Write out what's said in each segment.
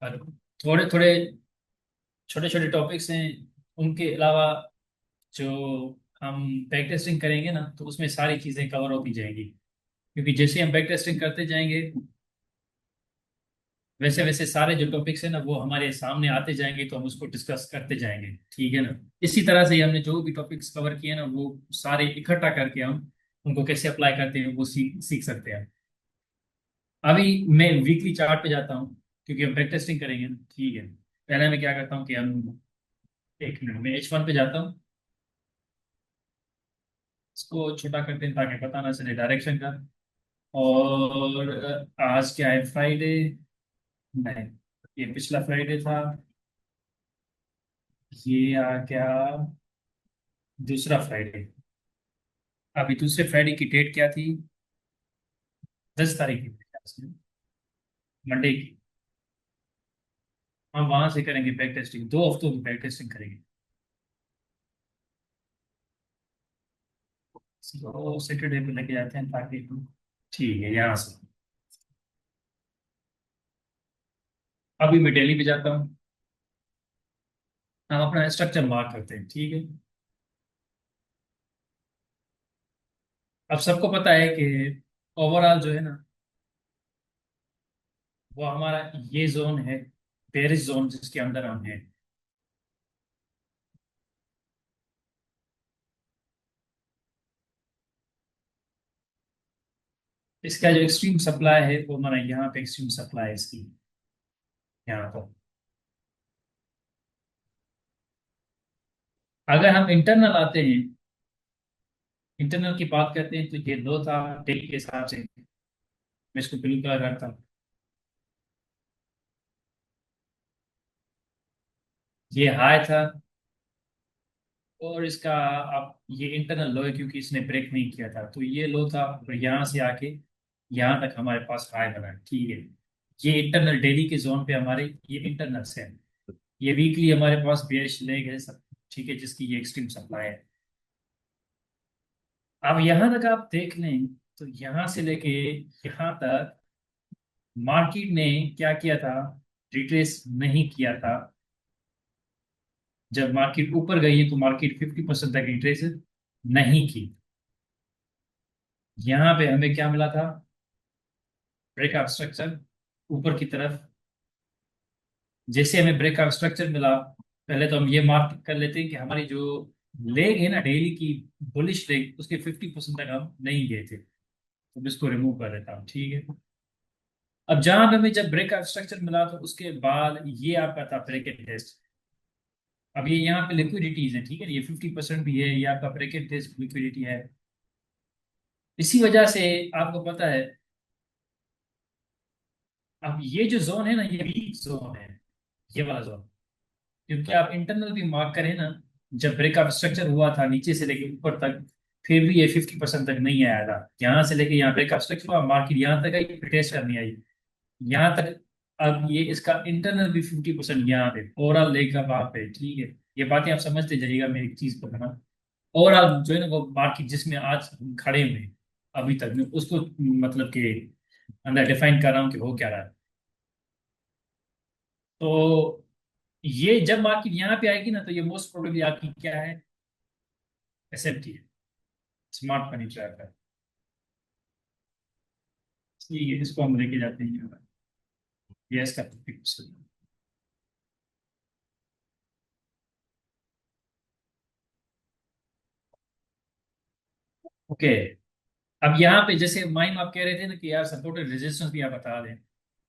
और थोड़े थोड़े छोटे छोटे टॉपिक्स हैं, उनके अलावा जो हम बैक टेस्टिंग करेंगे ना, तो उसमें सारी चीज़ें कवर होती जाएंगी। क्योंकि जैसे हम बैक टेस्टिंग करते जाएंगे, वैसे वैसे सारे जो टॉपिक्स हैं ना वो हमारे सामने आते जाएंगे, तो हम उसको डिस्कस करते जाएंगे। ठीक है ना। इसी तरह से ही हमने जो भी टॉपिक्स कवर किए ना, वो सारे इकट्ठा करके हम उनको कैसे अप्लाई करते हैं वो सीख सीख सकते हैं। अभी मैं वीकली चार्ट पे जाता हूँ, क्योंकि हम बैक टेस्टिंग करेंगे ना। ठीक है। पहले मैं क्या करता हूँ कि हम, एक मिनट में H1 पे जाता हूँ। इसको छोटा करते हैं ताकि पता ना चले डायरेक्शन का। और आज क्या है, फ्राइडे? नहीं, ये पिछला फ्राइडे था। ये आ गया दूसरा फ्राइडे। अभी दूसरे फ्राइडे की डेट क्या थी? 10 तारीख की, मंडे की। हम वहां से करेंगे बैक टेस्टिंग, 2 हफ्तों की बैक टेस्टिंग करेंगे। तो सैटरडे पे लेके जाते हैं ताकि, ठीक है, यहाँ से अभी मैं दिल्ली पे जाता हूँ। हम अपना स्ट्रक्चर मार्क करते हैं। ठीक है। अब सबको पता है कि ओवरऑल जो है ना, वो हमारा ये जोन है, पेरिस जोन, जिसके अंदर हम हैं। इसका जो एक्सट्रीम सप्लाई है वो हमारा यहाँ पे एक्सट्रीम सप्लाई है इसकी, यहाँ पर। अगर हम इंटरनल आते हैं, इंटरनल की बात करते हैं, तो ये लो था डे के हिसाब से। मैं इसको ब्लू कलर करता हूँ। ये हाई था, और इसका, आप ये इंटरनल लो है क्योंकि इसने ब्रेक नहीं किया था, तो ये लो था, और यहाँ से आके यहाँ तक हमारे पास हाई बना है। ठीक है। ये इंटरनल डेली के जोन पे हमारे ये इंटरनल से है। ये वीकली हमारे पास बेयरिश लेग है सब। ठीक है, जिसकी ये एक्सट्रीम सप्लाई है। अब यहाँ तक आप देख लें, तो यहाँ से लेके यहाँ तक मार्केट ने क्या किया था? रिट्रेस नहीं किया था। जब मार्केट ऊपर गई है तो मार्केट 50% तक रिट्रेस नहीं की। यहाँ पे हमें क्या मिला था? ब्रेकआउट स्ट्रक्चर ऊपर की तरफ। जैसे हमें ब्रेकआउट स्ट्रक्चर मिला, पहले तो हम ये मार्क कर लेते हैं कि हमारी जो लेग है ना डेली की, बुलिश लेग, उसके 50% तक हम नहीं गए थे, तो मैं इसको रिमूव कर देता हूँ। ठीक है। अब जहां पे हमें जब ब्रेकआउट स्ट्रक्चर मिला, तो उसके बाद ये आपका था ब्रेकेट टेस्ट। अब ये यहाँ पे लिक्विडिटीज है। ठीक है, ये 50% भी है, ये आपका ब्रेकेट टेस्ट लिक्विडिटी है। इसी वजह से आपको पता है, अब ये जो जोन है ना, ये वीक जोन है, ये वाला जोन। क्योंकि आप इंटरनल भी मार्क करें ना, जब ब्रेकअप स्ट्रक्चर हुआ था नीचे से लेके ऊपर तक, फिर भी ये 50% तक नहीं आया था। यहाँ से लेके यहाँ ब्रेकअप स्ट्रक्चर हुआ, मार्केट यहाँ तक आई, टेस्ट करनी आई यहाँ तक। अब ये इसका इंटरनल भी 50% यहाँ पे, ओवरऑल लेकर वहां पे। ठीक है। ये बातें आप समझते जाइएगा, मैं एक चीज बताना। ओवरऑल जो है ना, वो मार्केट जिसमें आज हम खड़े हुए हैं, अभी तक मैं उसको मतलब कि अंदर डिफाइन कर रहा हूँ कि हो क्या रहा है। तो ये जब मार्केट यहाँ पे आएगी ना, तो ये मोस्ट प्रोबेबली आपकी क्या है? एसएफटी है, स्मार्ट मनी ट्रैकर। ठीक है, इसको हम लेके जाते हैं यहाँ। ये इसका पिक्स। ओके। अब यहाँ पे जैसे माइम आप कह रहे थे ना कि यार सपोर्ट एंड रेजिस्टेंस भी आप बता दें,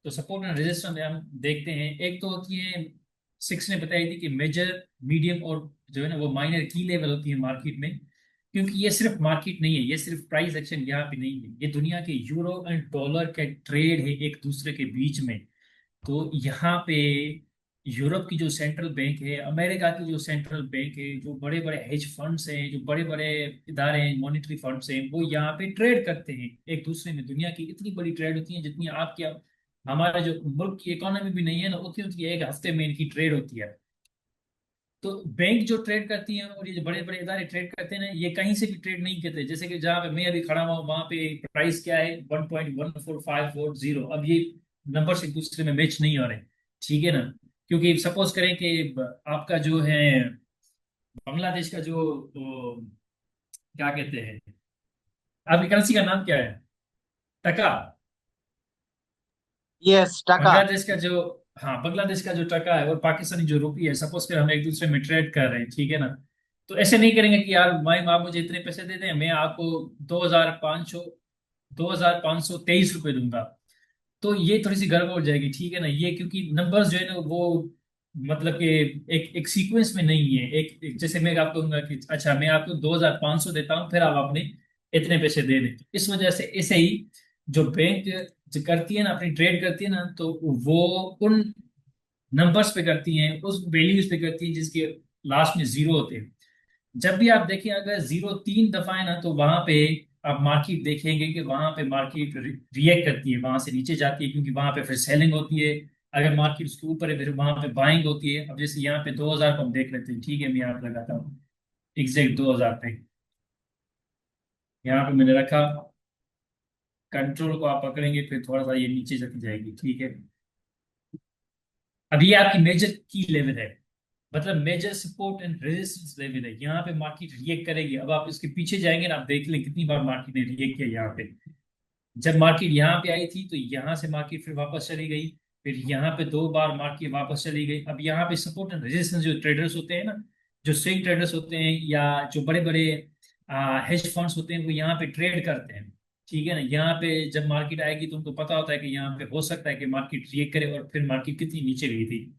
तो सपोर्ट एंड रेजिस्टेंस हम देखते हैं। एक तो होती है, सिक्स ने बताई थी कि मेजर, मीडियम और जो है ना वो माइनर की लेवल होती है मार्केट में। क्योंकि ये सिर्फ मार्केट नहीं है, ये सिर्फ प्राइस एक्शन यहाँ पे नहीं है, ये दुनिया के यूरो एंड डॉलर का ट्रेड है एक दूसरे के बीच में। तो यहाँ पे यूरोप की जो सेंट्रल बैंक है, अमेरिका की जो सेंट्रल बैंक है, जो बड़े बड़े हेज फंड्स हैं, जो बड़े बड़े इदारे हैं, मॉनेटरी फंड्स हैं, वो यहाँ पे ट्रेड करते हैं एक दूसरे में। दुनिया की इतनी बड़ी ट्रेड होती है जितनी आपके, हमारे जो मुल्क की इकोनॉमी भी नहीं है ना, उतनी उतनी एक हफ्ते में इनकी ट्रेड होती है। तो बैंक जो ट्रेड करती हैं और ये जो बड़े बड़े इदारे ट्रेड करते हैं ना, ये कहीं से भी ट्रेड नहीं करते। जैसे कि जहाँ पे मैं अभी खड़ा हुआ हूँ, वहां पे प्राइस क्या है? 1.14540। अब ये नंबर एक दूसरे में मैच नहीं हो रहे। ठीक है ना। क्योंकि सपोज करें कि आपका जो है बांग्लादेश का जो क्या कहते हैं, आपकी करेंसी का नाम क्या है? टका। यस, टका। बांग्लादेश का जो, हाँ बांग्लादेश का जो टका है और पाकिस्तानी जो रुपी है, सपोज कर हम एक दूसरे में ट्रेड कर रहे हैं, ठीक है ना। तो ऐसे नहीं करेंगे कि यार भाई आप मुझे इतने पैसे दे दें, मैं आपको 2,523 रुपए दूंगा। तो ये थोड़ी सी गड़बड़ हो जाएगी, ठीक है ना। ये क्योंकि नंबर्स जो है ना वो मतलब कि एक एक सीक्वेंस में नहीं है। जैसे मैं आपको कहूंगा कि अच्छा मैं आपको 2,500 देता हूँ, फिर आप अपने इतने पैसे दे दें। तो इस वजह से ऐसे ही जो बैंक जो करती है ना, अपनी ट्रेड करती है ना, तो वो उन नंबर्स पे करती हैं, उस वैल्यूज पे करती हैं जिसके लास्ट में जीरो होते हैं। जब भी आप देखें अगर जीरो 3 दफा है ना, तो वहां पे आप मार्केट देखेंगे कि वहां पे मार्केट रिएक्ट करती है, वहां से नीचे जाती है, क्योंकि वहां पे फिर सेलिंग होती है। अगर मार्केट उसके ऊपर है, फिर वहां पे बाइंग होती है। अब जैसे यहाँ पे 2,000 को हम देख लेते हैं, ठीक है, मैं यहाँ पे लगाता हूँ एग्जैक्ट 2,000 पे। यहाँ पे मैंने रखा, कंट्रोल को आप पकड़ेंगे फिर थोड़ा सा ये नीचे चली जाएगी, ठीक है। अब ये आपकी मेजर की लेवल है, मतलब major support and resistance level है। यहाँ पे मार्केट रिएक्ट करेगी। अब आप इसके पीछे जाएंगे ना, आप देख लें कितनी बार मार्केट ने रिएक्ट किया यहाँ पे। जब मार्केट यहाँ पे आई थी तो यहाँ से मार्केट फिर वापस चली गई, फिर यहाँ पे 2 बार मार्केट वापस चली गई। अब यहाँ पे सपोर्ट एंड रेजिस्टेंस, जो ट्रेडर्स होते हैं ना, जो स्विंग ट्रेडर्स होते हैं या जो बड़े बड़े हेज फंड्स होते हैं, वो यहाँ पे ट्रेड करते हैं, ठीक है ना। यहाँ पे जब मार्केट आएगी तो उनको पता होता है कि यहाँ पे हो सकता है कि मार्केट रिएक्ट करे, और फिर मार्केट कितनी नीचे गई थी।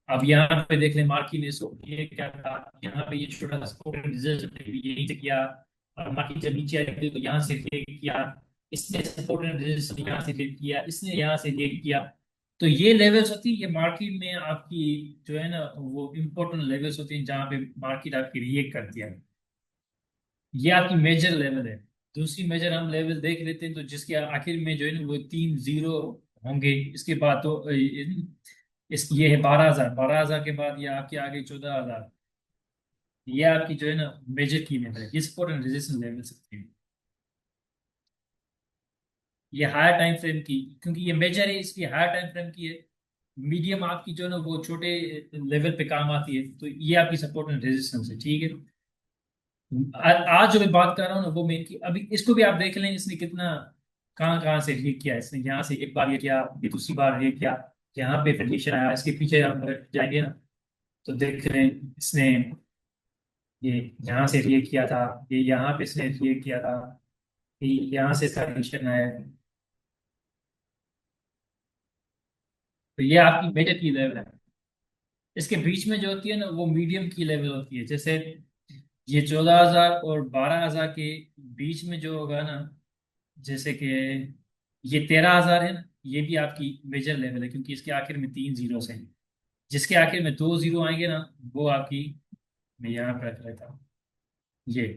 अब यहाँ पे देख लें मार्केट ने इसको ये क्या था, यहाँ पे ये छोटा सा सपोर्ट एंड रेजिस्टेंस यहीं से किया, और मार्केट जब नीचे आई तो यहाँ से रिएक्ट किया। इसने सपोर्ट एंड रेजिस्टेंस यहाँ से रिएक्ट किया, इसने यहाँ से रिएक्ट किया। तो ये लेवल्स होती है, ये मार्केट में आपकी जो है ना वो इम्पोर्टेंट लेवल्स होती हैं, जहाँ पे मार्केट आपकी रिएक्ट करती है। ये आपकी मेजर लेवल है। दूसरी मेजर हम लेवल देख लेते हैं, तो जिसके आखिर में जो है ना वो 3 जीरो होंगे। इसके बाद तो ये है 12,000। 12,000 के बाद ये आपके आगे 14,000। ये आपकी जो है ना मेजर की लेवल है, ये सपोर्ट एंड रेजिस्टेंस लेवल सकते हैं। ये हायर टाइम फ्रेम की, क्योंकि ये मेजर है इसलिए हायर टाइम फ्रेम की है। मीडियम आपकी जो है ना वो छोटे लेवल पे काम आती है। तो ये आपकी सपोर्ट एंड रेजिस्टेंस है, ठीक है। आज जो मैं बात कर रहा हूँ ना वो मैं कि अभी इसको भी आप देख लें, इसने कितना कहाँ कहाँ से लीक किया। इसने यहाँ से एक बार ये किया, ये दूसरी बार ये किया, यहाँ पे फिनिशन आया। इसके पीछे हम जाएंगे ना, तो देख रहे हैं इसने ये यहाँ से रिएक्ट किया था, ये यहाँ पे इसने रिएक्ट किया था, ये यहाँ से इसका फिनिशन आया है। तो ये आपकी मेजर की लेवल है। इसके बीच में जो होती है ना वो मीडियम की लेवल होती है। जैसे ये 14,000 और 12,000 के बीच में जो होगा ना, जैसे कि ये 13,000 है ना, ये भी आपकी मेजर लेवल है, क्योंकि इसके आखिर में 3 जीरो हैं। जिसके आखिर में 2 जीरो आएंगे ना, वो आपकी, मैं यहाँ पर रख लेता हूँ ये।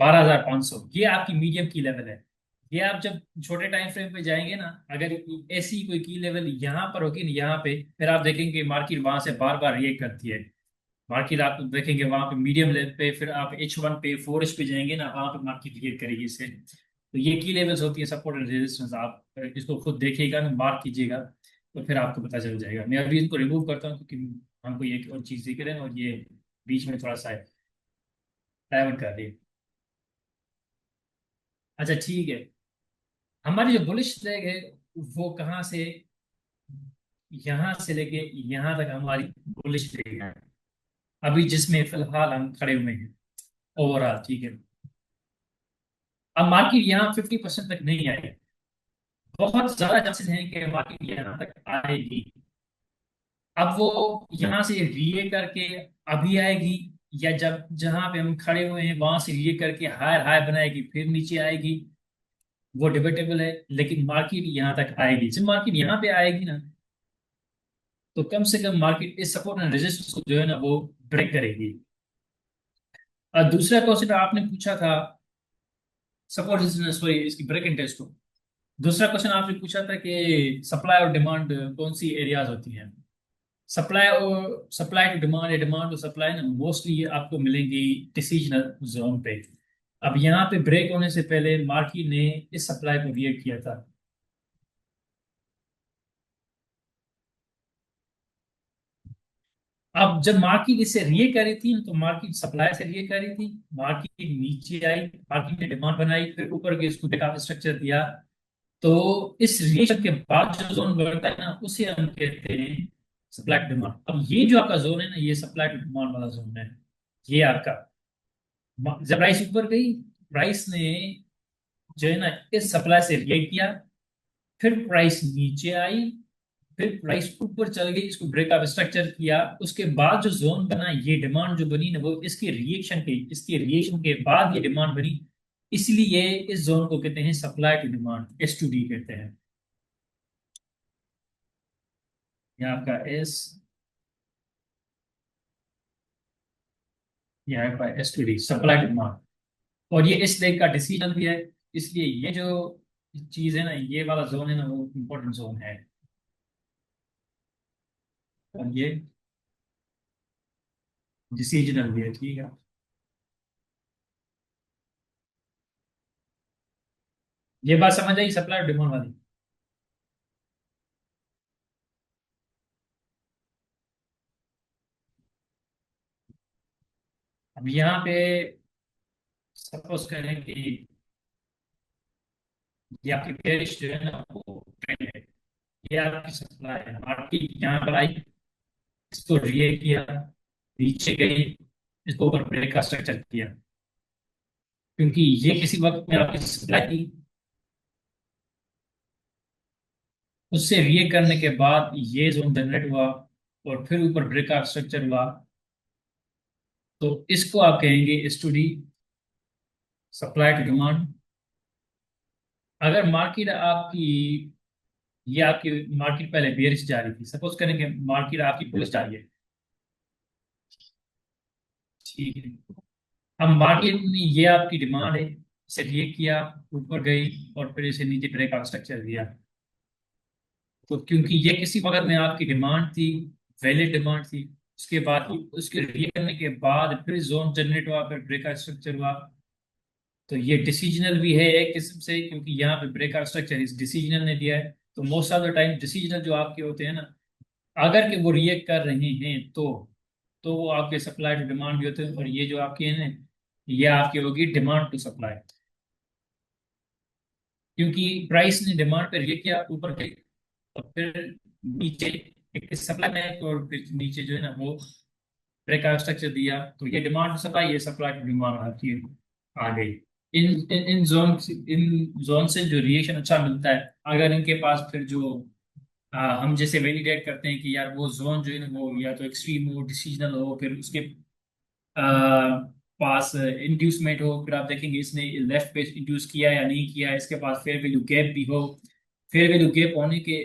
12,500 ये आपकी मीडियम की लेवल है। ये आप जब छोटे टाइम फ्रेम पे जाएंगे ना, अगर ऐसी कोई की लेवल यहाँ पर होगी ना, यहाँ पे फिर आप देखेंगे मार्केट वहां से बार बार रिएक्ट करती है। मार्केट आप देखेंगे वहां पे मीडियम लेवल पे, फिर आप H1 पे 4H पे जाएंगे ना, वहां पे मार्केट रिएक्ट करेगी इससे। तो ये की लेवल्स होती है, सपोर्ट एंड रेजिस्टेंस। आप इसको खुद देखिएगा ना, मार्क कीजिएगा, तो फिर आपको पता चल जाएगा। मैं अभी इनको रिमूव करता हूँ क्योंकि हमको ये और चीज दिख रहे हैं, और ये बीच में थोड़ा सा डाइवर्ट कर रही है। अच्छा ठीक है, हमारी जो बुलिश फ्लैग है वो कहाँ से, यहाँ से लेके यहाँ तक हमारी बुलिश फ्लैग है, अभी जिसमें फिलहाल हम खड़े हुए हैं ओवरऑल, ठीक है। अब मार्केट यहाँ 50% तक नहीं आई, बहुत ज्यादा चांसेस हैं कि मार्केट यहाँ तक आएगी। अब वो यहाँ से रिए करके अभी आएगी, या जब जहां पे हम खड़े हुए हैं वहां से रिए करके हायर हाई बनाएगी फिर नीचे आएगी, वो डिबेटेबल है। लेकिन मार्केट यहाँ तक आएगी। जब मार्केट यहाँ पे आएगी ना, तो कम से कम मार्केट इस सपोर्ट एंड रेजिस्टेंस को जो है ना वो ब्रेक करेगी। और दूसरा क्वेश्चन आपने पूछा था, सपोर्ट रेजिस्टेंस, सॉरी इसकी ब्रेक इन टेस्ट को। दूसरा क्वेश्चन आपने पूछा था कि सप्लाई और डिमांड कौन सी एरियाज होती हैं। सप्लाई टू डिमांड या डिमांड टू सप्लाई ना, मोस्टली ये आपको मिलेंगी डिसीजनल जोन पे। अब यहाँ पे ब्रेक होने से पहले मार्केट ने इस सप्लाई को रिएक्ट किया था। अब जब मार्केट इससे रिएक्ट कर रही थी तो मार्केट सप्लाई से रिएक्ट कर रही थी, मार्केट नीचे आई, मार्केट ने डिमांड बनाई, फिर ऊपर के इसको काफी स्ट्रक्चर दिया। तो इस रिएक्शन के बाद जो जोन बनता है ना, उसे हम कहते हैं सप्लाई टू डिमांड। अब ये जो आपका जोन है ना, ये सप्लाई टू डिमांड वाला जोन है। ये आपका जब प्राइस ऊपर गई, प्राइस ने जो है ना इस सप्लाई से रिएक्ट किया, फिर प्राइस नीचे आई, फिर प्राइस ऊपर चल गई, इसको ब्रेकअप स्ट्रक्चर किया, उसके बाद जो जोन बना, ये डिमांड जो बनी ना, वो इसके रिएक्शन के बाद ये डिमांड बनी। इसलिए इस जोन को कहते हैं सप्लाई टू डिमांड, S2D कहते हैं। यहाँ आपका एस, यहाँ आपका S2D सप्लाई टू डिमांड। और ये इस लेग का डिसीजन भी है। इसलिए ये जो चीज है ना, ये वाला जोन है ना, वो इम्पोर्टेंट जोन है। और ये डिसीजनल भी है, ठीक है। ये बात समझ आई सप्लाई डिमांड वाली। अब यहाँ पे सपोज करें कि ये आपकी बेरिश जो है ना, वो ट्रेंड है। ये आपकी सप्लाई है, आपकी यहाँ पर आई, इसको रिएक्ट किया, नीचे गई, इसको ऊपर ब्रेक का स्ट्रक्चर किया, क्योंकि ये किसी वक्त में आपकी सप्लाई थी। उससे रिएक्ट करने के बाद ये जोन जनरेट हुआ, और फिर ऊपर ब्रेक का स्ट्रक्चर हुआ। तो इसको आप कहेंगे S2D सप्लाई टू डिमांड। अगर मार्केट आपकी, ये आपकी मार्केट पहले बेयरिश जा रही थी, सपोज करेंगे मार्केट आपकी बुलिश जा रही है, ठीक है। अब मार्केट ने, ये आपकी डिमांड है, इसे रिएक्ट किया, ऊपर गई, और फिर इसे नीचे ब्रेकआउट स्ट्रक्चर दिया। तो क्योंकि ये किसी वक्त में आपकी डिमांड थी, वैलिड डिमांड थी, उसके बाद उसके रिएक्ट करने के बाद फिर जोन जनरेट हुआ, फिर ब्रेकआउट स्ट्रक्चर हुआ। तो ये डिसीजनल भी है एक किस्म से, क्योंकि यहाँ पे ब्रेकआउट स्ट्रक्चर इस डिसीजनल ने दिया है। तो most of the time decisional जो आपके होते हैं ना, अगर के वो रिएक्ट कर रहे हैं तो वो आपके सप्लाई टू डिमांड भी होते हैं। और ये जो आपकी है ना, ये आपकी होगी डिमांड टू सप्लाई, क्योंकि प्राइस ने डिमांड पे रिएक्ट किया, ऊपर गई, और फिर नीचे एक सप्लाई में, और फिर नीचे जो है ना वो ब्रेकआउट स्ट्रक्चर दिया। तो ये डिमांड टू सप्लाई, ये सप्लाई टू डिमांड आपकी आ गई। इन जोन से जो रिएक्शन अच्छा मिलता है, अगर इनके पास फिर जो हम जैसे वैलिडेट करते हैं कि यार वो जोन जो है ना, वो या तो एक्सट्रीम हो, डिसीजनल हो, फिर उसके पास इंड्यूसमेंट हो, फिर आप देखेंगे इसने लेफ्ट पे इंड्यूस किया या नहीं किया, इसके पास फेयर वैल्यू गैप भी हो। फेयर वैल्यू गैप होने के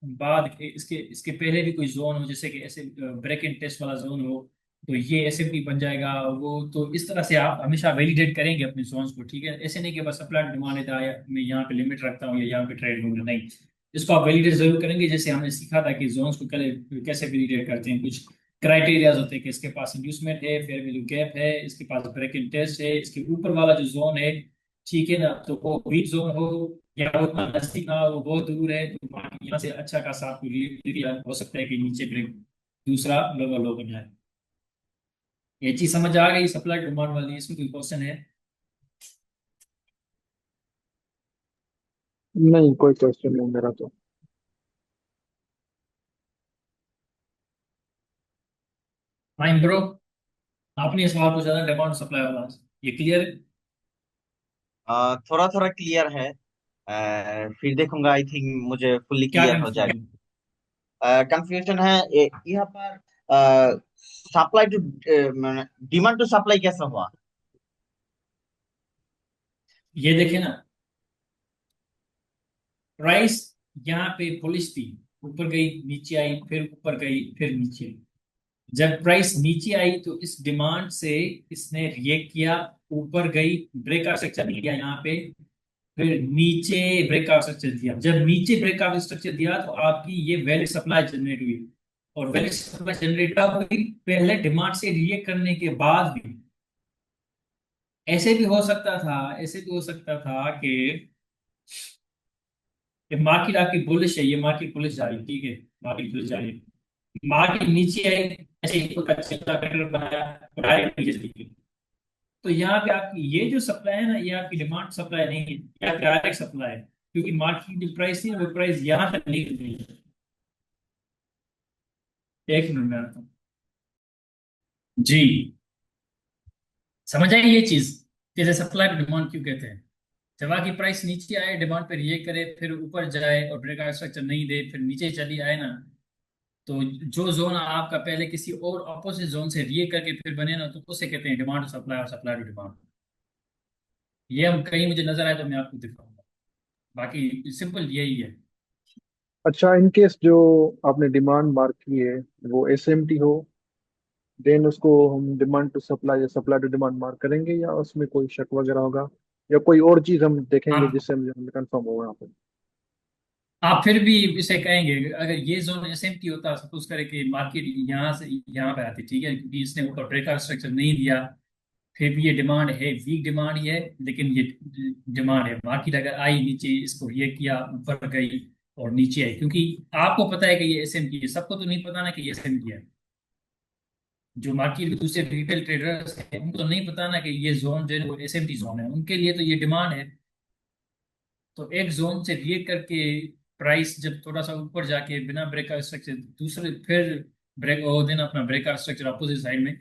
बाद इसके इसके पहले भी कोई जोन हो, जैसे कि ऐसे ब्रेक एंड टेस्ट वाला जोन हो, तो ये ऐसे भी बन जाएगा वो। तो इस तरह से आप हमेशा वैलिडेट करेंगे अपने जोन्स को, ठीक है। ऐसे नहीं कि बस सप्लाई डिमांड है, मैं यहाँ पे लिमिट रखता हूँ या यहाँ पे ट्रेड लूंगा, नहीं। इसको आप वैलिडेट जरूर करेंगे, जैसे हमने सीखा था कि जोन्स को कैसे वैलिडेट करते हैं। कुछ क्राइटेरियाज होते हैं कि इसके पास इंड्यूसमेंट है, फेयर वैल्यू गैप है, इसके पास ब्रेक इन टेस्ट है, इसके ऊपर वाला जो जोन है, ठीक है ना, तो वो वीक जोन हो, या वो उतना नजदीक ना हो, वो बहुत दूर है, तो यहाँ से अच्छा खासा आपको एरिया हो सकता है कि नीचे ब्रेक दूसरा लोअर लो बन जाए। ये चीज समझ आ गई सप्लाई डिमांड वाली, इसमें कोई क्वेश्चन है? नहीं, कोई क्वेश्चन नहीं मेरा तो। फाइन ब्रो, आपने सवाल पूछा था डिमांड सप्लाई वाला, ये क्लियर है? थोड़ा थोड़ा क्लियर है। फिर देखूंगा, आई थिंक मुझे फुल्ली क्या क्लियर हो कंफ्यूजन? जाएगा। कंफ्यूजन है यहाँ पर। Supply to demand to supply कैसा हुआ? ये देखिए ना, प्राइस यहाँ पे बुलिश थी, ऊपर गई, नीचे आई, फिर ऊपर गई, फिर नीचे आई। जब प्राइस नीचे आई तो इस डिमांड से इसने रिएक्ट किया, ऊपर गई, ब्रेकआउट स्ट्रक्चर दिया यहाँ पे, फिर नीचे ब्रेकआउट स्ट्रक्चर दिया। जब नीचे ब्रेकआउट स्ट्रक्चर दिया तो आपकी ये वैलिड सप्लाई जनरेट हुई। और वैलिड सप्लाई जनरेट कब हुई? पहले डिमांड से रिएक्ट करने के बाद हुई। ऐसे भी हो सकता था, ऐसे भी हो सकता था कि मार्केट आपकी बुलिश है, ये मार्केट बुलिश जा रही है, ठीक है, मार्केट बुलिश जा रही है, मार्केट नीचे आई, ऐसे ही कुछ अच्छा पैटर्न बनाया, डायरेक्ट नीचे चली गई। तो यहाँ पे आपकी ये जो सप्लाई है ना, ये आपकी डिमांड सप्लाई नहीं है, ये आपकी डायरेक्ट सप्लाई है, क्योंकि मार्केट की जो प्राइस थी वो प्राइस यहाँ तक नहीं गई है। एक मिनट में आता हूँ। जी, समझ आई ये चीज, जैसे सप्लाई टू डिमांड क्यों कहते हैं। जब आपकी प्राइस नीचे आए, डिमांड पे रिएक्ट करे, फिर ऊपर जाए और ब्रेकआउट स्ट्रक्चर नहीं दे, फिर नीचे चली आए ना, तो जो जोन आपका पहले किसी और अपोजिट जोन से रिएक्ट करके फिर बने ना, तो उसे कहते हैं डिमांड टू सप्लाई और सप्लाई टू डिमांड। ये हम कहीं मुझे नजर आए तो मैं आपको दिखाऊंगा, बाकी सिंपल यही है। अच्छा, इन केस जो आपने डिमांड मार्क की है वो एसएमटी हो, देन उसको हम डिमांड टू सप्लाई या सप्लाई टू डिमांड मार्क करेंगे, या उसमें कोई शक वगैरह होगा, या कोई और चीज हम देखेंगे आप जिससे हमें कंफर्म होगा यहाँ पे? आप फिर भी इसे कहेंगे, अगर ये जोन एसएमटी होता, सपोज करें कि मार्केट यहाँ से यहाँ पे आती, ठीक है, क्योंकि इसने ऊपर ब्रेकआउट स्ट्रक्चर नहीं दिया, फिर भी ये डिमांड है, वीक डिमांड ही है, लेकिन ये डिमांड है, मार्केट अगर आई नीचे, इसको ये किया, ऊपर गई और नीचे आई, क्योंकि आपको पता है कि ये एसएमटी है, सबको तो नहीं पता ना कि ये एसएमटी है। जो मार्केट के दूसरे रिटेल ट्रेडर्स हैं उनको तो नहीं पता ना कि ये जोन जो है वो एसएमटी जोन है, उनके लिए तो ये डिमांड है। तो एक जोन से रिएक्ट करके प्राइस जब थोड़ा सा ऊपर जाके बिना ब्रेकआउट स्ट्रक्चर दूसरे फिर ब्रेक वो देना अपना ब्रेकआउट स्ट्रक्चर अपोजिट साइड में,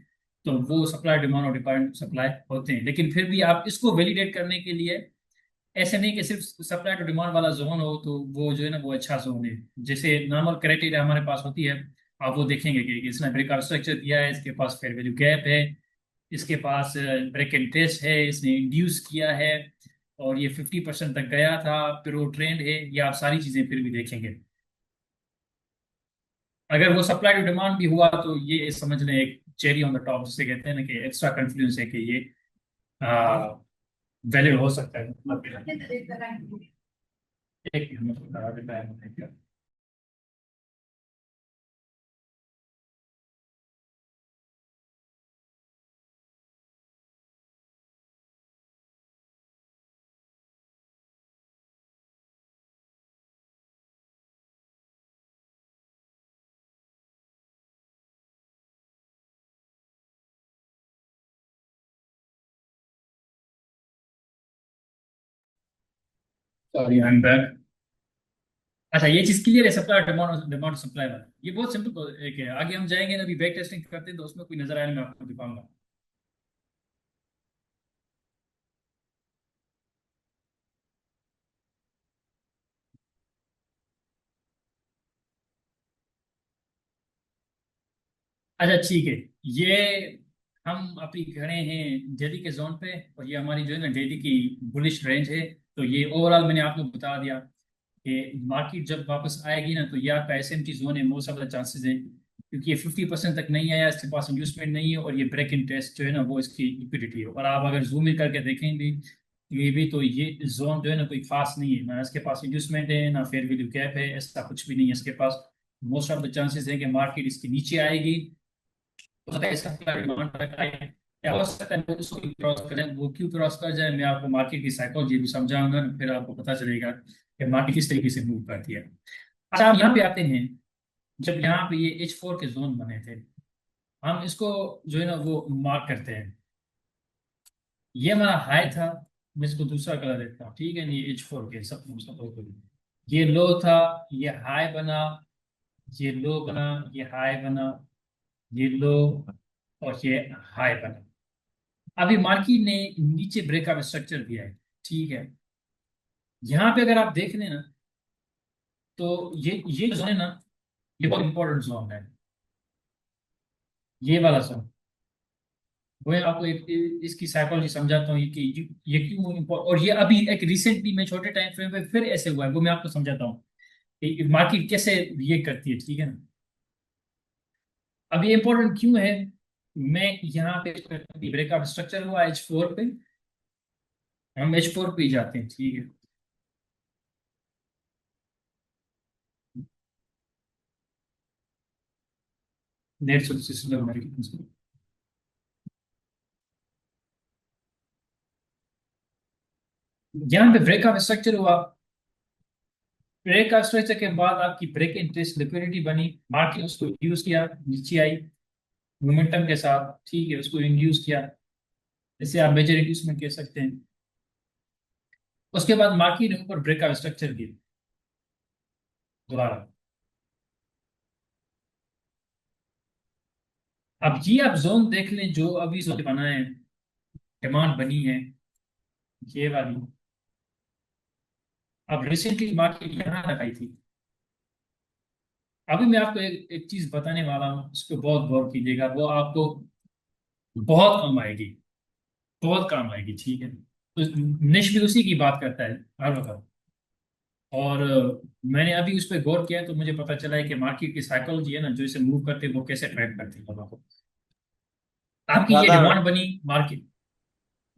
तो वो सप्लाई डिमांड और डिमांड सप्लाई होते हैं। लेकिन फिर भी आप इसको वैलिडेट करने के लिए, ऐसे नहीं कि सिर्फ सप्लाई टू डिमांड वाला जोन हो तो वो जो है ना वो अच्छा जोन है। जैसे नॉर्मल क्राइटेरिया हमारे पास होती है, आप वो देखेंगे कि इसने ब्रेकआउट स्ट्रक्चर दिया है, इसके पास फेयर वैल्यू गैप है, इसके पास ब्रेक एंड टेस्ट है, इसने इंड्यूस किया है, और ये 50% तक गया था, फिर वो ट्रेंड है, ये आप सारी चीजें फिर भी देखेंगे। अगर वो सप्लाई टू डिमांड भी हुआ तो ये समझ लें एक चेरी ऑन द टॉप, जिसे कहते हैं ना कि एक्स्ट्रा कॉन्फिडेंस है कि ये वैलिड हो सकता है, मतलब एक मिनट बता देता है। Sorry, I am back. अच्छा, ये चीज क्लियर है, सप्लाई डिमांड डिमांड सप्लाई वाला, ये बहुत सिंपल एक है। आगे हम जाएंगे ना, अभी बैक टेस्टिंग करते हैं तो उसमें कोई नजर आया मैं आपको दिखाऊंगा। अच्छा ठीक है, ये हम अभी खड़े हैं दिल्ली के जोन पे, और ये हमारी जो है ना दिल्ली की बुलिश रेंज है। तो ये ओवरऑल मैंने आपको बता दिया कि मार्केट जब वापस आएगी ना, तो ये आपका एसएमटी जोन है, मोस्ट ऑफ द चांसेस है, क्योंकि ये 50% तक नहीं आया, इसके पास इंड्यूसमेंट नहीं है, और ये ब्रेक इन टेस्ट जो है ना वो इसकी लिक्विडिटी है। और आप अगर जूम इन करके देखेंगे ये भी, तो ये जोन जो है ना कोई खास नहीं है, ना इसके पास इंड्यूसमेंट है, ना फेयर वैल्यू गैप है, ऐसा कुछ भी नहीं है इसके पास। मोस्ट ऑफ द चांसेस है कि मार्केट इसके नीचे आएगी, हो सकता है इसका डिमांड तक आए, या हो सकता है वो उसको भी क्रॉस करें। वो क्यों क्रॉस कर जाए, मैं आपको मार्केट की साइकोलॉजी भी समझाऊंगा ना, फिर आपको पता चलेगा कि मार्केट किस तरीके से मूव करती है। अच्छा, हम यहाँ पे आते हैं, जब यहाँ पे ये H4 के जोन बने थे, हम इसको जो है ना वो मार्क करते हैं। ये हमारा हाई था, मैं इसको दूसरा कलर देता हूँ, ठीक है, ये H4 के सब सब ये लो था, ये हाई बना, ये लो बना, ये हाई बना, ये लो, और ये हाई बना। अभी मार्केट ने नीचे ब्रेकआउट स्ट्रक्चर दिया है, ठीक है। यहाँ पे अगर आप देख लें ना, तो ये जोन है ना, ये बहुत इंपॉर्टेंट जोन है, ये वाला जोन। वो मैं आपको इसकी साइकोलॉजी समझाता हूँ, ये क्यों और ये अभी एक रिसेंटली में छोटे टाइम फ्रेम में फिर ऐसे हुआ है, वो मैं आपको समझाता हूँ कि मार्केट कैसे ये करती है, ठीक है ना। अब ये इंपॉर्टेंट क्यों है, मैं यहाँ पे ब्रेकआउट स्ट्रक्चर हुआ H4 पे, हम H4 पे ही जाते हैं, ठीक है। नेट सिस्टम यहाँ पे ब्रेकअप स्ट्रक्चर हुआ। ब्रेकअप स्ट्रक्चर के बाद आपकी ब्रेक इंटरेस्ट लिक्विडिटी बनी, मार्केट उसको यूज किया, नीचे आई मोमेंटम के साथ, ठीक है, उसको इंड्यूस किया, इसे आप मेजर इंड्यूसमेंट कह सकते हैं। उसके बाद मार्केट ने ऊपर ब्रेकअप स्ट्रक्चर दिया दोबारा। अब ये आप जोन देख लें जो अभी जो बना है, डिमांड बनी है ये वाली। अब रिसेंटली मार्केट यहाँ लगाई थी। अभी मैं आपको एक चीज बताने वाला हूँ, उस पर बहुत गौर कीजिएगा, वो आपको बहुत काम आएगी, बहुत काम आएगी, ठीक है। तो निश भी उसी की बात करता है हर वक्त। और मैंने अभी उस पर गौर किया तो मुझे पता चला है कि मार्केट की साइकोलॉजी है ना, जो इसे मूव करते हैं वो कैसे ट्रैक करते हैं लोगों को। आपकी ये ब्रदर, डिमांड बनी मार्केट। हाँ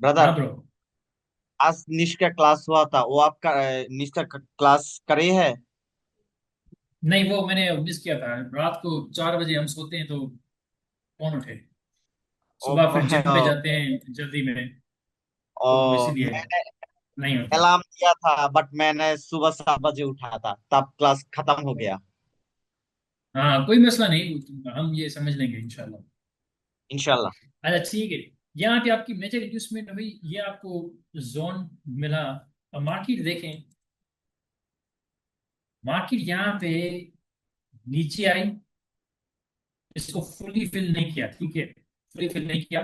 ब्रदर, ब्रो। आज निश का क्लास हुआ था, वो आपका निश का क्लास करे है? नहीं, वो मैंने मिस किया था। रात को 4 बजे हम सोते हैं तो कौन उठे। ओ, सुबह फिर जिम पे जाते हैं जल्दी में, तो ओ, इसीलिए मैंने नहीं होता। अलार्म दिया था, बट मैंने सुबह 7 बजे उठा था, तब क्लास खत्म हो गया। हाँ कोई मसला नहीं, हम ये समझ लेंगे इंशाल्लाह। इंशाल्लाह। अच्छा ठीक है। यहाँ पे आपकी मेजर इंड्यूसमेंट हुई, ये आपको जोन मिला। अब मार्केट देखें, मार्केट यहाँ पे नीचे आई, इसको फुली फिल नहीं किया, ठीक है, फुली फिल नहीं किया।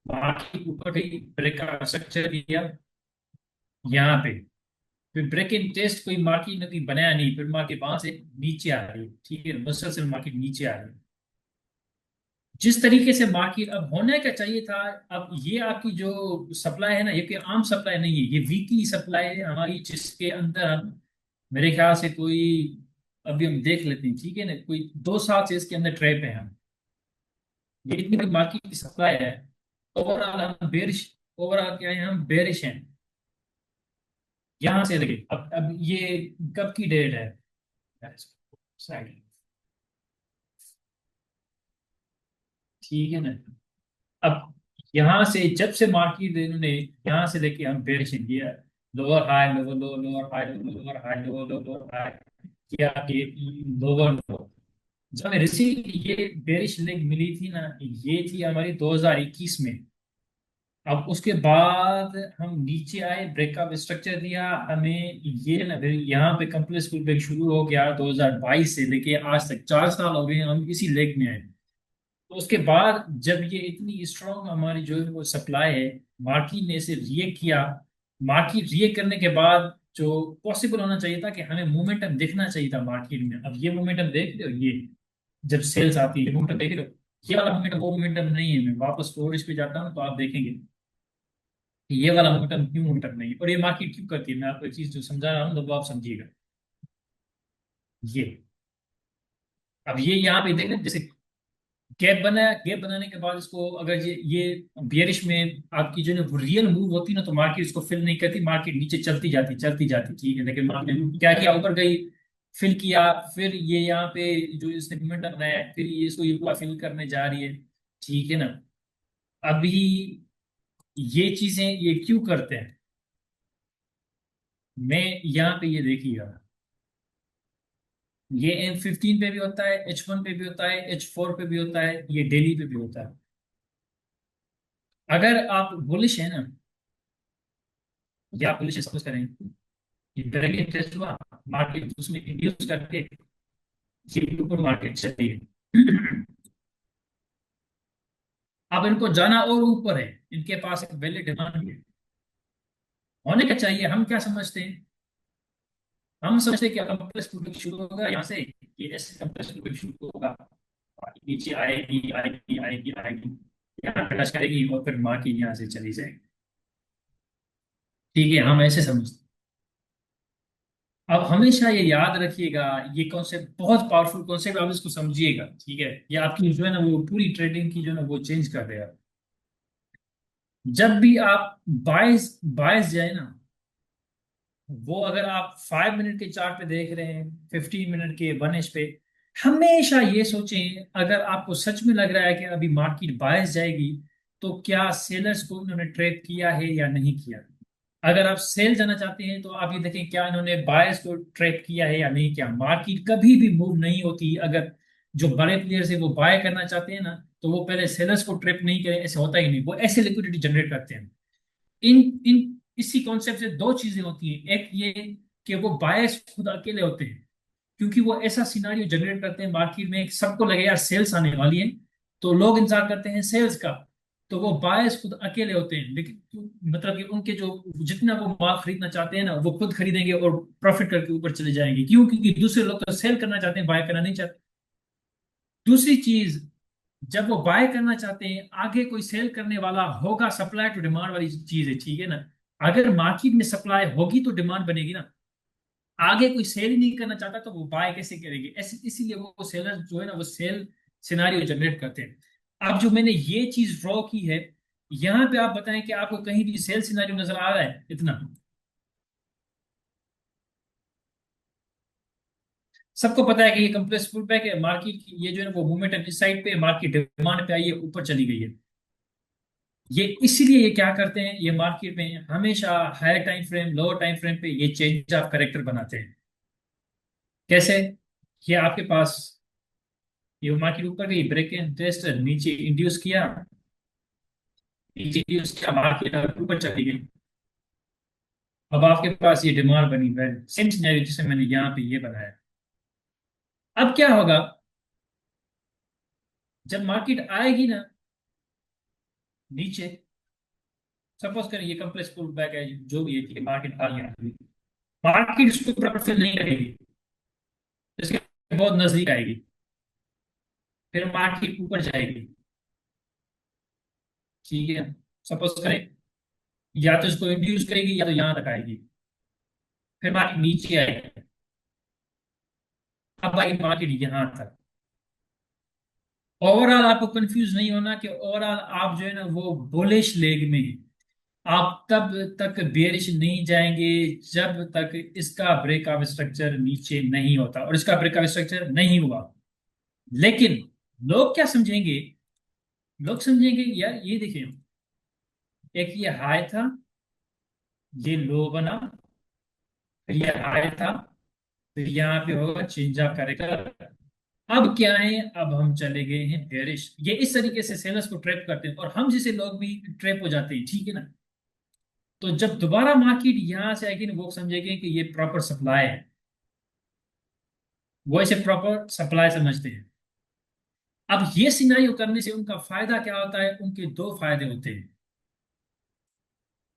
मार्केट ऊपर गई, ब्रेक का स्ट्रक्चर दिया यहाँ पे, फिर ब्रेक इन टेस्ट कोई मार्केट ने कोई बनाया नहीं, फिर मार्केट वहां से नीचे आ रही है, ठीक है, मुसलसल मार्केट नीचे आ रही है। जिस तरीके से मार्केट अब होने का चाहिए था, अब ये आपकी जो सप्लाई है ना, ये कोई आम सप्लाई नहीं है, ये वीकली सप्लाई है हमारी, जिसके अंदर हम, मेरे ख्याल से कोई, अभी हम देख लेते हैं, ठीक है ना, कोई 2 साल से इसके अंदर ट्रैप है हम। ये इतनी बड़ी मार्केट की सप्लाई है। ओवरऑल हम बेरिश, ओवरऑल क्या है, हम बेरिश हैं। यहां से देखिए, अब ये कब की डेट है, साइड, ठीक है ना। अब यहाँ से जब से मार्केट इन्होंने यहाँ से लेके हम बेरिश किया, लोअर हाई लोअर लो, lower high lower high lower लो, लोअर हाई किया कि लोअर लो। जब हमें रिसीव ये बेरिश लेग मिली थी ना, ये थी हमारी 2021 में। अब उसके बाद हम नीचे आए, ब्रेकअप स्ट्रक्चर दिया हमें, ये ना फिर यहाँ पे कंप्लीट स्कूल ब्रेक शुरू हो गया 2022 से लेके आज तक 4 साल हो गए हम इसी लेग में आए। तो उसके बाद जब ये इतनी स्ट्रांग हमारी जो है वो सप्लाई है, मार्केट ने इसे रिएक्ट किया। मार्केट रिएक्ट करने के बाद जो पॉसिबल होना चाहिए था कि हमें मोमेंटम देखना चाहिए था मार्केट में। अब ये मोमेंटम देख रहे हो, ये जब सेल्स आती है मोमेंटम देख रहे हो, ये वाला मोमेंटम वो मोमेंटम नहीं है। मैं वापस स्टोरेज पे जाता हूँ तो आप देखेंगे कि ये वाला मोमेंटम क्यों मोमेंटम नहीं है, और ये मार्केट क्यों करती है। मैं आपको एक चीज जो समझा रहा हूँ तो वो आप समझिएगा। ये, अब ये यहाँ पे देख रहे हैं, जैसे गैप बनाया, गैप बनाने के बाद इसको अगर ये बियरिश में आपकी जो है वो रियल मूव होती ना, तो मार्केट इसको फिल नहीं करती, मार्केट नीचे चलती जाती, ठीक है। लेकिन मार्केट क्या किया, ऊपर गई, फिल किया, फिर ये यहाँ पे जो इसने मोमेंटम बनाया है, फिर ये इसको ये पूरा फिल करने जा रही है, ठीक है ना। अभी ये चीजें ये क्यों करते हैं, मैं यहाँ पे ये देखिएगा, ये M15 पे भी होता है, H1 पे भी होता है, H4 पे भी होता है, ये डेली पे भी होता है। अगर आप बुलिश है ना, या आप बुलिश सपोज करें, कि डायरेक्ट इंटरेस्ट हुआ, मार्केट उसमें इंड्यूस करके ये ऊपर मार्केट चली है। अब इनको जाना और ऊपर है, इनके पास एक वैलिड डिमांड है, होने का चाहिए। हम क्या समझते हैं, हम समझते हैं कि कंप्रेस टूटिंग शुरू होगा यहाँ से, ये ऐसे कंप्रेस टूटिंग शुरू होगा, नीचे आएगी आएगी आएगी आएगी, यहाँ पे टच करेगी और फिर मार्केट यहाँ से चली जाएगी, ठीक है, हम ऐसे समझते हैं। अब हमेशा ये याद रखिएगा, ये कॉन्सेप्ट बहुत पावरफुल कॉन्सेप्ट, आप इसको समझिएगा, ठीक है। ये आपकी जो है ना वो पूरी ट्रेडिंग की जो है ना वो चेंज कर देगा। जब भी आप बाइस बाइस जाए ना, वो अगर आप 5 मिनट के चार्ट पे देख रहे हैं, 15 मिनट के 1 एच पे, हमेशा ये सोचें, अगर आपको सच में लग रहा है कि अभी मार्केट बायस जाएगी, तो क्या सेलर्स को उन्होंने ट्रेड किया है या नहीं किया। अगर आप सेल जाना चाहते हैं तो आप ये देखें क्या इन्होंने बायर्स को ट्रैप किया है या नहीं किया। मार्केट कभी भी मूव नहीं होती अगर जो बड़े प्लेयर्स है वो बाय करना चाहते हैं ना, तो वो पहले सेलर्स को ट्रैप नहीं करें, ऐसे होता ही नहीं। वो ऐसे लिक्विडिटी जनरेट करते हैं। इन इन इसी कॉन्सेप्ट से दो चीजें होती हैं। एक ये कि वो बायर्स खुद अकेले होते हैं, क्योंकि वो ऐसा सिनारियो जनरेट करते हैं मार्केट में, सबको लगे यार सेल्स आने वाली है, तो लोग इंतजार करते हैं सेल्स का। तो वो बायर्स खुद अकेले होते हैं, लेकिन मतलब कि उनके जो जितना वो माल खरीदना चाहते हैं ना, वो खुद खरीदेंगे और प्रॉफिट करके ऊपर चले जाएंगे। क्यों? क्योंकि दूसरे लोग तो सेल करना चाहते हैं, बाय करना नहीं चाहते। दूसरी चीज, जब वो बाय करना चाहते हैं आगे कोई सेल करने वाला होगा, सप्लाई टू डिमांड वाली चीज है, ठीक है ना। अगर मार्केट में सप्लाई होगी तो डिमांड बनेगी ना। आगे कोई सेल ही नहीं करना चाहता तो वो बाय कैसे करेंगे? ऐसे इसीलिए वो सेलर जो है ना वो सेल सिनारियो जनरेट करते हैं। अब जो मैंने ये चीज ड्रॉ की है, यहां पे आप बताएं कि आपको कहीं भी सेल सिनारियो नजर आ रहा है इतना? सबको पता है कि ये कंप्रेस पुल बैक है मार्केट की, ये जो है वो मूवमेंट इस साइड पे, मार्केट डिमांड पे आई है, ऊपर चली गई है। ये इसीलिए ये क्या करते हैं, ये मार्केट में हमेशा higher time frame lower time frame पे ये चेंज ऑफ करेक्टर बनाते हैं। कैसे? ये आपके पास ये मार्केट ऊपर गई, ब्रेक इंटरेस्ट नीचे इंड्यूस किया, नीचे इंड्यूस किया, मार्केट ऊपर चली गई। अब आपके पास ये डिमांड बनी है, सेम सिनेरियो जिसे मैंने यहाँ पे ये बनाया। अब क्या होगा जब मार्केट आएगी ना नीचे, सपोज करें ये कंप्लेक्स पुल बैक है, जो भी है, ठीक है, मार्केट आ गया, मार्केट इसको प्रॉपर फिल नहीं करेगी, इसके बहुत नजदीक आएगी, फिर मार्केट ऊपर जाएगी, ठीक है। सपोज करें या तो इसको इंड्यूस करेगी या तो यहां तक आएगी, फिर मार्केट नीचे आएगी, अब आएगी मार्केट यहां तक। ओवरऑल आपको कंफ्यूज नहीं होना कि ओवरऑल आप जो है ना वो बुलिश लेग में हैं। आप तब तक बेरिश नहीं जाएंगे जब तक इसका ब्रेकआउट स्ट्रक्चर नीचे नहीं होता, और इसका ब्रेकआउट स्ट्रक्चर नहीं हुआ। लेकिन लोग क्या समझेंगे? लोग समझेंगे यार ये देखिए, एक ये हाई था, ये लो बना, फिर ये हाई था, फिर यहाँ पे होगा चेंज ऑफ कैरेक्टर। अब क्या है, अब हम चले गए हैं बेरिश। ये इस तरीके से सेलर्स को ट्रैप करते हैं, और हम जैसे लोग भी ट्रैप हो जाते हैं, ठीक है ना। तो जब दोबारा मार्केट यहां से आएगी ना, वो समझेंगे कि ये प्रॉपर सप्लाई है, वो इसे प्रॉपर सप्लाई समझते हैं। अब ये सिनारियो करने से उनका फायदा क्या होता है? उनके दो फायदे होते हैं।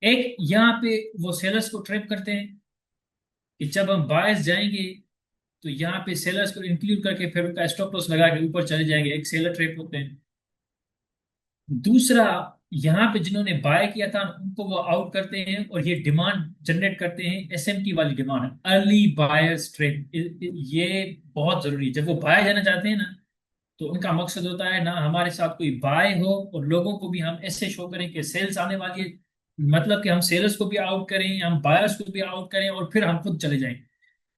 एक, यहाँ पे वो सेलर्स को ट्रैप करते हैं कि जब हम बायर्स जाएंगे तो यहाँ पे सेलर्स को इंक्लूड करके फिर उनका स्टॉप लॉस लगा के ऊपर चले जाएंगे, एक सेलर ट्रैप होते हैं। दूसरा, यहाँ पे जिन्होंने बाय किया था उनको वो आउट करते हैं, और ये डिमांड जनरेट करते हैं, एसएमटी वाली डिमांड, अर्ली बायर्स ट्रेड। ये बहुत जरूरी है। जब वो बाय जाना चाहते हैं ना, तो उनका मकसद होता है ना हमारे साथ कोई बाय हो, और लोगों को भी हम ऐसे शो करें कि सेल्स आने वाली है, मतलब कि हम सेलर्स को भी आउट करें, हम बायर्स को भी आउट करें, और फिर हम खुद चले जाएं।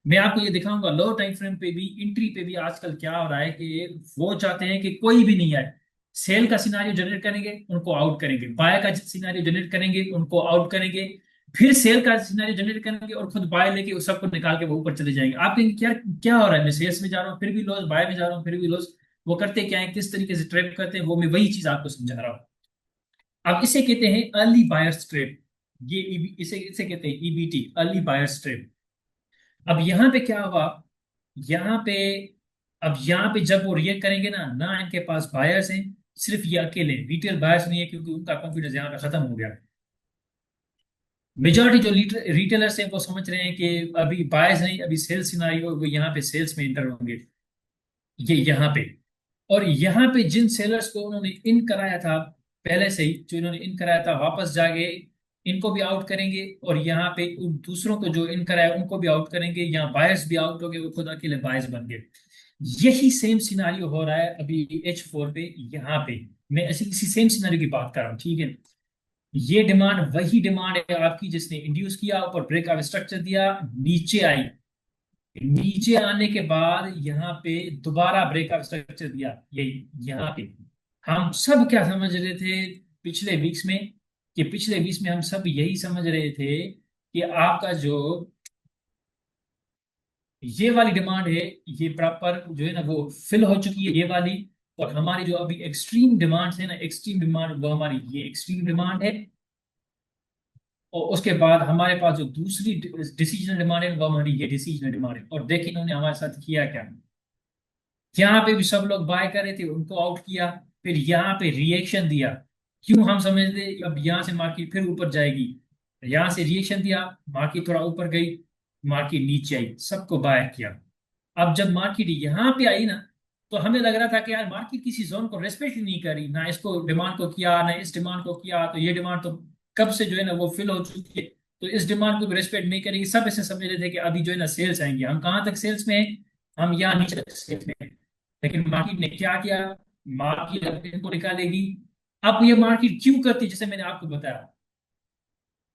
मैं आपको ये दिखाऊंगा लो टाइम फ्रेम पे भी, इंट्री पे भी आजकल क्या हो रहा है कि वो चाहते हैं कि कोई भी नहीं आए। सेल का सिनारियो जनरेट करेंगे, उनको आउट करेंगे, बाय का सिनारियो जनरेट करेंगे, उनको आउट करेंगे, फिर सेल का सिनारियो जनरेट करेंगे और खुद बाय लेके उस सबको निकाल के वो ऊपर चले जाएंगे। आप कहेंगे क्या क्या हो रहा है, मैं सेल्स में जा रहा हूँ फिर भी लॉस, बाय में जा रहा हूँ फिर भी लॉस। वो करते क्या है, किस तरीके से ट्रेड करते हैं, वो मैं वही चीज आपको समझा रहा हूँ। अब इसे कहते हैं अर्ली बायर्स ट्रेड। ये इसे इसे कहते हैं ईबीटी, अर्ली बायर्स ट्रेड। अब यहाँ पे क्या हुआ, यहाँ पे, अब यहाँ पे जब वो रिएक्ट करेंगे ना, ना इनके पास बायर्स हैं, सिर्फ ये अकेले रिटेल बायर्स नहीं है, क्योंकि उनका कॉन्फिडेंस यहाँ पे खत्म हो गया। मेजोरिटी जो रिटेलर्स हैं वो समझ रहे हैं कि अभी बायर्स नहीं, अभी सेल्स सिनारियो, वो यहाँ पे सेल्स में इंटर होंगे, ये यहाँ पे। और यहाँ पे जिन सेलर्स को उन्होंने इन कराया था पहले से ही, जो इन्होंने इन कराया था वापस जाके इनको भी आउट करेंगे, और यहाँ पे उन दूसरों को जो इन कराया उनको भी आउट करेंगे, यहाँ बायर्स भी आउट हो गए, वो खुद अकेले बायर्स बन गए। यही सेम सिनारियो हो रहा है अभी H4 पे, यहाँ पे मैं ऐसे इसी सेम सिनारियो की बात कर रहा हूँ, ठीक है। ये डिमांड वही डिमांड है आपकी जिसने इंड्यूस किया, ऊपर ब्रेकआउट स्ट्रक्चर दिया, नीचे आई, नीचे आने के बाद यहाँ पे दोबारा ब्रेकअप स्ट्रक्चर दिया, यही यहाँ पे। हम सब क्या समझ रहे थे पिछले वीक्स में कि पिछले 20 में हम सब यही समझ रहे थे कि आपका जो ये वाली डिमांड है, ये प्रॉपर जो है ना वो फिल हो चुकी है ये वाली। और हमारी जो अभी एक्सट्रीम डिमांड है ना, एक्सट्रीम डिमांड वो हमारी ये एक्सट्रीम डिमांड है। और उसके बाद हमारे पास जो दूसरी डिसीजन डिमांड है वो हमारी ये डिसीजन डिमांड है। और देखिए इन्होंने हमारे साथ किया क्या। यहाँ पे भी सब लोग बाय कर रहे थे, उनको आउट किया, फिर यहाँ पे रिएक्शन दिया। क्यों, हम समझते अब यहाँ से मार्केट फिर ऊपर जाएगी, यहाँ से रिएक्शन दिया, मार्केट थोड़ा ऊपर गई, मार्केट नीचे आई, सबको बाय किया। अब जब मार्केट यहाँ पे आई ना, तो हमें लग रहा था कि यार मार्केट किसी जोन को रेस्पेक्ट ही नहीं करी, ना इसको डिमांड को किया ना इस डिमांड को किया, तो ये डिमांड तो कब से जो है ना वो फिल हो चुकी है, तो इस डिमांड को भी रेस्पेक्ट नहीं करेगी। सब ऐसे समझ रहे थे कि अभी जो है ना सेल्स आएंगे। हम कहाँ तक सेल्स में हैं? हम यहाँ नीचे तक सेल्स में हैं। लेकिन मार्केट ने क्या किया, मार्केट अब इनको निकालेगी। अब ये मार्केट क्यों करती है, जैसे मैंने आपको बताया,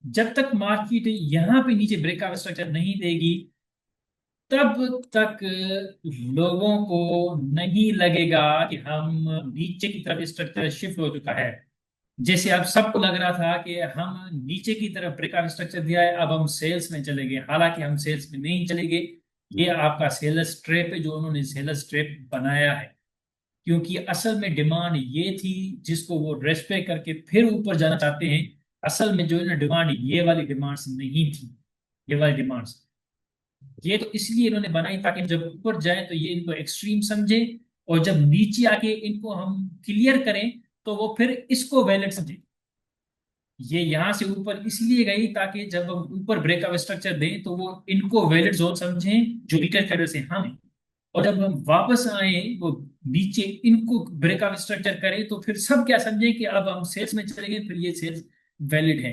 जब तक मार्केट यहाँ पे नीचे ब्रेकआउट स्ट्रक्चर नहीं देगी तब तक लोगों को नहीं लगेगा कि हम नीचे की तरफ स्ट्रक्चर शिफ्ट हो चुका है। जैसे अब सबको लग रहा था कि हम नीचे की तरफ ब्रेकआउट स्ट्रक्चर दिया है, अब हम सेल्स में चले गए। हालांकि हम सेल्स में नहीं चले गए, ये आपका सेलर्स ट्रैप है जो उन्होंने सेलर्स ट्रैप बनाया है। क्योंकि असल में डिमांड ये थी जिसको वो रेस्पेक्ट करके फिर ऊपर जाना चाहते हैं। असल में जो है ना डिमांड ये वाली डिमांड्स नहीं थी, ये वाली डिमांड्स ये तो इसलिए इन्होंने बनाई ताकि जब ऊपर जाए तो ये इनको एक्सट्रीम समझे, और जब नीचे आके इनको हम क्लियर करें तो वो फिर इसको वैलिड समझे। ये यहां से ऊपर इसलिए गई ताकि जब हम ऊपर ब्रेकअप स्ट्रक्चर दें तो वो इनको वैलिड जोन समझें जो रिटेल ट्रेडर्स हैं हम। और जब हम वापस आए वो नीचे इनको ब्रेकअप स्ट्रक्चर करें तो फिर सब क्या समझें कि अब हम सेल्स में चले गए, फिर ये सेल्स वैलिड है।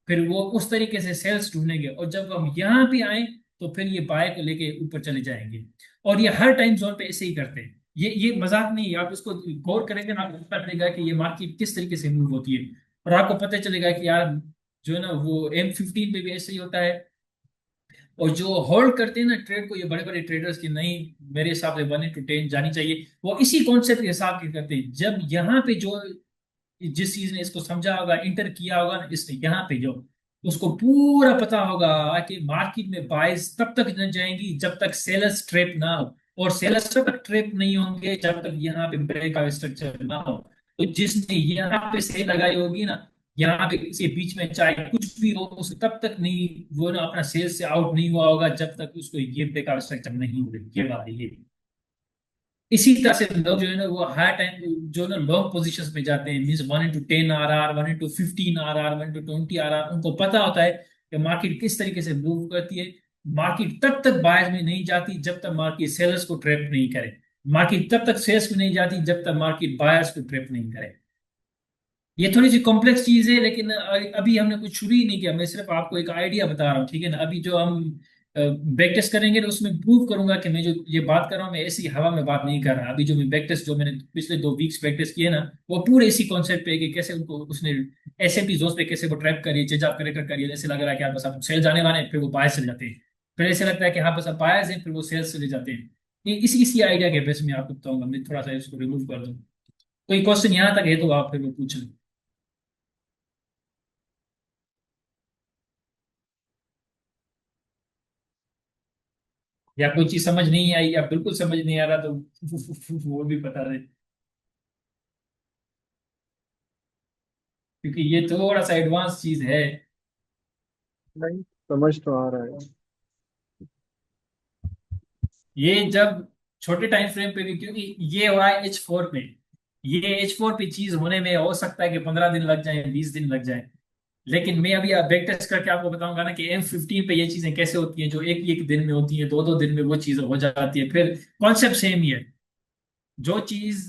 फिर वो उस तरीके से सेल्स ढूंढेंगे, और जब हम यहाँ पे आए तो फिर ये बाय को लेके ऊपर चले जाएंगे। और ये हर टाइम जोन पे ऐसे ही करते हैं। ये मजाक नहीं है, आप इसको गौर करेंगे ना, आपको पता चलेगा कि ये मार्केट किस तरीके से मूव होती है। और आपको पता चलेगा कि यार जो है ना वो M15 पे भी ऐसे ही होता है। और जो होल्ड करते हैं ना ट्रेड को, ये बड़े बड़े ट्रेडर्स की नहीं, मेरे हिसाब से 1:10 जानी चाहिए, वो इसी कॉन्सेप्ट के हिसाब के करते हैं। जब यहाँ पे जो जिस चीज ने इसको समझा होगा, इंटर किया होगा ना इसने यहाँ पे जो, उसको पूरा पता होगा कि मार्केट में बाइस तब तक न जाएंगी जब तक सेलर्स ट्रैप ना हो, और सेलर्स तब तक ट्रैप नहीं होंगे जब तक यहाँ पे ब्रेकआउट स्ट्रक्चर ना हो। तो जिसने यहाँ पे सेल लगाई होगी ना, यहाँ पे इसके बीच में चाहे कुछ भी हो, उसे तब तक नहीं, वो ना अपना सेल से आउट नहीं हुआ होगा जब तक उसको ये ब्रेकआउट स्ट्रक्चर नहीं हो, ये बात है ये। इसी तरह से लोग जो है ना वो हाई टाइम जो ना लॉन्ग पोजीशंस में जाते हैं, मींस 1:10 RR, 1:15 RR, 1:20 RR, उनको पता होता है कि मार्केट किस तरीके से मूव करती है। मार्केट तब तक बायर्स में नहीं जाती जब तक मार्केट सेलर्स को ट्रैप नहीं करे। मार्केट तब तक सेल्स में नहीं जाती जब तक मार्केट बायर्स को ट्रैप नहीं करे। ये थोड़ी सी कॉम्प्लेक्स चीज है, लेकिन अभी हमने कुछ शुरू ही नहीं किया। मैं सिर्फ आपको एक आइडिया बता रहा हूँ, ठीक है ना। अभी जो हम बैक टेस्ट करेंगे तो उसमें प्रूव करूंगा कि मैं जो ये बात कर रहा हूँ मैं ऐसी हवा में बात नहीं कर रहा। अभी जो मैं बैक टेस्ट जो मैंने पिछले 2 वीक्स बैक टेस्ट किए ना, वो पूरे इसी कॉन्सेप्ट पे है कि कैसे उनको उसने S&P जोन्स पे कैसे वो ट्रैप करिए, चेज आप करेक्टर करिए। ऐसे लग रहा है कि आप बस आप सेल जाने वाले हैं, फिर वो बाय चले जाते हैं। फिर ऐसे लगता है कि हाँ बस आप बायर्स हैं, फिर वो सेल्स चले जाते हैं। ये इसी इसी आइडिया के बेस में आपको बताऊंगा। मैं थोड़ा सा इसको रिमूव कर दूँ। कोई क्वेश्चन यहाँ तक है तो आप फिर वो पूछ लें। या कोई चीज समझ नहीं आई या बिल्कुल समझ नहीं आ रहा तो वो भी बता दे, क्योंकि ये थोड़ा सा एडवांस चीज है। नहीं, समझ तो आ रहा है। ये जब छोटे टाइम फ्रेम पे भी, क्योंकि ये हो रहा है H4 पे, ये H4 पे चीज होने में हो सकता है कि 15 दिन लग जाए, 20 दिन लग जाए। लेकिन मैं अभी बैक टेस्ट करके आपको बताऊंगा ना कि M15 पे ये चीजें कैसे होती हैं, जो एक एक दिन में होती है, 2-2 दिन में वो चीजें हो जाती है। फिर कॉन्सेप्ट सेम ही है। जो चीज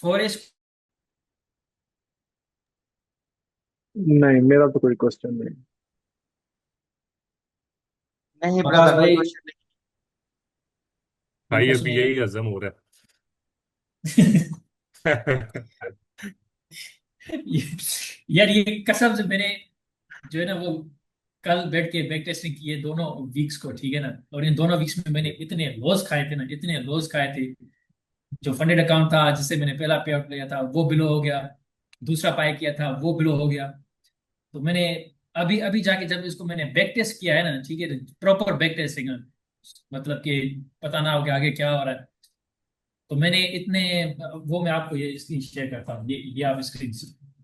फॉरेस्ट। नहीं, मेरा तो कोई क्वेश्चन नहीं। नहीं आवाज ब्रदर, कोई भाई, क्वेश्चन भाई इनको अभी सुनिए। यही हजम हो रहा है। ये- यार ये कसम से मैंने जो है ना वो कल बैठ के बैक टेस्टिंग किए दोनों वीक्स को, ठीक है ना। और इन दोनों वीक्स में मैंने इतने लॉस खाए थे ना, इतने लॉस खाए थे। जो फंडेड अकाउंट था जिससे मैंने पहला पे आउट लिया था वो बिलो हो गया, दूसरा पाई किया था वो बिलो हो गया। तो मैंने अभी अभी जाके जब इसको मैंने बैक टेस्ट किया है ना, ठीक है, प्रॉपर बैक टेस्टिंग, मतलब कि पता ना हो कि आगे क्या हो रहा है, तो मैंने इतने, वो मैं आपको ये स्क्रीन शेयर करता हूँ, ये आप स्क्रीन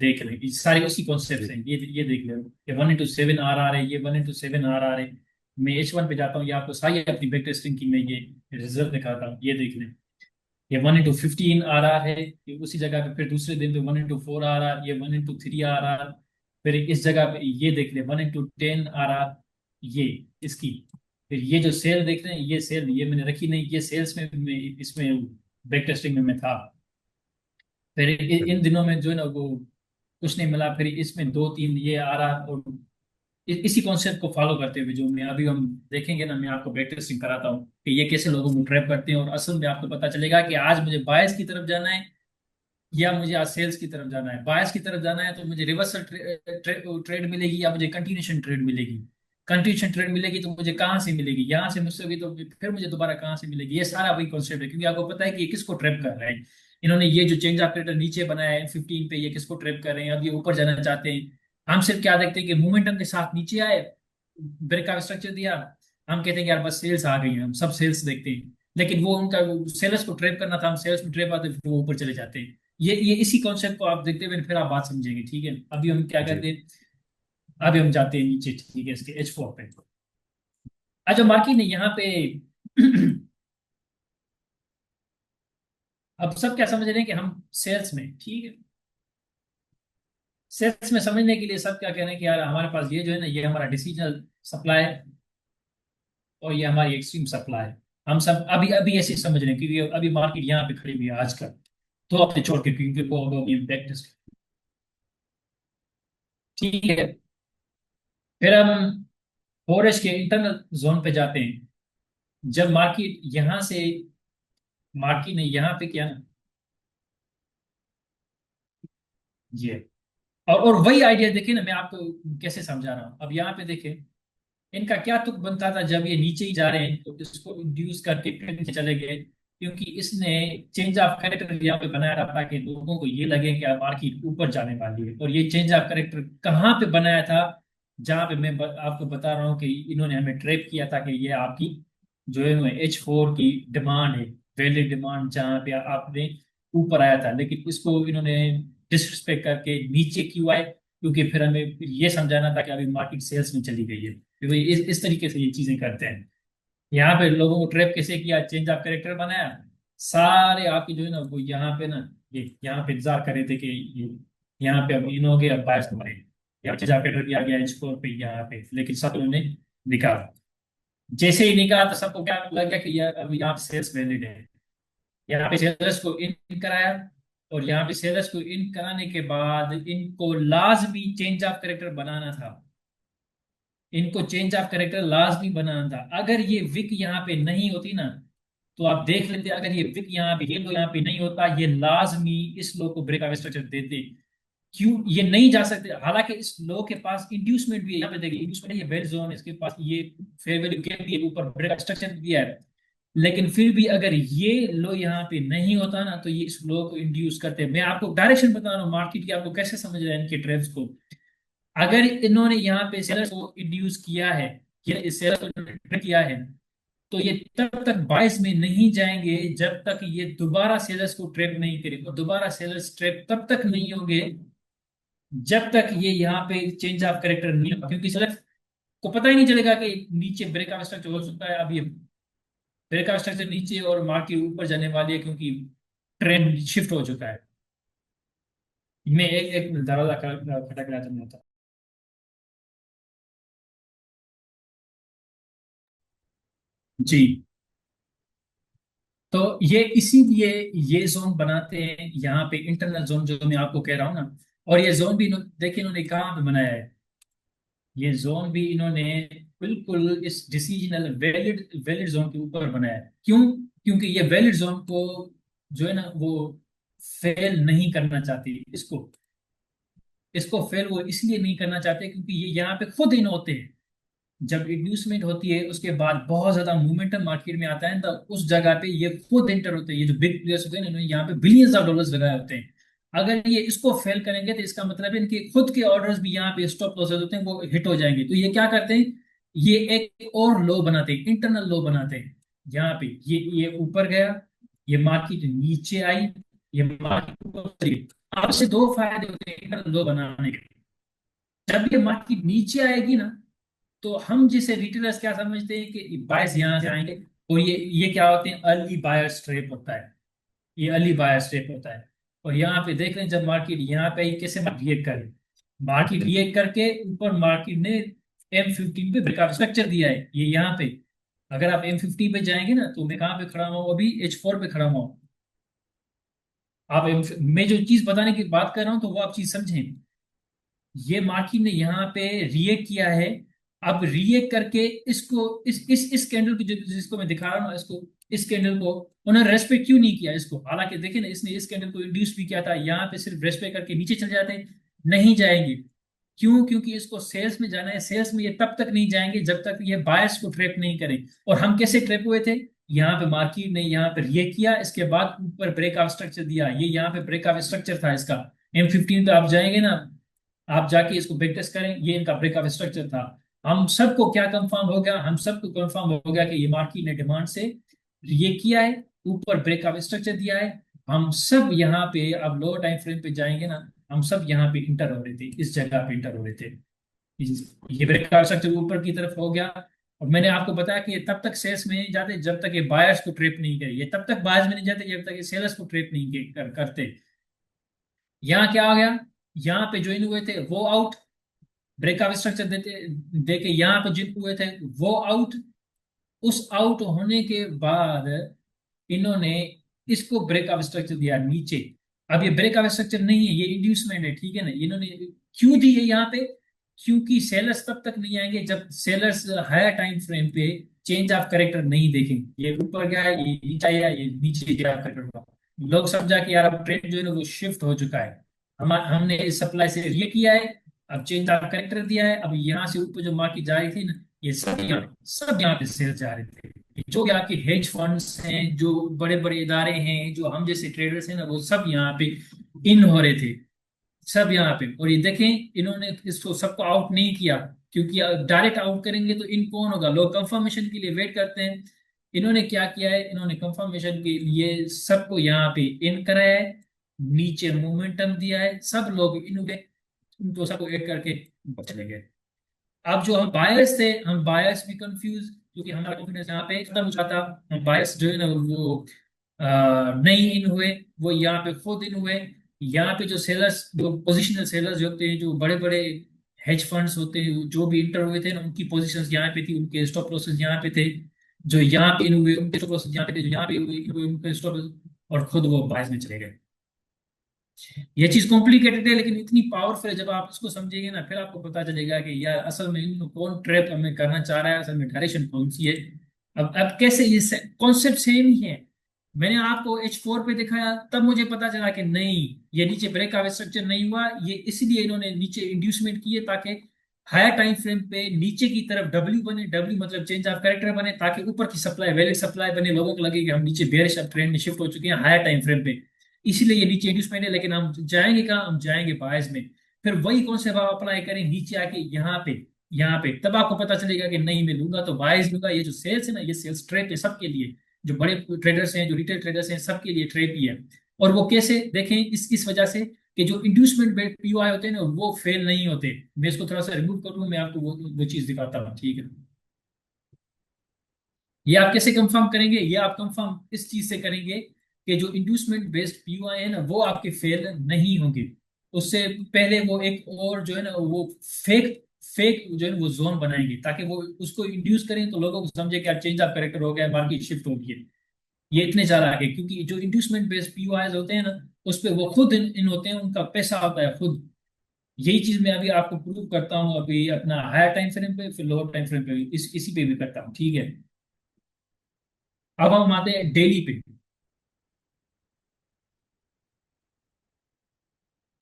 देख लें, ये सारे उसी कॉन्सेप्ट जी हैं, ये देख लें, ये 1:7 आर आर है, ये 1:7 आर आर है। मैं H1 पे जाता हूँ, ये आपको सारी अपनी बैक टेस्टिंग की मैं ये रिजल्ट दिखाता हूँ, ये देख लें। ये 1:15 आर आर है, ये उसी जगह पे फिर दूसरे दिन पे 1:4 आर आर, ये 1:3 आर आर, फिर इस जगह पे ये देख लें 1:10 आर आर, ये इसकी, फिर ये जो सेल देख रहे हैं, ये सेल ये मैंने रखी नहीं, ये सेल्स में मैं इसमें बैक टेस्टिंग में मैं था। फिर इन दिनों में जो है ना वो कुछ नहीं मिला, फिर इसमें दो तीन ये आ रहा, और इसी कॉन्सेप्ट को फॉलो करते हुए जो मैं अभी हम देखेंगे ना, मैं आपको बैक टेस्टिंग कराता हूँ कि ये कैसे लोगों को ट्रैप करते हैं, और असल में आपको पता चलेगा कि आज मुझे बायस की तरफ जाना है या मुझे आज सेल्स की तरफ जाना है। बायस की तरफ जाना है तो मुझे रिवर्सल ट्रेड मिलेगी या मुझे कंटिन्यूशन ट्रेड मिलेगी। कंटिन्यूशन ट्रेड मिलेगी तो मुझे कहाँ से मिलेगी, यहाँ से मुझसे होगी तो फिर मुझे दोबारा कहाँ से मिलेगी, ये सारा वही कॉन्सेप्ट है, क्योंकि आपको पता है कि ये किसको ट्रैप कर रहे हैं। इन्होंने ये जो चेंज ऑफ क्रेडिटर नीचे बनाया है 15 पे, ये किसको ट्रैप कर रहे हैं, अब ये ऊपर जाना चाहते हैं। हम सिर्फ क्या देखते हैं कि मोमेंटम के साथ नीचे आए, ब्रेकआउट स्ट्रक्चर दिया, हम कहते हैं कि यार बस सेल्स आ गई है, हम सब सेल्स देखते हैं, लेकिन वो उनका सेल्स को ट्रैप करना था, हम सेल्स में ट्रैप आते फिर वो ऊपर चले जाते हैं। ये इसी कॉन्सेप्ट को आप देखते हुए फिर आप बात समझेंगे, ठीक है। अभी हम क्या जी करते हैं, अभी हम जाते हैं नीचे, ठीक है, इसके H4 पे। आज जो मार्केट ने यहाँ पे अब सब क्या समझ रहे हैं कि हम सेल्स में, ठीक है, सेल्स में समझने के लिए सब क्या कह रहे हैं कि यार हमारे पास ये जो है ना, ये हमारा डिसीजनल सप्लाई है और ये हमारी एक्सट्रीम सप्लाई है। हम सब अभी अभी ऐसे समझ रहे हैं, क्योंकि अभी मार्केट यहाँ पे खड़ी हुई है आजकल, तो अपने छोड़ के, क्योंकि वो इम्पैक्ट, ठीक है। फिर हम फोरेज के इंटरनल जोन पे जाते हैं, जब मार्केट यहाँ से, मार्केट ने यहाँ पे किया ना, ये, और वही आइडिया देखिए ना, मैं आपको कैसे समझा रहा हूँ। अब यहाँ पे देखें, इनका क्या तुक बनता था, जब ये नीचे ही जा रहे हैं तो इसको इंड्यूस करके फिर नीचे चले गए, क्योंकि इसने चेंज ऑफ कैरेक्टर यहाँ पे बनाया था ताकि लोगों को ये लगे कि मार्केट ऊपर जाने वाली है। और ये चेंज ऑफ कैरेक्टर कहाँ पे बनाया था, जहाँ पे मैं आपको बता रहा हूँ कि इन्होंने हमें ट्रैप किया था कि ये आपकी जो है H4 की डिमांड है, वैलिड डिमांड, जहाँ पे आपने ऊपर आया था, लेकिन इसको इन्होंने डिसरिस्पेक्ट करके नीचे क्यों आए, क्योंकि फिर हमें ये समझाना था कि अभी मार्केट सेल्स में चली गई है, क्योंकि इस तरीके से ये चीजें करते हैं। यहाँ पे लोगों को ट्रैप कैसे किया, चेंज ऑफ कैरेक्टर बनाया, सारे आपके जो है ना वो यहाँ पे ना, ये यहाँ पे इंतजार कर रहे थे कि ये यहाँ पे अब इन हो गया, अब बायस तुम्हारे, या चेंज ऑफ कैरेक्टर भी आ गया स्कोर पे यहाँ पे, लेकिन सब उन्होंने निकाला। जैसे ही निकाला तो सबको क्या लग गया कि यार अब यहाँ पे सेल्स वैलिड है, यहाँ पे सेलर्स को इन कराया, और यहाँ पे सेलर्स को इन कराने के बाद इनको लाजमी चेंज ऑफ कैरेक्टर बनाना था, इनको चेंज ऑफ कैरेक्टर लाजमी बनाना था। अगर ये विक यहाँ पे नहीं होती ना, तो आप देख लेते, अगर ये विक यहाँ पे, ये लो यहाँ पे नहीं होता, ये लाजमी इस लो को ब्रेकआउट स्ट्रक्चर देते। क्यों ये नहीं जा सकते, हालांकि इस लो के पास इंड्यूसमेंट भी है, यहाँ पे देखिए इंड्यूसमेंट है, ये बेल जोन, इसके पास ये फेयर वैल्यू कैप भी है, ऊपर ब्रेकआउट स्ट्रक्चर भी है, लेकिन फिर भी अगर ये लो यहाँ पे नहीं होता ना, तो ये इस लो को इंड्यूस करते। मैं आपको डायरेक्शन बता रहा हूँ मार्केट की, आपको कैसे समझ रहे हैं इनके ट्रेड्स को। अगर इन्होंने यहाँ पे सेलर्स को इंड्यूस किया है, ये सेलर्स को ट्रेड किया है, तो ये तब तक बाइस में नहीं जाएंगे जब तक ये दोबारा सेलर्स को ट्रैप नहीं करेंगे, और दोबारा सेलर्स ट्रैप तब तक नहीं होंगे जब तक ये यहाँ पे चेंज ऑफ कैरेक्टर नहीं होगा, क्योंकि सेलर्स को पता ही नहीं चलेगा कि नीचे ब्रेकआउट स्ट्रक्चर हो सकता है। अब ये ब्रेकआउट स्ट्रक्चर नीचे और मार्केट ऊपर जाने वाली है, क्योंकि ट्रेंड शिफ्ट हो चुका है। मैं एक एक दरवाजा खटखटा चाहता था। जी, तो ये इसीलिए ये जोन बनाते हैं यहाँ पे, इंटरनल जोन जो मैं आपको कह रहा हूँ ना। और ये जोन भी देखिए इन्होंने कहाँ पे बनाया है, ये जोन भी इन्होंने बिल्कुल इस डिसीजनल वैलिड वैलिड जोन के ऊपर बनाया है। क्यों, क्योंकि ये वैलिड जोन को जो है ना वो फेल नहीं करना चाहती, इसको इसको फेल वो इसलिए नहीं करना चाहते क्योंकि ये यहाँ पे खुद इन होते हैं। जब इंड्यूसमेंट होती है उसके बाद बहुत ज्यादा मोमेंटम मार्केट में आता है, तो उस जगह पे ये खुद एंटर होते हैं, ये जो बिग प्लेयर्स होते हैं ना, इन्होंने यहाँ पे बिलियंस ऑफ डॉलर्स लगाए होते हैं। अगर ये इसको फेल करेंगे तो इसका मतलब है इनके खुद के ऑर्डर्स भी यहाँ पे स्टॉप लॉसेस होते हैं वो हिट हो जाएंगे। तो ये क्या करते हैं, ये एक और लो बनाते हैं, इंटरनल लो बनाते हैं। यहाँ पे ये ऊपर गया, ये मार्केट नीचे आई, ये मार्केट ऊपर चली गई। आपसे दो फायदे होते हैं इंटरनल लो बनाने के। जब ये मार्केट नीचे आएगी ना, तो हम जिसे रिटेलर्स क्या समझते हैं कि बायर्स यहाँ से आएंगे, और ये क्या होते हैं, अर्ली बायर्स ट्रैप होता है, ये अर्ली बायर्स ट्रैप होता है। और यहाँ पे देख रहे हैं जब मार्केट यहाँ पे आई, कैसे रिएक्ट करे, मार्केट रिएक्ट करके ऊपर मार्केट ने M15 पे ब्रेकआउट स्ट्रक्चर दिया है, ये यहाँ पे। अगर आप M50 पे जाएंगे ना, तो मैं कहाँ पे खड़ा हुआ हूँ अभी, H4 पे खड़ा हुआ हूँ। आप मैं जो चीज बताने की बात कर रहा हूँ तो वो आप चीज समझें। ये मार्केट ने यहाँ पे रिएक्ट किया है, अब रिएक्ट करके इसको इस कैंडल की जिसको मैं दिखा रहा हूँ ना, इसको, इस कैंडल को उन्होंने रेस्पेक्ट क्यों नहीं किया इसको। हालांकि देखिए ना, इसने इस कैंडल को इंड्यूस भी किया था, यहाँ पे सिर्फ रेस्पेक्ट करके नीचे चले जाते हैं, नहीं जाएंगे। क्यों? क्योंकि इसको सेल्स में जाना है, सेल्स में ये तब तक नहीं जाएंगे जब तक ये बायर्स को ट्रैप नहीं करें। और हम कैसे ट्रैप हुए थे, यहाँ पे मार्केट ने यहाँ पे रिएक्ट किया, इसके बाद ऊपर ब्रेकआउट स्ट्रक्चर दिया, ये यहाँ पे ब्रेकआउट स्ट्रक्चर था इसका। M15 पे आप जाएंगे ना, आप जाके इसको बैक टेस्ट करें, ये इनका ब्रेकअप स्ट्रक्चर था। हम सबको क्या कंफर्म हो गया, हम सबको कंफर्म हो गया कि ये मार्केट ने डिमांड से ये किया है, ऊपर ब्रेकअप स्ट्रक्चर दिया है। हम सब यहाँ पे अब लोअर टाइम फ्रेम पे जाएंगे ना, हम सब यहाँ पे इंटर हो रहे थे, इस जगह पे इंटर हो रहे थे। ये ब्रेकअप स्ट्रक्चर ऊपर की तरफ हो गया। और मैंने आपको बताया कि ये तब तक सेल्स में नहीं जाते जब तक ये बायर्स को ट्रेप नहीं करे, ये तब तक बायर्स में नहीं जाते जब तक ये सेलर्स को ट्रेप नहीं करते। यहाँ क्या आ गया, यहाँ पे ज्वाइन हुए थे वो आउट, ब्रेकअप स्ट्रक्चर देते देके यहाँ पे जिन हुए थे वो आउट। उस आउट होने के बाद इन्होंने इसको ब्रेकअप स्ट्रक्चर दिया नीचे। अब ये ब्रेकअप स्ट्रक्चर नहीं है, ये इंड्यूसमेंट है, ठीक है ना। इन्होंने क्यों दी है यहाँ पे, क्योंकि सेलर्स तब तक नहीं आएंगे जब सेलर्स हायर टाइम फ्रेम पे चेंज ऑफ करेक्टर नहीं देखेंगे। ये ऊपर गया, ये नीचे आया, ये नीचे गया करेक्टर हुआ, लोग समझा कि यार अब ट्रेंड जो है ना वो शिफ्ट हो चुका है। हमने इस सप्लाई से ये किया है, अब चेंज ऑफ करेक्टर दिया है, अब यहाँ से ऊपर जो मार्केट जा रही थी ना, ये सब यहाँ पे सेल जा रहे थे। जो यहाँ के हेज फंड्स हैं, जो बड़े बड़े इदारे हैं, जो हम जैसे ट्रेडर्स हैं ना, वो सब यहाँ पे इन हो रहे थे, सब यहाँ पे। और ये देखें, इन्होंने इसको सबको आउट नहीं किया, क्योंकि डायरेक्ट आउट करेंगे तो इन कौन होगा, लोग कंफर्मेशन के लिए वेट करते हैं। इन्होंने क्या किया है, इन्होंने कंफर्मेशन के लिए सबको यहाँ पे इन कराया है, नीचे मोमेंटम दिया है, सब लोग इन हो गए, उनको सबको ऐड करके चले गए। अब जो हम बायस थे, हम बायस भी कंफ्यूज, क्योंकि हमारा कॉन्फिडेंस यहाँ पे खत्म हो जाता। हम बायस जो है ना वो नहीं इन हुए, वो यहाँ पे खुद इन हुए। यहाँ पे जो सेलर्स, जो पोजिशनल सेलर्स जो होते हैं, जो बड़े बड़े हेज फंड्स होते हैं, जो भी इंटर हुए थे ना, उनकी पोजीशंस यहाँ पे थी, उनके स्टॉप लॉसेस यहाँ पे थे। जो यहाँ पे इन हुए उनके स्टॉप लॉसेस यहाँ पे थे, जो यहाँ पे इन हुए उनके स्टॉप, और खुद वो बायस में चले गए। ये चीज कॉम्प्लिकेटेड है लेकिन इतनी पावरफुल है, जब आप इसको समझेंगे ना फिर आपको पता चलेगा कि यार असल में कौन ट्रैप हमें करना चाह रहा है, असल में डायरेक्शन कौन सी है। अब कैसे, ये कॉन्सेप्ट सेम ही है। मैंने आपको H4 पे दिखाया, तब मुझे पता चला कि नहीं, ये नीचे ब्रेकआउट स्ट्रक्चर नहीं हुआ, ये इसलिए इन्होंने नीचे इंड्यूसमेंट किए ताकि हायर टाइम फ्रेम पे नीचे की तरफ W बने, W मतलब चेंज ऑफ कैरेक्टर बने, ताकि ऊपर की सप्लाई वैलिड सप्लाई बने, लोगों को लगे कि हम नीचे बेयरिश ट्रेंड में शिफ्ट हो चुके हैं हायर टाइम फ्रेम पे, इसीलिए ये नीचे इंड्यूसमेंट है। लेकिन हम जाएंगे कहाँ, हम जाएंगे बायर्स में। फिर वही कॉन्सेप्ट आप अप्लाई करें नीचे आके यहाँ पे तब आपको पता चलेगा कि नहीं, मैं लूंगा तो बायर्स लूंगा। ये जो सेल्स है ना, ये सेल्स ट्रैप है सबके लिए, जो बड़े ट्रेडर्स हैं, जो रिटेल ट्रेडर्स हैं, सबके लिए ट्रैप ही है। और वो कैसे देखें, इस वजह से कि जो इंड्यूसमेंट बेस्ड POI होते हैं ना, वो फेल नहीं होते। मैं इसको थोड़ा सा रिमूव कर लूँ, मैं आपको वो चीज दिखाता हूँ, ठीक है। ये आप कैसे कंफर्म करेंगे, ये आप कंफर्म इस चीज से करेंगे कि जो इंड्यूसमेंट बेस्ड POI है ना, वो आपके फेल नहीं होंगे। उससे पहले वो एक और जो है ना, वो फेक फेक जो है ना वो जोन बनाएंगे, ताकि वो उसको इंड्यूस करें तो लोगों को समझे कि चेंज ऑफ कैरेक्टर हो गया, मार्केट शिफ्ट हो गई है। ये इतने ज्यादा आगे, क्योंकि जो इंड्यूसमेंट बेस्ड POI होते हैं ना, उस पर वो खुद इन होते हैं, उनका पैसा आता है खुद। यही चीज मैं अभी आपको प्रूव करता हूँ, अभी अपना हायर टाइम फ्रेम पे, फिर लोअर टाइम फ्रेम पे, इसी पे भी करता हूँ, ठीक है। अब हम आते हैं डेली पे,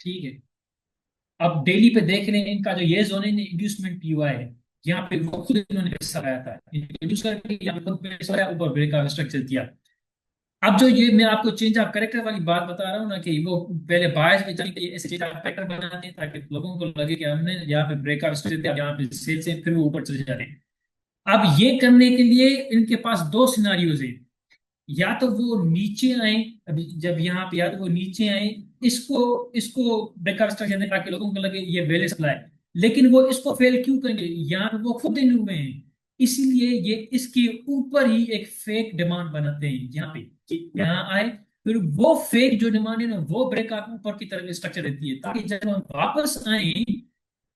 ठीक है। अब डेली पे देख रहे हैं, इनका जो ये जोन है इंड्यूसमेंट POI है, यहाँ पे वो खुद इन्होंने पैसा लगाया था, इंड्यूस करके यहाँ पे खुद पैसा लगाया, ऊपर ब्रेक का स्ट्रक्चर दिया। अब जो ये मैं आपको चेंज ऑफ कैरेक्टर वाली बात बता रहा हूँ ना, कि वो पहले बायस में चली गई, ऐसे चेंज ऑफ कैरेक्टर बनाते हैं ताकि लोगों को लगे कि हमने यहाँ पे ब्रेकआउट स्टेज दिया, यहाँ पे सेल से फिर वो ऊपर चले जाते हैं। अब ये करने के लिए इनके पास दो सिनारियोज हैं। या तो वो नीचे आए, अभी जब यहाँ पे, या तो वो नीचे आए, इसको इसको ब्रेकआउट स्ट्रक्चर दें ताकि लोगों को लगे ये वेल सप्लाई। लेकिन वो इसको फेल क्यों करेंगे, यहाँ पे वो खुद इन हुए हैं, इसीलिए ये इसके ऊपर ही एक फेक डिमांड बनाते हैं यहाँ पे, कि यहाँ आए, फिर वो फेक जो डिमांड है ना, वो ब्रेकआउट ऊपर की तरफ स्ट्रक्चर देती है, ताकि जब हम वापस आए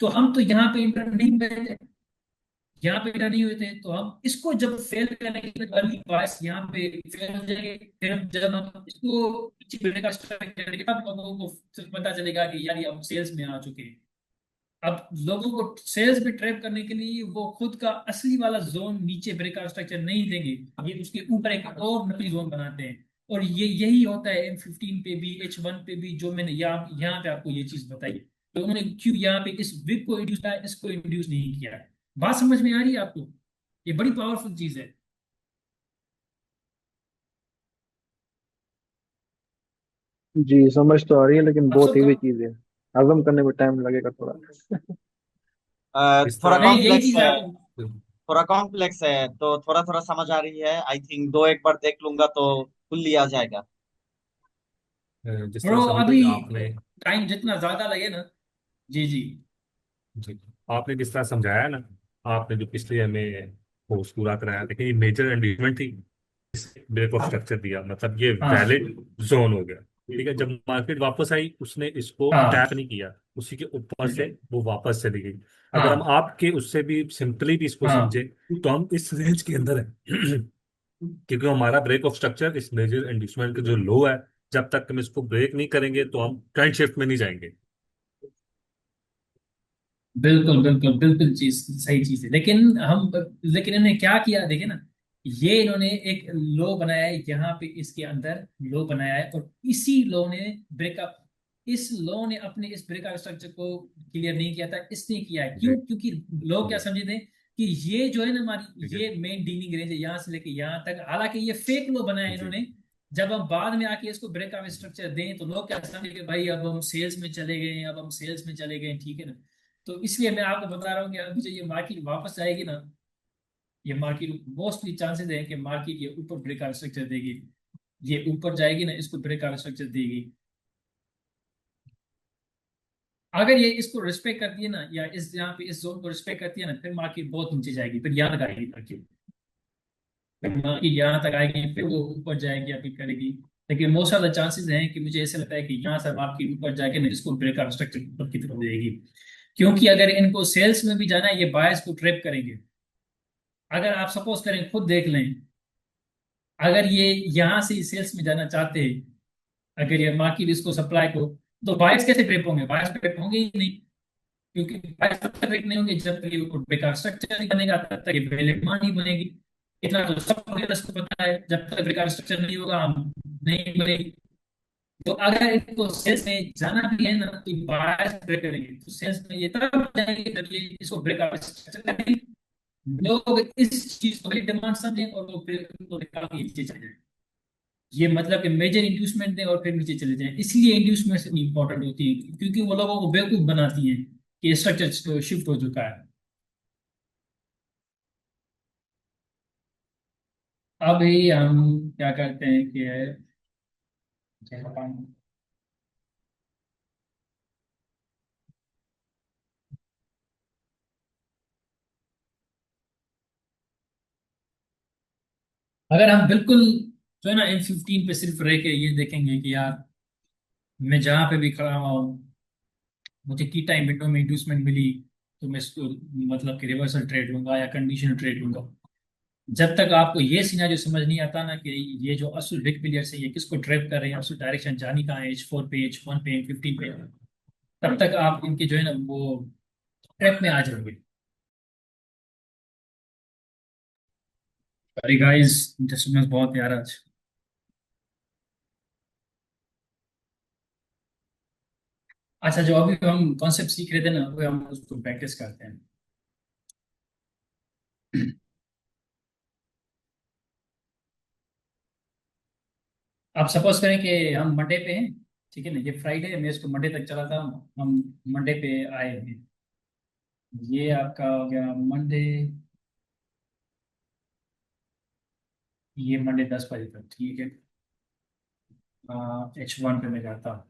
तो हम तो यहाँ पे इंटर नहीं हुए, यहाँ पे नहीं हुए थे, तो हम इसको जब फेल करेंगे तो अर्ली पास यहाँ पे फेल हो जाएंगे। फिर हम जब हम इसको पीछे बिल्डने का स्टार्ट करेंगे, तब लोगों को पता चलेगा कि यार ये हम सेल्स में आ चुके हैं। अब लोगों को सेल्स में ट्रैप करने के लिए वो खुद का असली वाला जोन नीचे ब्रेकआउट स्ट्रक्चर नहीं देंगे, ये उसके ऊपर एक और नकली जोन बनाते हैं। और ये यही होता है M15 पे भी, H1 पे भी, जो मैंने यहाँ यहाँ पे आपको ये चीज बताई। तो उन्होंने क्यों यहाँ पे इस विग को इंड्यूस किया, इसको इंड्यूस नहीं किया। बात समझ में आ रही है आपको? ये बड़ी पावरफुल चीज है। जी समझ तो आ रही है, लेकिन अब बहुत सब हेवी चीज है, हजम करने में टाइम लगेगा थोड़ा। इस थोड़ा तरह नहीं, यही कॉम्प्लेक्स चीज है, आपको। थोड़ा कॉम्प्लेक्स है, तो थोड़ा थोड़ा समझ आ रही है। आई थिंक दो एक बार देख लूंगा तो फुल्ली आ जाएगा। जिस तरह ब्रो से अभी अभी आपने टाइम जितना ज्यादा लगे ना। जी जी। जी आपने जिस तरह समझाया ना, आपने जो पिछले हमें कोर्स पूरा कराया, देखिए ये मेजर एंडीजमेंट थी, ब्रेक ऑफ स्ट्रक्चर दिया, मतलब ये हाँ वैलिड जोन हो गया। ठीक है, जब मार्केट वापस आई उसने इसको हाँ टैप नहीं किया, उसी के ऊपर से वो वापस चली गई। अगर हम हाँ आपके उससे भी सिंपली भी इसको हाँ। समझे, तो हम इस रेंज के अंदर है क्योंकि हमारा ब्रेक ऑफ स्ट्रक्चर इस मेजर एंडीजमेंट का जो लो है, जब तक हम इसको ब्रेक नहीं करेंगे तो हम ट्रेंड शिफ्ट में नहीं जाएंगे। बिल्कुल बिल्कुल बिल्कुल, चीज सही चीज है, लेकिन इन्होंने क्या किया देखे ना, ये इन्होंने एक लो बनाया है यहाँ पे, इसके अंदर लो बनाया है, और इसी लो ने ब्रेकअप, इस लो ने अपने इस ब्रेकअप स्ट्रक्चर को क्लियर नहीं किया था, इसने किया है। जी क्यों? क्योंकि लोग क्या जी समझे थे कि ये जो है ना हमारी, ठीक है। ये मेन डीलिंग रेंज है यहाँ से लेके यहाँ तक, हालांकि ये फेक लो बनाया है जी इन्होंने। जब हम बाद में आके इसको ब्रेकअप स्ट्रक्चर दें तो लोग क्या समझे कि भाई अब हम सेल्स में चले गए हैं, अब हम सेल्स में चले गए हैं, ठीक है ना। तो इसलिए मैं आपको बता रहा हूँ कि अभी जो ये मार्केट वापस आएगी ना, ये मार्केट मोस्टली चांसेस है कि मार्केट ये ऊपर ब्रेकआउट स्ट्रक्चर देगी, ये ऊपर जाएगी ना, इसको ब्रेकआउट स्ट्रक्चर देगी। अगर ये इसको रिस्पेक्ट करती है ना, या इस यहाँ पे इस जोन को रिस्पेक्ट करती है ना, फिर मार्केट बहुत नीचे जाएगी, फिर यहाँ तक आएगी मार्केट, फिर मार्केट यहाँ तक आएगी, फिर वो ऊपर जाएगी या फिर करेगी। लेकिन मोस्ट ऑफ द चांसेस हैं कि मुझे ऐसा लगता है कि यहाँ से मार्केट ऊपर जाके ना, इसको ब्रेकआउट स्ट्रक्चर ऊपर की तरफ देगी। क्योंकि अगर इनको सेल्स में भी जाना है, ये बायर्स को ट्रैप करेंगे। अगर आप सपोज करें, खुद देख लें, अगर ये यहाँ से सेल्स में जाना चाहते हैं, अगर ये मार्केट इसको सप्लाई को, तो बायर्स कैसे ट्रिप होंगे? बायर्स ट्रिप होंगे ही नहीं, क्योंकि बायर्स तब तक ट्रिप नहीं होंगे जब तक ये बेकार स्ट्रक्चर नहीं बनेगा, तब तक ये वैलिड डिमांड नहीं बनेगी। इतना तो सबको इसको पता है, जब तक बेकार स्ट्रक्चर नहीं होगा हम नहीं बनेगी। तो अगर इनको सेल्स में जाना भी है ना, तो बायर्स ट्रिप करेंगे, तो सेल्स में ये तब जाएंगे जब ये इसको ब्रेकआउट स्ट्रक्चर करेंगे, लोग इस चीज को बड़ी डिमांड समझें और वो फिर उनको निकाल के नीचे चले जाएं। ये मतलब कि मेजर इंड्यूसमेंट दें और फिर नीचे चले जाएं, इसलिए इंड्यूसमेंट इंपॉर्टेंट होती है, क्योंकि वो लोगों को बेवकूफ बनाती हैं कि स्ट्रक्चर शिफ्ट हो चुका है। अभी हम क्या करते हैं कि अगर हम बिल्कुल जो है ना M15 पे सिर्फ रह के ये देखेंगे कि यार मैं जहां पे भी खड़ा हुआ हूँ, मुझे की टाइम विंडो में इंड्यूसमेंट मिली, तो मैं इसको मतलब कि रिवर्सल ट्रेड लूंगा या कंडीशनल ट्रेड लूंगा। जब तक आपको ये सिनेरियो समझ नहीं आता ना कि ये जो असल बिग प्लेयर्स है ये किसको ट्रैप कर रहे हैं, असल डायरेक्शन जानी कहाँ है, H4 पे, H1 पे, M15 पे, तब तक आप इनके जो है ना वो ट्रैप में आ जाओगे। अरे गाइस, डिस्टर्बेंस बहुत यार आज। अच्छा, जो अभी हम कॉन्सेप्ट सीख रहे थे ना, वो हम उसको प्रैक्टिस करते हैं। आप सपोज करें कि हम मंडे पे हैं, ठीक है ना, ये फ्राइडे है, मैं इसको मंडे तक चलाता हूँ, हम मंडे पे आए हैं, ये आपका हो गया मंडे, ये मंडे 10 बजे तक, ठीक है। H1 पे मैं जाता हूँ।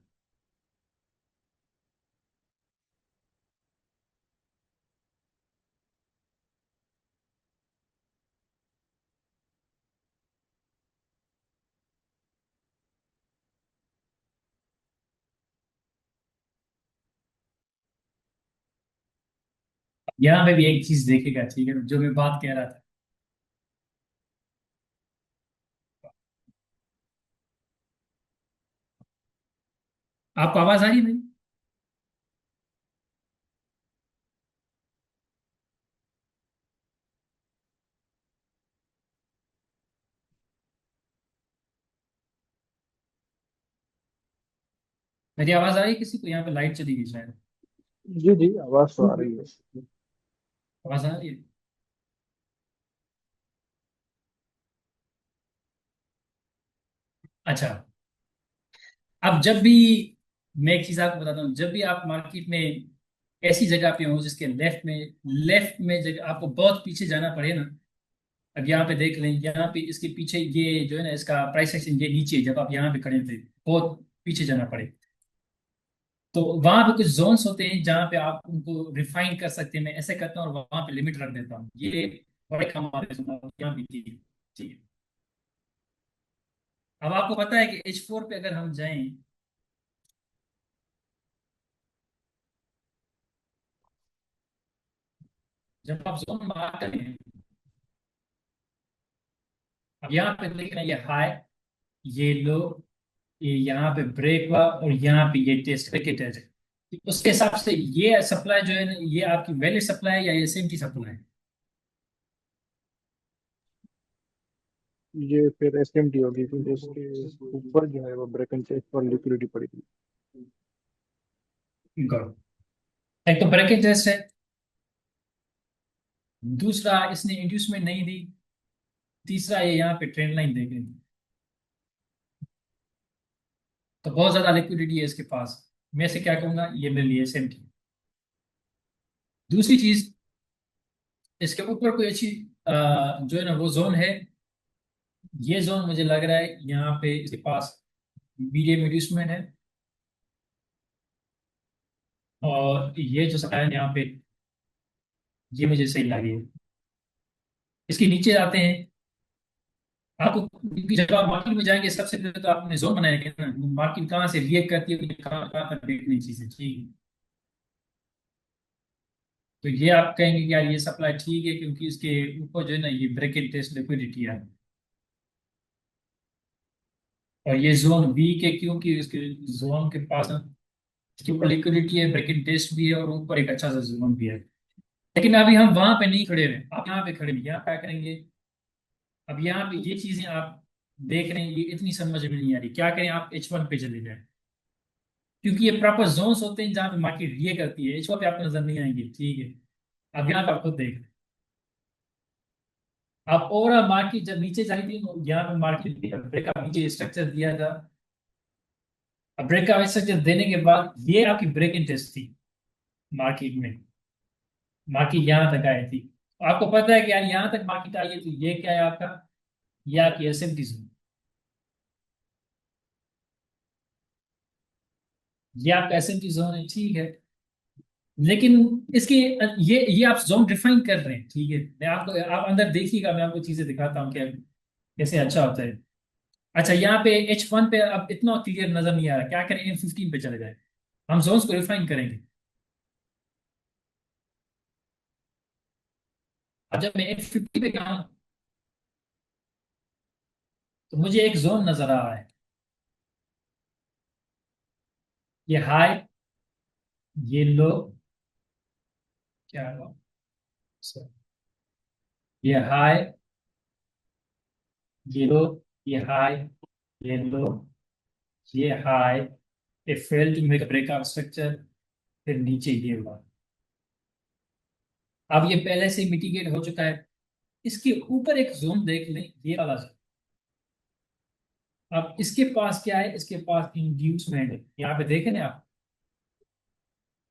यहाँ पे भी एक चीज देखेगा, ठीक है, जो मैं बात कह रहा था। आपको आवाज आ रही है मेरी? मेरी आवाज आ रही है किसी को? यहाँ पे लाइट चली गई शायद। जी जी, आवाज तो आ रही है। आवाज आ रही है? अच्छा। अब जब भी, मैं एक चीज आपको बताता हूँ, जब भी आप मार्केट में ऐसी जगह पे हो जिसके लेफ्ट में जगह आपको बहुत पीछे जाना पड़े ना। अब यहाँ पे देख लें, यहाँ पे इसके पीछे ये जो है ना, इसका प्राइस सेक्शन ये नीचे है, जब आप यहाँ पे खड़े थे बहुत पीछे जाना पड़े। तो वहां पे कुछ जोन्स होते हैं जहाँ पे आप उनको रिफाइन कर सकते हैं, मैं ऐसे करता हूँ और वहां पे लिमिट रख देता हूँ, ये बड़े कम आते हैं यहाँ भी, ठीक है। अब आपको पता है कि H4 पे अगर हम जाएं, जब आप जोन मार्क करें, अब यहाँ पे देख रहे हैं, ये हाई, ये लो, ये यहाँ पे ब्रेक हुआ और यहाँ पे ये टेस्ट विकेट है। तो उसके हिसाब से ये सप्लाई जो है ना, ये आपकी वैलिड सप्लाई है या ये सेम की सप्लाई है? ये फिर एसएमटी होगी, क्योंकि उसके ऊपर जो है वो ब्रेक एंड चेक पर लिक्विडिटी पड़ेगी। Good. एक तो ब्रेकेट टेस्ट है, दूसरा इसने इंड्यूसमेंट नहीं दी, तीसरा ये यहाँ पे ट्रेंड लाइन देख रही है, तो बहुत ज्यादा लिक्विडिटी है इसके पास। मैं से क्या कहूंगा, ये मेरे लिए सेम थी। दूसरी चीज, इसके ऊपर कोई अच्छी जो है ना वो जोन है, ये जोन मुझे लग रहा है यहाँ पे इसके पास मीडियम इंड्यूसमेंट है, और ये जो सप्लाई है यहाँ पे, ये मुझे सही लगी। इसके नीचे आते हैं, आपको, क्योंकि जब आप मार्केट में जाएंगे सबसे पहले तो आपने जोन बनाएंगे ना, मार्केट कहाँ से रिएक्ट करती है, कहाँ कहाँ तक देखनी चीजें, ठीक है। तो ये आप कहेंगे कि यार ये सप्लाई ठीक है, क्योंकि इसके ऊपर जो है ना ये ब्रेकेट टेस्ट लिक्विडिटी है, और ये जोन वीक है क्योंकि इसके जोन के पास ना, इसके ऊपर लिक्विडिटी है, ब्रेकेट टेस्ट भी है, और ऊपर एक अच्छा सा जोन भी है। लेकिन अभी हम वहां पे नहीं खड़े रहे, आप यहाँ पे खड़े हैं, यहाँ क्या करेंगे? अब यहाँ पे ये चीजें आप देख रहे हैं, ये इतनी समझ में नहीं आ रही, क्या करें? आप H1 पे चले जाए, क्योंकि ये प्रॉपर जोन्स होते हैं जहाँ पे मार्केट ये करती है, H1 पे आपको नजर नहीं आएंगे, ठीक है। अब यहाँ पे आप खुद देख रहे हैं, आप ओवरऑल मार्केट जब नीचे जाई थी, यहाँ पे मार्केट ब्रेक नीचे स्ट्रक्चर दिया था। अब ब्रेक स्ट्रक्चर देने के बाद ये आपकी ब्रेक इन टेस्ट थी मार्केट में, मार्केट यहाँ तक आई थी, तो आपको पता है कि यार यहाँ तक मार्केट आई है, तो ये क्या है आपका, ये आपकी एसएमटी जोन, ये आपका एसएमटी जोन है, ठीक है। लेकिन इसके, ये आप जोन डिफाइन कर रहे हैं, ठीक है, मैं आपको, आप अंदर देखिएगा, मैं आपको चीजें दिखाता हूँ क्या कैसे अच्छा होता है। अच्छा, यहाँ पे H1 पे अब इतना क्लियर नजर नहीं आ रहा, क्या करें? M15 पे चले जाए, हम जोन्स को रिफाइन करेंगे। अब जब मैं M50 पे गया तो मुझे एक जोन नजर आ रहा है, ये हाई, ये लो, क्या हुआ? Sorry. ये हाई, ये लो, ये हाई, ये लो, ये हाई, ये fail to make breakout structure, फिर नीचे ये हुआ। अब ये पहले से मिटिगेट हो चुका है, इसके ऊपर एक जोन देख लें, ये वाला जोन। अब इसके पास क्या है, इसके पास इंड्यूसमेंट है, यहाँ पे देखें ना आप,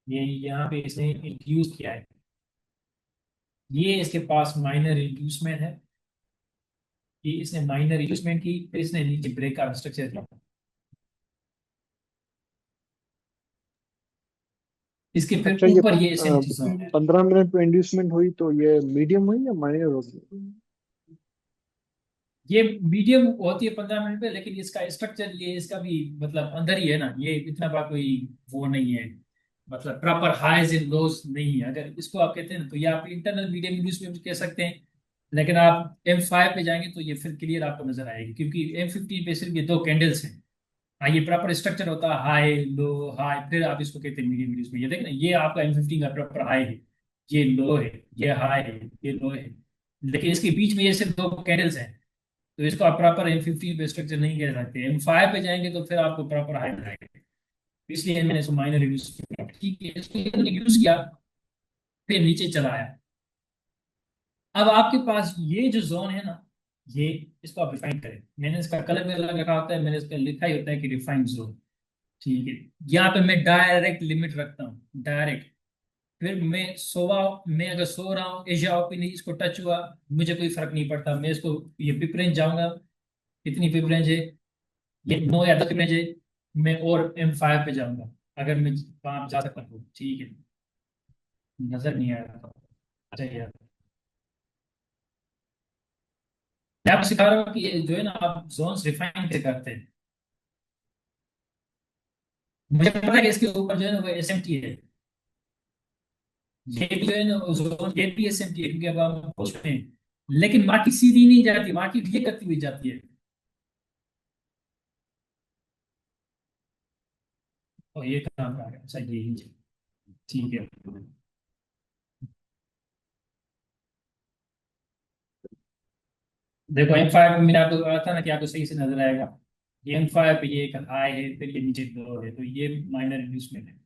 ये यहाँ पे इसने इंड्यूस किया है, ये इसके पास माइनर इंड्यूसमेंट है, ये इसने माइनर इंड्यूसमेंट की, फिर इसने नीचे ब्रेक का स्ट्रक्चर दिया, इसके फिर अच्छा, ये ऊपर ये एसएमटी जोन है। 15 मिनट में इंड्यूसमेंट हुई तो ये मीडियम हुई या माइनर होगी? ये मीडियम होती है 15 मिनट पे, लेकिन इसका स्ट्रक्चर ये इसका भी मतलब अंदर ही है ना, ये इतना बड़ा कोई वो नहीं है, मतलब प्रॉपर हाईज एंड लोज नहीं है। अगर इसको आप कहते हैं ना, तो ये आप इंटरनल मीडियम इंड्यूस में भी कह सकते हैं, लेकिन आप M5 पे जाएंगे तो ये फिर क्लियर आपको नजर आएगी, क्योंकि M15 पे सिर्फ ये दो कैंडल्स हैं। हाँ, ये प्रॉपर स्ट्रक्चर होता है, हाई लो हाई, फिर आप इसको कहते हैं मीडियम इंड्यूस में। ये देखें ना, ये आपका M15 का प्रॉपर हाई है, ये लो है, ये हाई है, ये लो है, लेकिन इसके बीच में ये सिर्फ दो कैंडल्स हैं, तो इसको आप प्रॉपर M15 पे स्ट्रक्चर नहीं कह सकते। M5 पे जाएंगे तो फिर आपको प्रॉपर हाई मिलेगा, इसलिए मैंने इसको माइनर यूज किया। ठीक है, इसको यूज किया, फिर नीचे चला आया। अब आपके पास ये जो जोन है ना, ये इसको आप डिफाइन करें, मैंने इसका कलर में अलग रखा होता है, मैंने इसका लिखा ही होता है कि डिफाइन जोन। ठीक है, यहाँ पे मैं डायरेक्ट लिमिट रखता हूँ, डायरेक्ट। फिर मैं अगर सो रहा हूँ, एशिया ओपन इसको टच हुआ, मुझे कोई फर्क नहीं पड़ता, मैं इसको ये पिप रेंज जाऊंगा, कितनी पिप रेंज है, ये 9 या 10 पिप रेंज है, मैं और M5 पे जाऊंगा, अगर मैं वहां जा सकता हूँ। ठीक है, नजर नहीं आ रहा, अच्छा यार, मैं आपको सिखा रहा हूँ कि ये जो है ना, आप जोन्स रिफाइन से करते हैं। मुझे पता है कि इसके ऊपर जो है ना वो SMT है, ये भी जो है ना जोन, ये भी SMT है, क्योंकि अब हम पोस्ट में हैं। लेकिन मार्केट सीधी नहीं जाती, मार्केट ये करती हुई जाती है, और ये काम आ गया, अच्छा ये, ठीक है। देखो M5 में मैंने आपको कहा था ना कि आपको सही से नजर आएगा, ये M5 पे ये एक हाई है, फिर ये नीचे लो है, तो ये माइनर इंड्यूसमेंट है।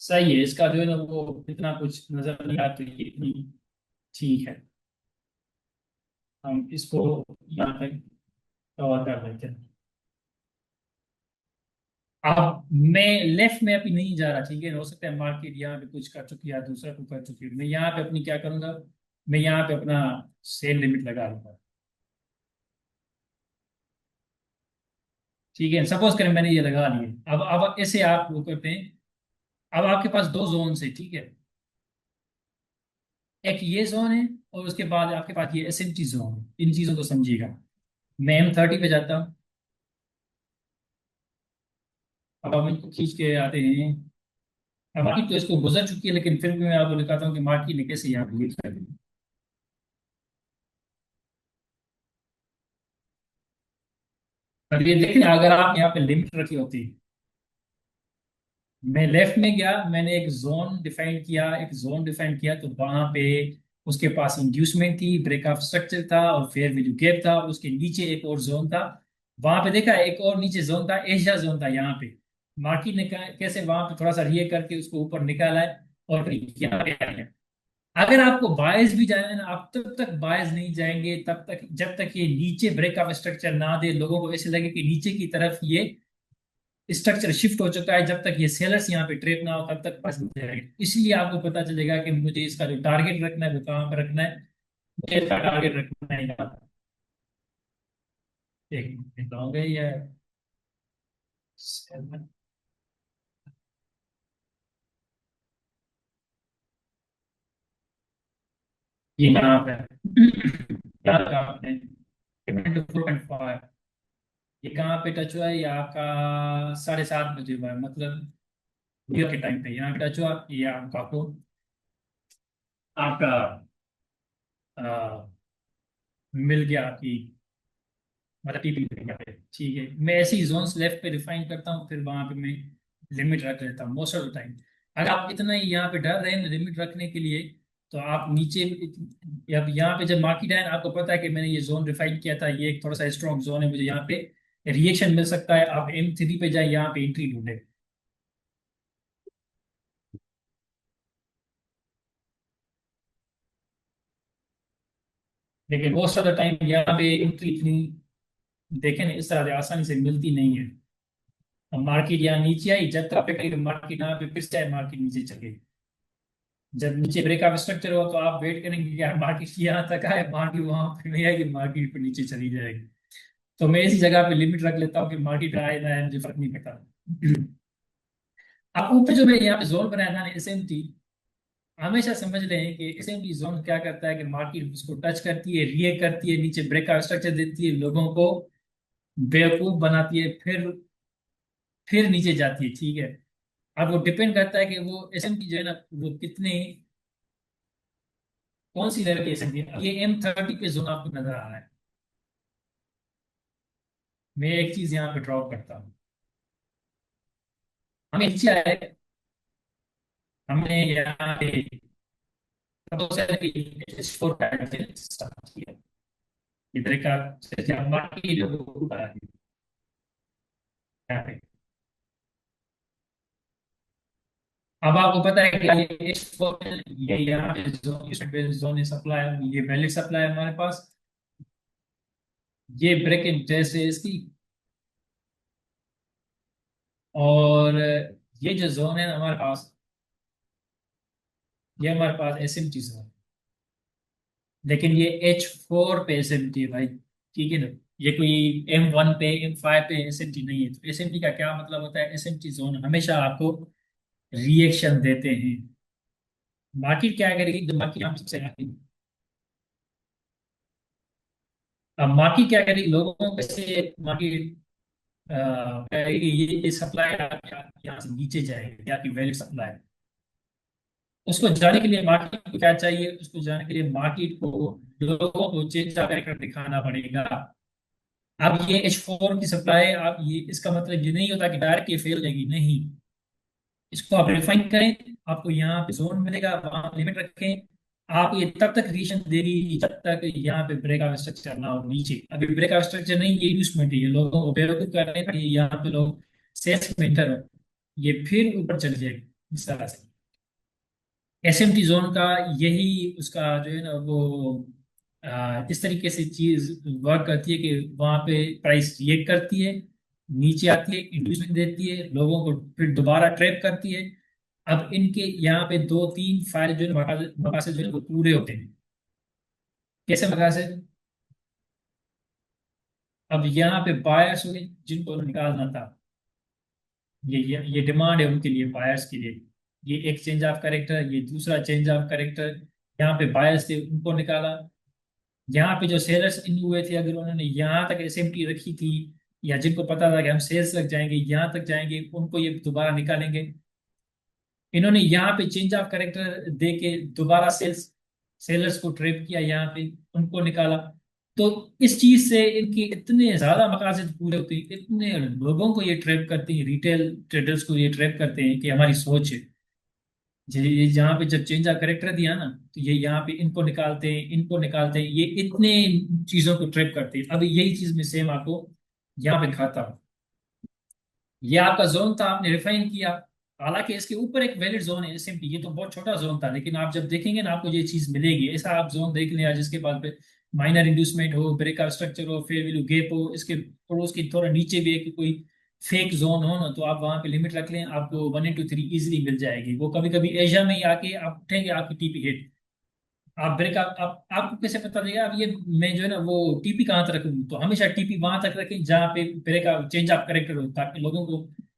सही है, इसका जो है ना वो इतना कुछ नजर नहीं आता, ये इतनी ठीक है, हम इसको यहाँ तक कवर कर लेते हैं। अब मैं लेफ्ट में अभी नहीं जा रहा, ठीक है, हो सकता है मार्केट यहाँ पे कुछ कर चुकी है, दूसरा कुछ कर चुकी है, मैं यहाँ पे अपनी क्या करूंगा, मैं यहाँ पे अपना सेल लिमिट लगा लूंगा। ठीक है, सपोज करें मैंने ये लगा लिए, अब ऐसे आप वो करते हैं, अब आपके पास दो जोन है, ठीक है, एक ये जोन है, और उसके बाद आपके पास ये SMT जोन है, इन चीजों को समझिएगा। मैं M30 पे जाता हूँ, अब हम इनको खींच के आते हैं। अब मार्केट तो इसको गुजर चुकी है, लेकिन फिर भी मैं आपको दिखाता हूँ कि मार्केट ने कैसे यहाँ पे लीड कर दी। अब ये देखें, अगर आप यहाँ पे लिमिट रखी होती, मैं लेफ्ट में गया, मैंने एक जोन डिफाइन किया, तो वहां पे उसके पास इंड्यूसमेंट थी, ब्रेकआउट स्ट्रक्चर था, और फेयर वैल्यू गैप था, उसके नीचे एक और जोन था, वहां पे देखा एक और नीचे जोन था, एशिया जोन था। यहाँ पे मार्केट ने कैसे वहां पे थोड़ा सा रिएक्ट करके उसको ऊपर निकाला है, और फिर यहाँ पे आया। अगर आपको बायस भी जाना है ना, आप तब तक बायस नहीं जाएंगे, तब तक जब तक ये नीचे ब्रेकआउट स्ट्रक्चर ना दे, लोगों को ऐसे लगे कि नीचे की तरफ ये स्ट्रक्चर शिफ्ट हो चुका है, जब तक ये सेलर्स यहाँ पे ट्रेड ना हो तब तक फंस जाएंगे। इसलिए आपको पता चलेगा कि मुझे इसका जो टारगेट रखना है वो कहाँ पर रखना है, मुझे इसका टारगेट रखना है यहाँ। एक मिनट हो गई है, ये यहाँ पे यहाँ पे आपने 4.5, ये कहाँ पे टच हुआ है, ये आपका 7:30 बजे हुआ है, मतलब न्यू के टाइम पे यहाँ पे टच हुआ, ये आपका आ, मिल गया आपकी, मतलब टीपी मिल गया है। ठीक है, मैं ऐसे ही जोन्स लेफ्ट पे रिफाइन करता हूँ, फिर वहां पे मैं लिमिट रख लेता हूँ मोस्ट ऑफ द टाइम। अगर आप इतना ही यहाँ पे डर रहे हैं लिमिट रखने के लिए, तो आप नीचे, अब यहाँ पे जब मार्केट आए, आपको पता है कि मैंने ये जोन रिफाइन किया था, ये एक थोड़ा सा स्ट्रॉन्ग जोन है, मुझे यहाँ पे रिएक्शन मिल सकता है, आप M3 पे जाए, यहाँ पे एंट्री ढूंढे। लेकिन मोस्ट ऑफ द टाइम यहाँ पे एंट्री इतनी देखें ना इस तरह से आसानी से मिलती नहीं है। अब मार्केट यहाँ नीचे आई, जब तक पे मार्केट यहाँ पे फिर से मार्केट नीचे चल गई। जब नीचे ब्रेकआउट स्ट्रक्चर हो तो आप वेट करेंगे कि यार मार्केट यहाँ तक आए, मार्केट वहां पे नहीं आएगी, मार्केट पे नीचे चली जाएगी। तो मैं इसी जगह पे लिमिट रख लेता हूँ कि मार्केट आए ना आए मुझे फर्क नहीं पड़ता। अब ऊपर जो मैं यहाँ पे जोन बनाया था ना एसएमटी, हमेशा समझ रहे हैं कि एसएमटी जोन क्या करता है कि मार्केट उसको टच करती है, रिएक्ट करती है, नीचे ब्रेकआउट स्ट्रक्चर देती है, लोगों को बेवकूफ बनाती है, फिर नीचे जाती है। ठीक है। अब वो डिपेंड करता है कि वो एसएमटी जो है ना वो कितने कौन सी लेवल की एसएमटी है। ये M30 पे जोन आपको नजर आ रहा है। मैं एक चीज यहाँ पे ड्रॉप करता हूँ। हमें नीचे आए, हमने यहाँ पे फोर पैटर्न स्टार्ट किया, इधर का मार्केट जो ऊपर आ गई यहाँ पे। अब आपको पता है कि ये H4 ये यहाँ पे जोन सप्लाई, ये वैलिड सप्लाई है हमारे पास। ये ब्रेक इन टेस्ट है इसकी, और ये जो जोन है हमारे पास, ये हमारे पास एसएमटी जोन, लेकिन ये H4 पे एसएमटी है भाई। ठीक है ना, ये कोई M1 पे M5 पे एसएमटी नहीं है। तो एसएमटी का क्या मतलब होता है? एसएमटी जोन हमेशा आपको रिएक्शन देते हैं। मार्केट क्या करेगी जब मार्केट हम सबसे आगे, अब मार्केट क्या करेगी, लोगों को से मार्केट कहेगी ये सप्लाई यहाँ से नीचे जाएगी, क्या की वैलिड सप्लाई। उसको जाने के लिए मार्केट को क्या चाहिए? उसको जाने के लिए मार्केट को लोगों को चेंज कर दिखाना पड़ेगा। अब ये H4 की सप्लाई, आप ये इसका मतलब ये नहीं होता कि डायरेक्ट ये फेल जाएगी, नहीं। इसको आप रिफाइन करें, आपको यहाँ पे जोन मिलेगा, वहां लिमिट रखें। आप ये तब तक रीजन देगी जब तक यहाँ पे ब्रेकआउट स्ट्रक्चर ना हो नीचे। अभी ब्रेकआउट स्ट्रक्चर नहीं, ये इंड्यूसमेंट है, ये लोगों को बेवकूफ कर रहे हैं, यहाँ पे लोग सेल्स में इंटर हो, ये फिर ऊपर चली जाएगी इस तरह से। एसएमटी जोन का यही उसका जो है ना वो इस तरीके से चीज वर्क करती है कि वहां पे प्राइस रिएक्ट करती है, नीचे आती है, इंड्यूसमेंट देती है, लोगों को फिर दोबारा ट्रैप करती है। अब इनके यहाँ पे दो तीन फायदे जो है मकासद जो है वो पूरे होते हैं। कैसे मकासद? अब यहाँ पे बायर्स हो गए जिनको निकालना था, ये डिमांड है उनके लिए, बायर्स के लिए। ये एक चेंज ऑफ कैरेक्टर, ये दूसरा चेंज ऑफ कैरेक्टर। यहाँ पे बायर्स थे उनको निकाला। यहाँ पे जो सेलर्स इन हुए थे, अगर उन्होंने यहाँ तक एसएमटी रखी थी, या जिनको पता था कि हम सेल्स तक जाएंगे, यहाँ तक जाएंगे, उनको ये दोबारा निकालेंगे। इन्होंने यहाँ पे चेंज ऑफ कैरेक्टर दे के दोबारा सेलर्स को ट्रैप किया, यहाँ पे उनको निकाला। तो इस चीज से इनके इतने ज्यादा मकासद पूरे होते हैं, इतने लोगों को ये ट्रैप करते हैं, रिटेल ट्रेडर्स को ये ट्रैप करते हैं कि हमारी सोच है। ये जहाँ पे जब चेंज ऑफ करेक्टर दिया ना, तो ये यहाँ पे इनको निकालते हैं, इनको निकालते हैं, ये इतने चीजों को ट्रैप करते हैं। अब यही चीज मैं सेम आपको यहाँ पे दिखाता हूँ। ये आपका जोन था, आपने रिफाइन किया। हालांकि इसके ऊपर एक वैलिड जोन है एसएमपी, ये तो बहुत छोटा जोन था, लेकिन आप जब देखेंगे ना आपको ये चीज मिलेगी। ऐसा आप जोन देख लें जिसके पास माइनर इंड्यूसमेंट हो, ब्रेकआउट स्ट्रक्चर हो, फेयर वैल्यू गैप हो, इसके पड़ोस की थोड़ा नीचे भी एक कोई फेक जोन हो ना, तो आप वहां पे लिमिट रख लें, आपको 1 into 3 इजिली मिल जाएगी। वो कभी कभी एशिया में ही आके आप उठेंगे, आपकी टीपी हिट। आप ब्रेक आप आपको कैसे पता चलेगा? अब ये मैं जो है ना वो टीपी कहाँ तक रखूँ? तो हमेशा टीपी वहां तक रखें जहाँ पे ब्रेक चेंज ऑफ करेक्टर हो, ताकि लोगों को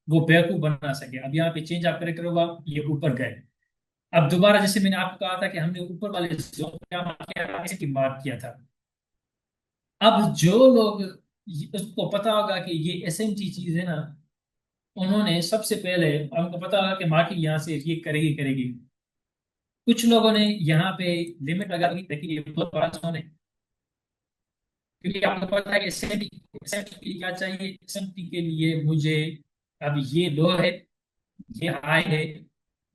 वो बेवकूफ बना सके। अब यहाँ पे चेंज ऑफ करेक्टर होगा, ये ऊपर गए। अब दोबारा जैसे मैंने आपको कहा था कि हमने ऊपर वाले जोन क्या मार्क किया, ऐसे की मार्क किया था। अब जो लोग उसको पता होगा कि ये एसएमटी चीज है ना, उन्होंने सबसे पहले, हमको पता होगा कि मार्केट यहाँ से ये करेगी करेगी, कुछ लोगों ने यहाँ पे लिमिट लगा दी, लेकिन ये बहुत बड़ा जोन है। क्योंकि आपको पता है कि एसएमटी एसएमटी के लिए क्या चाहिए? एसएमटी के लिए मुझे, अब ये लो है, ये हाई है,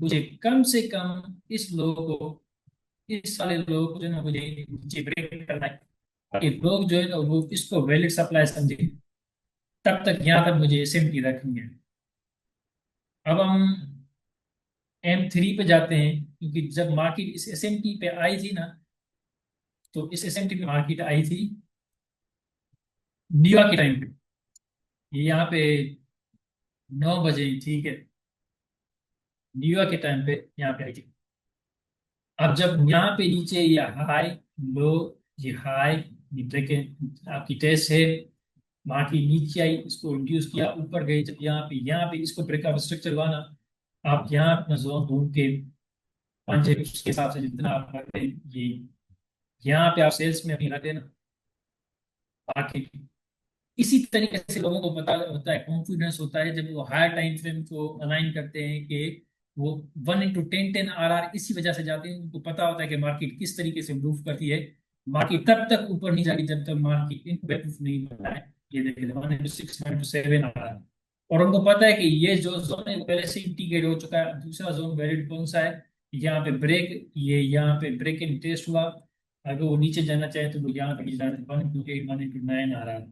मुझे कम से कम इस लो को, इस वाले लो को जो है ना मुझे नीचे ब्रेक करना है, ताकि लोग जो है ना वो इसको वैलिड सप्लाई समझे। तब तक यहाँ तक मुझे एसएमटी रखनी है। अब हम M3 पे जाते हैं, क्योंकि जब मार्केट इस एसएमटी पे आई थी ना, तो इस एसएमटी में मार्केट आई थी न्यूयॉर्क के टाइम पे, ये यहाँ पे 9 बजे, ठीक है, न्यूयॉर्क के टाइम पे यहाँ पे आई थी। अब जब यहाँ पे नीचे ये हाई लो, ये हाई, ये ब्रेक आपकी टेस्ट है, मार्केट नीचे आई, इसको इंड्यूस किया, ऊपर गई, जब यहाँ पे इसको ब्रेकअप स्ट्रक्चर हुआ ना, आप यहाँ अपना जोन ढूंढ के 5 के हिसाब से जितना आप रखते हैं, ये यहाँ पे आप सेल्स में अपनी रखते हैं ना मार्केट। इसी तरीके से लोगों को पता होता है, कॉन्फिडेंस होता है जब वो हायर टाइम फ्रेम को अलाइन करते हैं कि वो 1 into 10 10 RR इसी वजह से जाते हैं, उनको पता होता है कि मार्केट किस तरीके से मूव करती है। मार्केट तब तक ऊपर नहीं जाती जब तक मार्केट इनवेटिव नहीं बनता है। ये देखिए 1 into 6 1 into 7 RR, और उनको पता है कि ये जो जोन है वो पहले से इंडिकेट हो चुका है। दूसरा जोन वैलिड कौन सा है, यहाँ पे ब्रेक, ये यहाँ पे ब्रेक इन टेस्ट हुआ, अगर वो नीचे जाना चाहे तो वो यहाँ पे जाना 1 into 8 1 into 9 आ रहा है।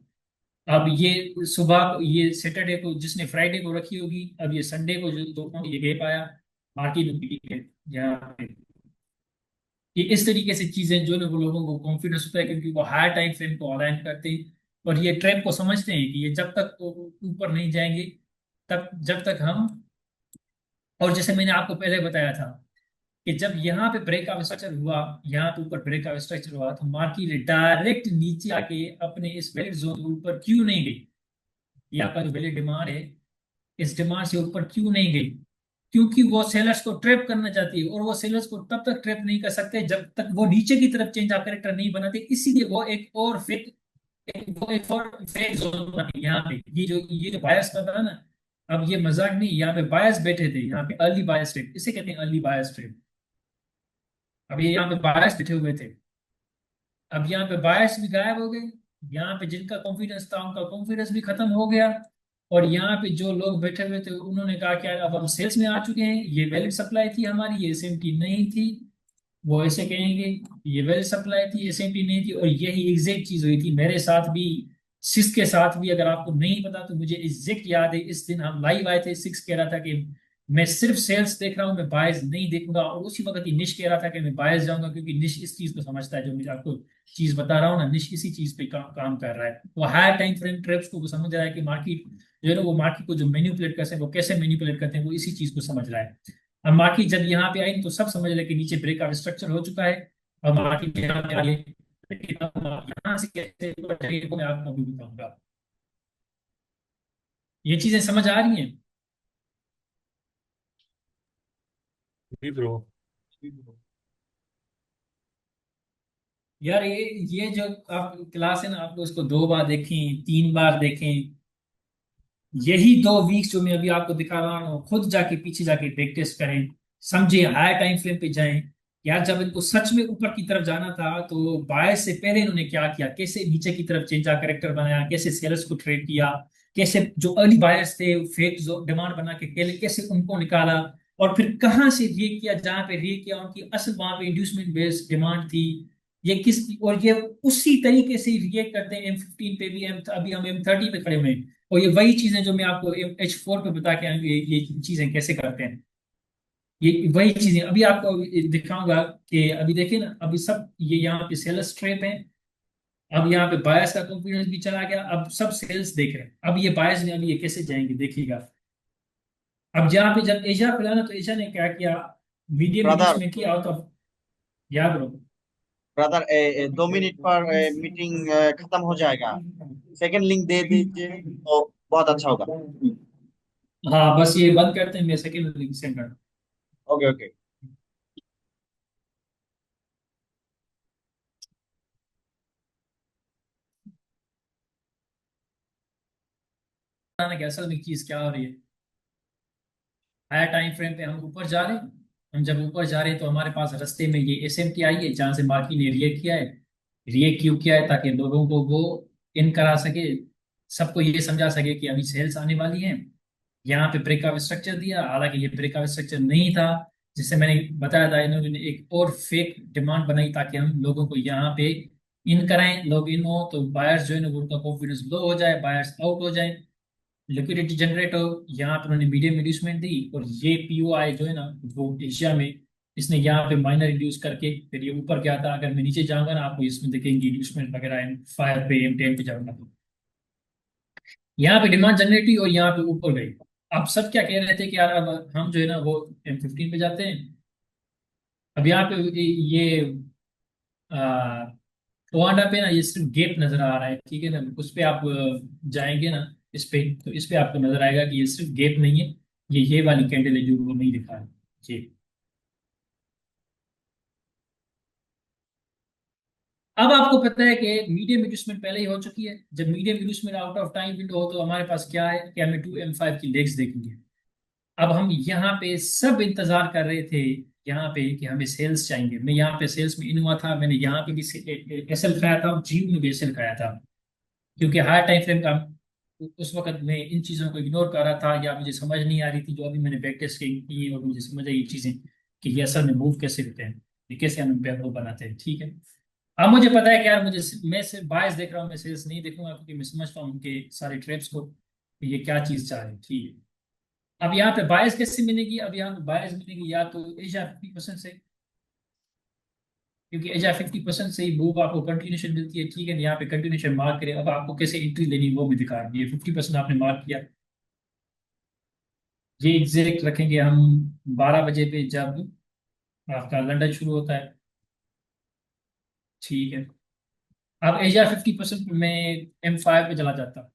अब ये सुबह ये सैटरडे को जिसने फ्राइडे को रखी होगी, अब ये संडे को जो दोपहर ये गैप आया, मार्केट में पीक है यहाँ पे। ये इस तरीके से चीजें जो है वो लोगों को कॉन्फिडेंस होता है क्योंकि वो हायर टाइम फ्रेम को अलाइन करते हैं और ये ट्रेंड को समझते हैं कि ये जब तक ऊपर नहीं जाएंगे तब जब तक हम, और जैसे मैंने आपको पहले बताया था कि जब यहाँ पे ब्रेक ऑफ स्ट्रक्चर हुआ, यहाँ पे ऊपर ब्रेक ऑफ स्ट्रक्चर हुआ, तो मार्केट डायरेक्ट नीचे आके अपने इस वैलिड जोन के ऊपर क्यों नहीं गई, यहाँ पर वैलिड डिमांड है, इस डिमांड से ऊपर क्यों नहीं गई, क्योंकि वो सेलर्स को ट्रैप करना चाहती है और वो सेलर्स को तब तक ट्रैप नहीं कर सकते जब तक वो नीचे की तरफ चेंज ऑफ कैरेक्टर नहीं बनाते। इसीलिए वो एक और फेक, वो एक और फेक जोन बनाती है। यहाँ पे ये जो बायर्स का था ना, अब ये मजाक नहीं, यहाँ पे बायर्स बैठे थे, यहाँ पे अर्ली बायर्स ट्रेड, इसे कहते हैं अर्ली बायर्स ट्रेड। अब ये यहाँ पे बायर्स बैठे हुए थे, अब यहाँ पे बायर्स भी गायब हो गए, यहाँ पे जिनका कॉन्फिडेंस था उनका कॉन्फिडेंस भी खत्म हो गया, और यहाँ पे जो लोग बैठे हुए थे उन्होंने कहा कि यार अब हम सेल्स में आ चुके हैं, ये वैलिड सप्लाई थी हमारी, ये एसएमटी नहीं थी। वो ऐसे कहेंगे ये वैलिड सप्लाई थी, एसएमटी नहीं थी, और यही एग्जैक्ट चीज हुई थी मेरे साथ भी, सिक्स के साथ भी। अगर आपको नहीं पता तो मुझे एग्जैक्ट याद है, इस दिन हम लाइव आए थे, सिक्स कह रहा था कि मैं सिर्फ सेल्स देख रहा हूँ, मैं बायर्स नहीं देखूंगा, और उसी वक्त ही निश कह रहा था कि मैं बायर्स जाऊंगा, क्योंकि निश इस चीज को समझता है जो मैं आपको चीज बता रहा हूँ ना, निश इसी चीज पे काम कर रहा है। वो हायर टाइम फ्रेम ट्रेप्स को वो समझ रहा है कि मार्केट जो है ना, वो मार्केट को जो मैनिपुलेट करते हैं वो कैसे मैनिपुलेट करते हैं, वो इसी चीज को समझ रहा है। अब मार्केट जब यहाँ पे आई तो सब समझ रहे कि नीचे ब्रेक ऑफ स्ट्रक्चर हो चुका है, और मार्केट यहाँ पे आई है, लेकिन अब यहाँ से कैसे ऊपर जाएगी वो मैं आपको अभी बताऊंगा। ये चीजें समझ आ रही हैं? जी ब्रो। यार ये जो आप क्लास है ना, आप उसको 2 बार देखें, 3 बार देखें, यही 2 वीक्स जो मैं अभी आपको दिखा रहा हूँ, खुद जाके पीछे जाके प्रैक्टिस करें, समझे, हायर टाइम फ्रेम पे जाएं। यार जब इनको सच में ऊपर की तरफ जाना था तो बायस से पहले इन्होंने क्या किया, कैसे नीचे की तरफ चेंज का करेक्टर बनाया, कैसे सेलर्स को ट्रेड किया, कैसे जो अर्ली बायर्स थे फेक जो डिमांड बना के कैसे उनको निकाला, और फिर कहाँ से रे किया, जहां पे रे किया उनकी असल वहां पे इंड्यूसमेंट बेस्ड डिमांड थी, ये किस, और ये उसी तरीके से रिएक्ट करते हैं M15 पे भी, अभी हम M30 पे खड़े हुए हैं, और ये वही चीजें जो मैं आपको H4 पे बता के आएंगे, ये चीजें कैसे करते हैं, ये वही चीजें अभी आपको दिखाऊंगा। कि अभी देखिए ना, अभी सब ये यहाँ पे सेल्स ट्रैप है, अब यहाँ पे बायर्स का कॉन्फिडेंस भी चला गया, अब सब सेल्स देख रहे हैं, अब ये बायर्स ने अभी ये कैसे जाएंगे देखिएगा। अब जहाँ पे जब एशिया खुला ना, तो एशिया ने क्या किया, मीडियम ब्रदर इंड्यूसमेंट किया आउट ऑफ, याद रहो। ब्रदर 2 मिनट पर मीटिंग खत्म हो जाएगा, सेकंड लिंक दे दीजिए तो बहुत अच्छा होगा। हाँ बस ये बंद करते हैं, मैं सेकंड लिंक सेंड कर, ओके ओके। कि असल में चीज क्या हो रही है। हायर टाइम फ्रेम पे हम ऊपर जा रहे हैं, हम जब ऊपर जा रहे हैं तो हमारे पास रास्ते में ये एसएमटी आई है जहां से मार्केट ने रिएक्ट किया है। रिएक्ट क्यों किया है, ताकि लोगों को वो इन करा सके, सबको ये समझा सके कि अभी सेल्स आने वाली है। यहाँ पे ब्रेकआउट स्ट्रक्चर दिया, हालांकि ये ब्रेकआउट स्ट्रक्चर नहीं था, जिससे मैंने बताया था इन्होंने एक और फेक डिमांड बनाई ताकि हम लोगों को यहाँ पे इन कराएं, लोग इन हो तो बायर्स जो है ना उनका कॉन्फिडेंस लो हो जाए, बायर्स आउट हो जाए, लिक्विडिटी जनरेट हो। यहाँ पर उन्होंने मीडियम इंड्यूसमेंट दी, और ये पीओआई जो है ना वो एशिया में इसने यहाँ पे माइनर इंड्यूस करके फिर ये ऊपर गया था। अगर मैं नीचे जाऊंगा ना, आपको इसमें देखेंगे इंड्यूसमेंट वगैरह M5 पे M10 पे जाऊंगा तो यहाँ पे डिमांड जनरेट हुई और यहाँ पे ऊपर गई। अब सब क्या कह रहे थे कि यार अब हम जो है ना वो M15 पे जाते हैं। अब यहाँ पे ये टोहाना पे ना ये सिर्फ गेप नजर आ रहा है, ठीक है ना। उस पे आप जाएंगे ना इस पे, तो इस पे आपको नजर आएगा कि ये सिर्फ गेप नहीं है, ये वाली कैंडल है जो वो नहीं दिखा है जी। अब आपको पता है कि मीडियम इंड्यूसमेंट पहले ही हो चुकी है। जब medium inducement out of time window हो तो हमारे पास क्या है कि हमें 2M5 की लेग्स देखेंगे। अब हम यहाँ पे सब इंतजार कर रहे थे यहाँ पे कि हमें सेल्स चाहिए। मैं यहाँ पे सेल्स में इन हुआ था, मैंने यहाँ पे भी एसएल खाया था और जीव में भी एसएल खाया था, क्योंकि हायर टाइम फ्रेम का उस वक्त मैं इन चीज़ों को इग्नोर कर रहा था या मुझे समझ नहीं आ रही थी। जो अभी मैंने बैक टेस्ट की और मुझे समझ आई ये चीज़ें कि ये असल में मूव कैसे होते हैं, ये कैसे हम इम्पेयर को बनाते हैं, ठीक है। अब मुझे पता है कि यार मैं सिर्फ बायस देख रहा हूँ, मैं सेल्स नहीं देखूंगा क्योंकि मैं समझता हूँ उनके सारे ट्रेप्स को कि ये क्या चीज़ चाह रहे हैं, ठीक है। अब यहाँ पे बायस कैसे मिलेगी? अब यहाँ पे बायस मिलेगी या तो एशिया 50% से, क्योंकि एशिया 50% से ही मूव आपको कंटिन्यूशन मिलती है, ठीक है। यहाँ पे कंटिन्यूशन मार्क करें, अब आपको कैसे एंट्री लेनी वो भी दिखा रही है। 50% आपने मार्क किया, ये एग्जैक्ट रखेंगे हम 12 बजे पे जब आपका लंदन शुरू होता है, ठीक है। अब एशिया 50% में M5 पे चला जाता है।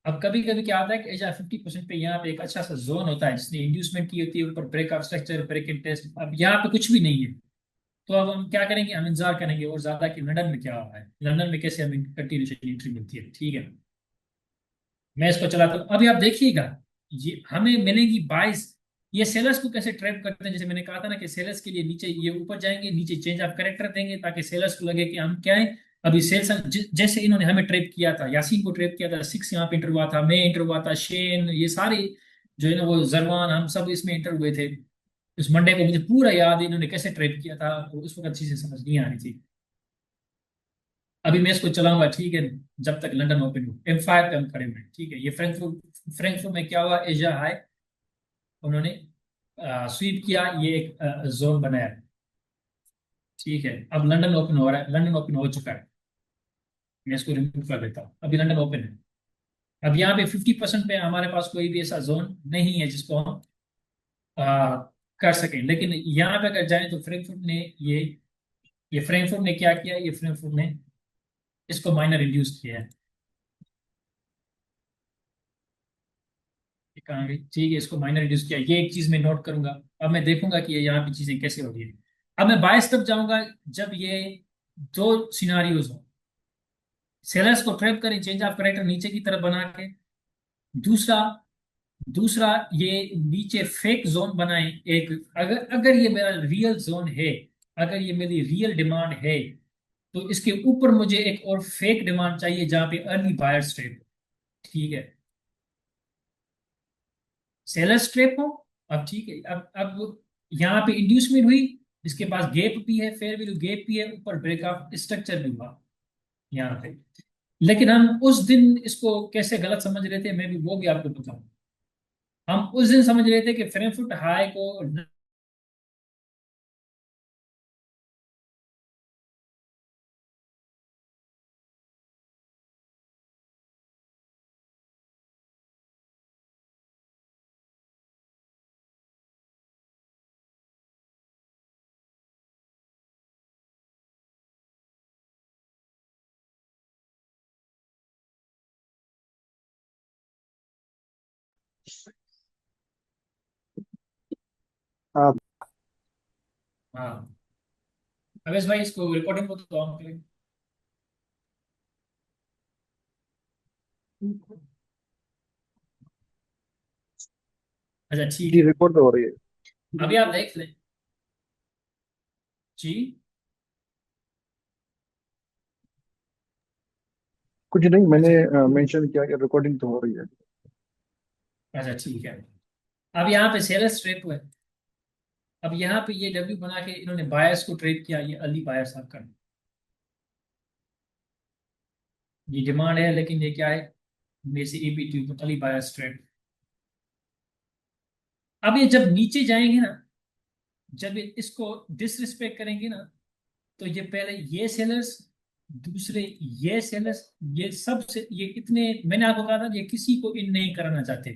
अब कभी कभी क्या आता है कि एजा 50% पे यहाँ पे एक अच्छा सा जोन होता है जिसने इंड्यूसमेंट की होती है, ऊपर break of structure, break in test. अब यहाँ पे कुछ भी नहीं है, तो अब हम क्या करेंगे? हम इंतजार करेंगे और ज्यादा कि लंदन में क्या हो रहा है, लंदन में कैसे हमें कंटिन्यूशन एंट्री मिलती है, ठीक है। मैं इसको चलाता हूँ। अभी आप देखिएगा ये हमें मिलेंगी 22। ये सेलर्स को कैसे ट्रैप करते हैं, जैसे मैंने कहा था ना कि सेलर्स के लिए नीचे ये ऊपर जाएंगे, नीचे चेंज ऑफ करेक्टर देंगे ताकि सेलर्स को लगे कि हम क्या है। अभी सेल्स जैसे इन्होंने हमें ट्रैप किया था, यासीन को ट्रैप किया था, 6 यहाँ पे इंटर हुआ था, मैं इंटर हुआ था, शेन, ये सारे जो है ना वो जरवान, हम सब इसमें इंटर हुए थे। उस मंडे को मुझे पूरा याद है इन्होंने कैसे ट्रैप किया था, और उस वक्त चीजें समझ नहीं आ रही थी। अभी मैं इसको चलाऊंगा, ठीक है, जब तक लंदन ओपन हो। M5 पे हम खड़े हुए हैं, ठीक है। ये फ्रैंकफर्ट फ्रैंकफर्ट में क्या हुआ, एशिया हाई उन्होंने स्वीप किया, ये एक जोन बनाया, ठीक है। अब लंदन ओपन हो रहा है, लंदन ओपन हो चुका है। मैं इसको रिमूव कर देता हूँ, अभी लंदन ओपन है। अब यहाँ पे 50% पे हमारे पास कोई भी ऐसा जोन नहीं है जिसको हम आ, कर सकें। लेकिन यहाँ पे अगर जाए तो फ्रैंकफर्ट ने ये फ्रैंकफर्ट ने क्या किया, ये फ्रैंकफर्ट ने इसको माइनर रिड्यूस किया है। ये कहाँ गई? ठीक है, इसको माइनर रिड्यूस किया, ये एक चीज मैं नोट करूंगा। अब मैं देखूंगा कि ये यहाँ पे चीजें कैसे हो रही है। अब मैं बायस तब जाऊंगा जब ये दो सिनारियोज हो, सेलर्स को ट्रैप करें, चेंज ऑफ करेक्टर नीचे की तरफ बना के। दूसरा दूसरा ये नीचे फेक जोन बनाए एक। अगर अगर ये मेरा रियल जोन है, अगर ये मेरी रियल डिमांड है, तो इसके ऊपर मुझे एक और फेक डिमांड चाहिए जहां पे अर्ली बायर्स ट्रैप, ठीक है, सेलर्स ट्रैप हो। अब ठीक है, अब यहाँ पे इंड्यूसमेंट हुई, इसके पास गैप भी है, फेयर वैल्यू गैप भी है, ऊपर ब्रेक ऑफ स्ट्रक्चर भी हुआ यहाँ पे। लेकिन हम उस दिन इसको कैसे गलत समझ रहे थे, मैं भी वो भी आपको बताऊं। हम उस दिन समझ रहे थे कि फ्रैंकफर्ट हाई को आप हाँ। अवेश भाई इसको रिकॉर्डिंग को तो ऑन करें। अच्छा ठीक जी है, रिकॉर्ड तो हो रही है। अभी आप देख लें जी। कुछ नहीं, मैंने अच्छा मेंशन किया कि रिकॉर्डिंग तो हो रही है। अच्छा ठीक है। अब यहाँ पे सेलर्स ट्रैप हुए। अब यहाँ पे ये डब्ल्यू बना के इन्होंने बायर्स को ट्रैप किया, ये अर्ली बायर्स आपका, ये डिमांड है लेकिन ये क्या है, में से EB2 तो अर्ली बायर्स ट्रैप। अब ये जब नीचे जाएंगे ना, जब इसको डिसरिस्पेक्ट करेंगे ना, तो ये पहले ये सेलर्स, दूसरे ये सेलर्स, ये सब से ये इतने, मैंने आपको कहा था ये किसी को इन नहीं कराना चाहते।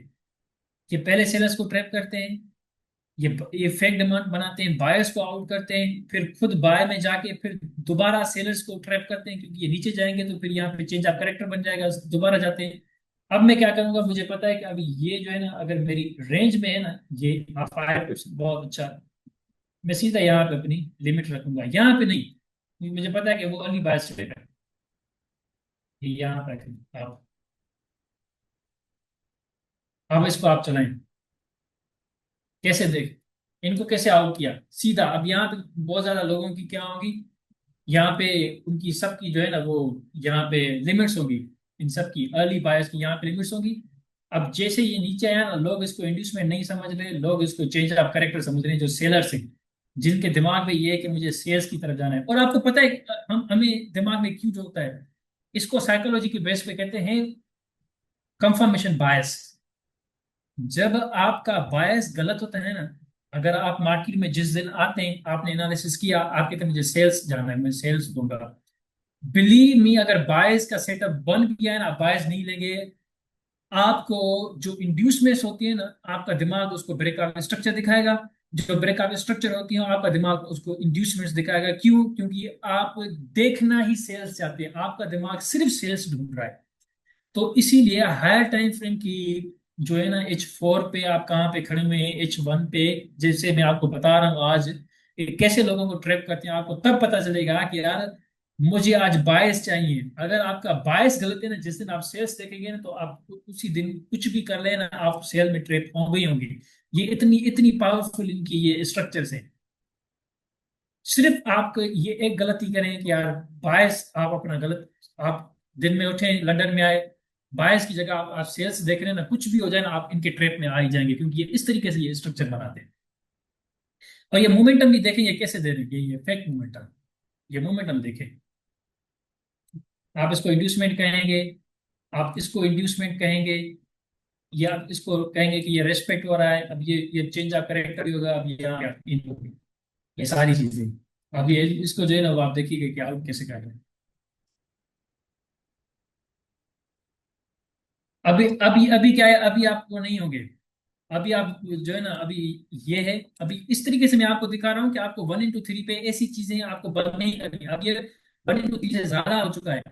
ये पहले सेलर्स को ट्रैप करते हैं, ये फेक डिमांड बनाते हैं, बायर्स को आउट करते हैं, फिर खुद बाय में जाके फिर दोबारा सेलर्स को ट्रैप करते हैं, क्योंकि ये नीचे जाएंगे तो फिर यहाँ पे चेंज ऑफ करेक्टर बन जाएगा, दोबारा जाते हैं। अब मैं क्या करूंगा, मुझे पता है कि अभी ये जो है ना, अगर मेरी रेंज में है ना, ये 5% बहुत अच्छा, मैं सीधा यहाँ पे अपनी लिमिट रखूंगा, यहाँ पे नहीं, मुझे पता है कि वो अर्ली बायर्स चलेगा, ये यहाँ पे रखें आप। अब इसको आप चलाएं, कैसे देख, इनको कैसे आउट किया सीधा। अब यहाँ पे बहुत ज्यादा लोगों की क्या होगी, यहाँ पे उनकी सबकी जो है ना वो, यहाँ पे लिमिट्स होगी, इन सब की अर्ली बायर्स की यहाँ पे लिमिट्स होगी। अब जैसे ये नीचे आया ना, लोग इसको इंड्यूसमेंट नहीं समझ रहे, लोग इसको चेंज ऑफ कैरेक्टर समझ रहे हैं, जो सेलर्स हैं, जिनके दिमाग में ये है कि मुझे सेल्स की तरफ जाना है। और आपको पता है हमें दिमाग में क्यों जो होता है, इसको साइकोलॉजी के बेस पे कहते हैं कंफर्मेशन बायस। जब आपका बायस गलत होता है ना, अगर आप मार्केट में जिस दिन आते हैं, आपने एनालिसिस किया, आप कहते हैं मुझे सेल्स जाना है, मैं सेल्स दूंगा, बिलीव मी, अगर बायस का सेटअप बन गया है ना, बायस नहीं लेंगे, आपको जो इंड्यूसमेंट्स होती है ना, आपका दिमाग उसको ब्रेकआउट स्ट्रक्चर दिखाएगा, जो ब्रेकआउट स्ट्रक्चर होती है आपका दिमाग उसको इंड्यूसमेंट्स दिखाएगा। क्यों? क्योंकि आप देखना ही सेल्स चाहते हैं, आपका दिमाग सिर्फ सेल्स ढूंढ रहा है। तो इसीलिए हायर टाइम फ्रेम की जो है ना, H4 पे आप कहाँ पे खड़े हुए हैं, H1 पे, जैसे मैं आपको बता रहा हूँ आज, ये कैसे लोगों को ट्रैप करते हैं, आपको तब पता चलेगा कि यार मुझे आज बायस चाहिए। अगर आपका बायस गलत है ना, जिस दिन आप सेल्स देखेंगे ना, तो आप उसी दिन कुछ भी कर लेना, आप सेल में ट्रैप होंगे ही होंगे। ये इतनी इतनी पावरफुल इनकी ये स्ट्रक्चर्स है। सिर्फ आप ये एक गलती करें कि यार बायस, आप अपना गलत, आप दिन में उठे लंदन में आए, बायस की जगह आप सेल्स देख रहे हैं ना, कुछ भी हो जाए ना, आप इनके ट्रैप में आ ही जाएंगे, क्योंकि ये इस तरीके से ये स्ट्रक्चर बनाते हैं। और ये मोमेंटम भी देखें, ये कैसे दे रहे हैं, ये फेक मोमेंटम, ये मोमेंटम देखें। आप इसको इंड्यूसमेंट कहेंगे, आप इसको इंड्यूसमेंट कहेंगे, या आप इसको कहेंगे कि ये रेस्पेक्ट हो रहा है, अब ये चेंज ऑफ करेक्टर भी होगा, अब ये यहाँ इन होगी, ये सारी चीजें। अब ये इसको जो है ना, वो आप देखिएगा कि आप कैसे कर रहे हैं। अभी अभी अभी क्या है, अभी आपको नहीं होंगे, अभी आप जो है ना, अभी ये है, अभी इस तरीके से मैं आपको दिखा रहा हूँ कि आपको 1:3 पे ऐसी चीजें आपको बंद नहीं करनी। अब ये 1:3 से ज्यादा हो चुका है।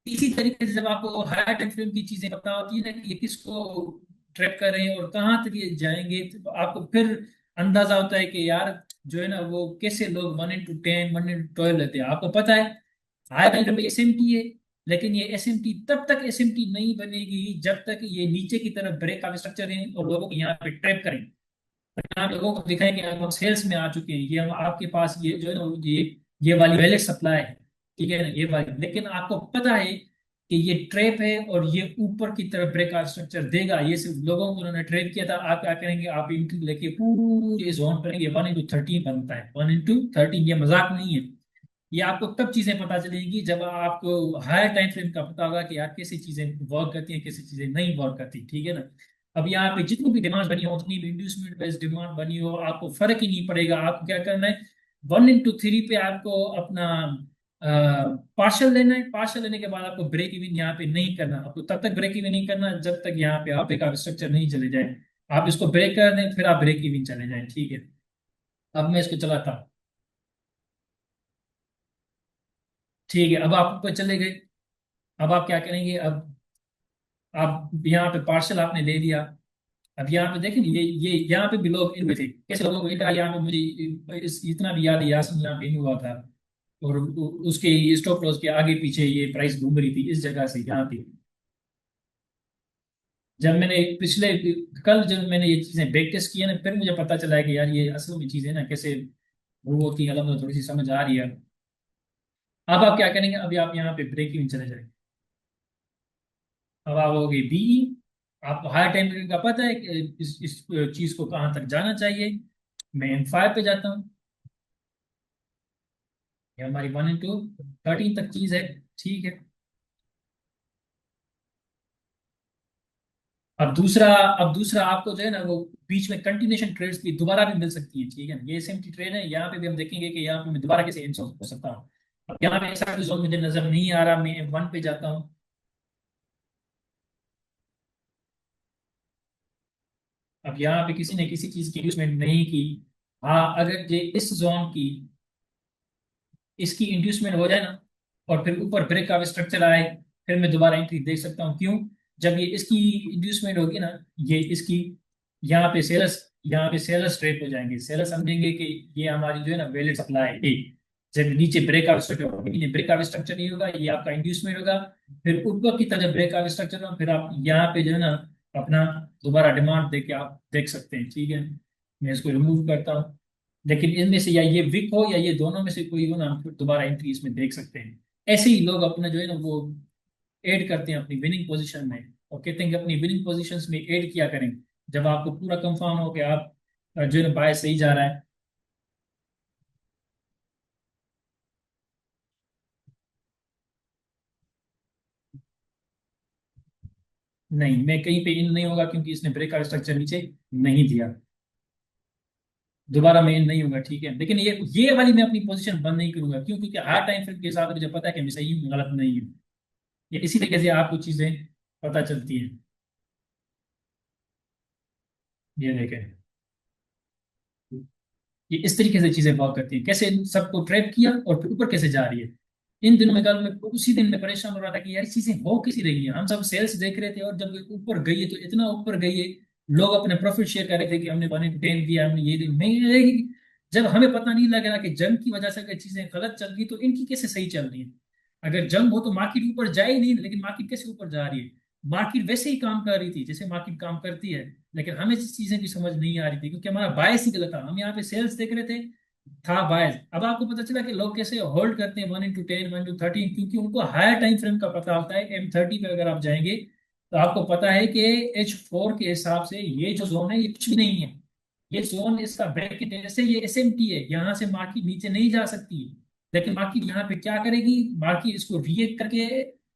इसी तरीके से जब आपको हायर टाइम फ्रेम की चीजें पता होती है ना, कि ये किसको ट्रैप कर रहे हैं और कहाँ तक ये जाएंगे, तो आपको फिर अंदाजा होता है कि यार जो है ना, वो कैसे लोग 1:10 1:12 लेते हैं। आपको पता है हायर टाइम फ्रेम में SMT है, लेकिन ये SMT तब तक SMT नहीं बनेगी जब तक ये नीचे की तरफ ब्रेक ऑफ स्ट्रक्चर है और लोगों को यहाँ पे ट्रैप करें। यहाँ लोगों को दिखाएं कि हम सेल्स में आ चुके हैं, ये हम आपके पास ये जो है ना, ये वाली वैलिड सप्लाई है, ठीक है ना, ये वाली, लेकिन आपको पता है कि ये ट्रैप है और ये ऊपर की तरफ ब्रेक आउट स्ट्रक्चर देगा। ये सिर्फ लोगों को उन्होंने ट्रैप किया था। आप क्या करेंगे, आप इंटू लेके पूरे जोन करेंगे, 1:13 बनता है, 1:13, ये मजाक नहीं है। ये आपको तब चीजें पता चलेंगी जब आपको हायर टाइम फ्रेम का पता होगा कि यार कैसी चीजें वर्क करती हैं, कैसी चीजें नहीं वर्क करती, ठीक है ना। अब यहाँ पे जितनी भी डिमांड बनी हो, उतनी भी इंड्यूसमेंट बेस्ड डिमांड बनी हो, आपको फर्क ही नहीं पड़ेगा। आपको क्या करना है, 1:3 पे आपको अपना पार्शल लेना है। पार्शल लेने के बाद आपको ब्रेक इवन यहाँ पे नहीं करना, आपको तब तक ब्रेक इवन नहीं करना जब तक यहाँ पे आप एक स्ट्रक्चर नहीं चले जाए। आप इसको ब्रेक कर दें, फिर आप ब्रेक इवन चले जाए, ठीक है। अब मैं इसको चलाता हूँ, ठीक है। अब आप ऊपर चले गए, अब आप क्या करेंगे, अब आप यहाँ पे पार्सल आपने ले लिया। अब यहाँ पे देखें, ये यहाँ पे भी लोग इन में थे, कैसे लोगों को यहाँ पे मुझे इतना भी याद है, यासीन यहाँ पे इन हुआ था, और उसके स्टॉप लॉस के आगे पीछे ये प्राइस घूम रही थी इस जगह से यहाँ पे। जब मैंने पिछले कल जब मैंने ये चीजें बैक टेस्ट किया ना, फिर मुझे पता चला है कि यार ये असल में चीजें ना कैसे वो होती है, अलग थोड़ी सी समझ आ रही है। अब आप क्या करेंगे, अभी आप यहाँ पे ब्रेक इवन चले जाएंगे। अब आप हो गए BE, आपको हायर टाइम का पता है कि इस चीज को कहाँ तक जाना चाहिए। मैं M5 पे जाता हूँ, ये हमारी 1:13 तक चीज है, ठीक है। अब दूसरा आपको जो है ना वो बीच में कंटिन्यूएशन ट्रेड्स भी दोबारा भी मिल सकती है, ठीक है। ये एसएमटी ट्रेड है, यहाँ पे भी हम देखेंगे कि यहाँ पे मैं दोबारा कैसे एंड हो सकता हूँ। अब यहाँ पे ऐसा जोन मुझे नजर नहीं आ रहा, मैं M1 पे जाता हूँ। अब यहाँ पे किसी ने किसी चीज की इंड्यूसमेंट नहीं की। हाँ, अगर ये इस जोन की इसकी इंड्यूसमेंट हो जाए ना और फिर ऊपर ब्रेक का स्ट्रक्चर आए, फिर मैं दोबारा एंट्री देख सकता हूँ। क्यों? जब ये इसकी इंड्यूसमेंट होगी ना, ये इसकी यहाँ पे सेलर्स ट्रेड हो जाएंगे। सेलर्स समझेंगे कि ये हमारी जो है ना वैलिड सप्लाई है। जब नीचे ब्रेकआउट स्ट्रक्चर होगा, लेकिन ब्रेकआउट स्ट्रक्चर नहीं होगा, ये आपका इंड्यूसमेंट होगा। फिर ऊपर की तरफ ब्रेकआउट स्ट्रक्चर होगा, फिर आप यहाँ पे जो है ना अपना दोबारा डिमांड दे के आप देख सकते हैं, ठीक है। मैं इसको रिमूव करता हूँ। लेकिन इनमें से या ये विक हो या ये दोनों में से कोई हो ना, हम फिर दोबारा एंट्री इसमें देख सकते हैं। ऐसे ही लोग अपना जो है ना वो ऐड करते हैं अपनी विनिंग पोजीशन में, और कहते हैं कि अपनी विनिंग पोजीशंस में ऐड किया करें जब आपको पूरा कंफर्म हो कि आप जो है ना बाय सही जा रहा है। नहीं, मैं कहीं पे इन नहीं होगा क्योंकि इसने ब्रेकआउट स्ट्रक्चर नीचे नहीं दिया। दोबारा मैं इन नहीं होगा, ठीक है। लेकिन ये वाली मैं अपनी पोजीशन बंद नहीं करूंगा। क्यों? क्योंकि हर टाइम फ्रेम के हिसाब से मुझे पता है कि मैं सही हूँ, गलत नहीं हूँ। ये इसी तरीके से आपको चीजें पता चलती हैं। ये देखें, ये इस तरीके से चीजें वर्क करती है। कैसे सबको ट्रैप किया और फिर ऊपर कैसे जा रही है। इन दिनों में कल मैं उसी दिन में परेशान हो रहा था कि यार चीजें हो कैसी रही है। हम सब सेल्स देख रहे थे और जब ये ऊपर गई है तो इतना ऊपर गई है, लोग अपने प्रॉफिट शेयर कर रहे थे कि हमने 1/10 दिया, हमने ये दिया। मैं जब हमें पता नहीं लग रहा कि जंग की वजह से अगर चीजें गलत चल रही तो इनकी कैसे सही चल रही है। अगर जंग हो तो मार्केट ऊपर जाए ही नहीं, लेकिन मार्केट कैसे ऊपर जा रही है। मार्केट वैसे ही काम कर रही थी जैसे मार्केट काम करती है, लेकिन हमें इस चीजें की समझ नहीं आ रही थी क्योंकि हमारा बायस ही गलत था। हम यहाँ पे सेल्स देख रहे थे, था बायस। अब आपको पता चला कि लोग कैसे होल्ड करते हैं 1/10, 1/13, क्योंकि उनको हायर टाइम फ्रेम का पता होता है। M30 पे अगर आप जाएंगे तो आपको पता है कि H4 के हिसाब से ये जो जोन है ये कुछ भी नहीं है। ये जोन इसका ब्रैकेट है, जैसे ये SMT है, यहाँ से मार्केट नीचे नहीं जा सकती। लेकिन मार्केट यहाँ पे क्या करेगी, मार्केट इसको रिएक्ट करके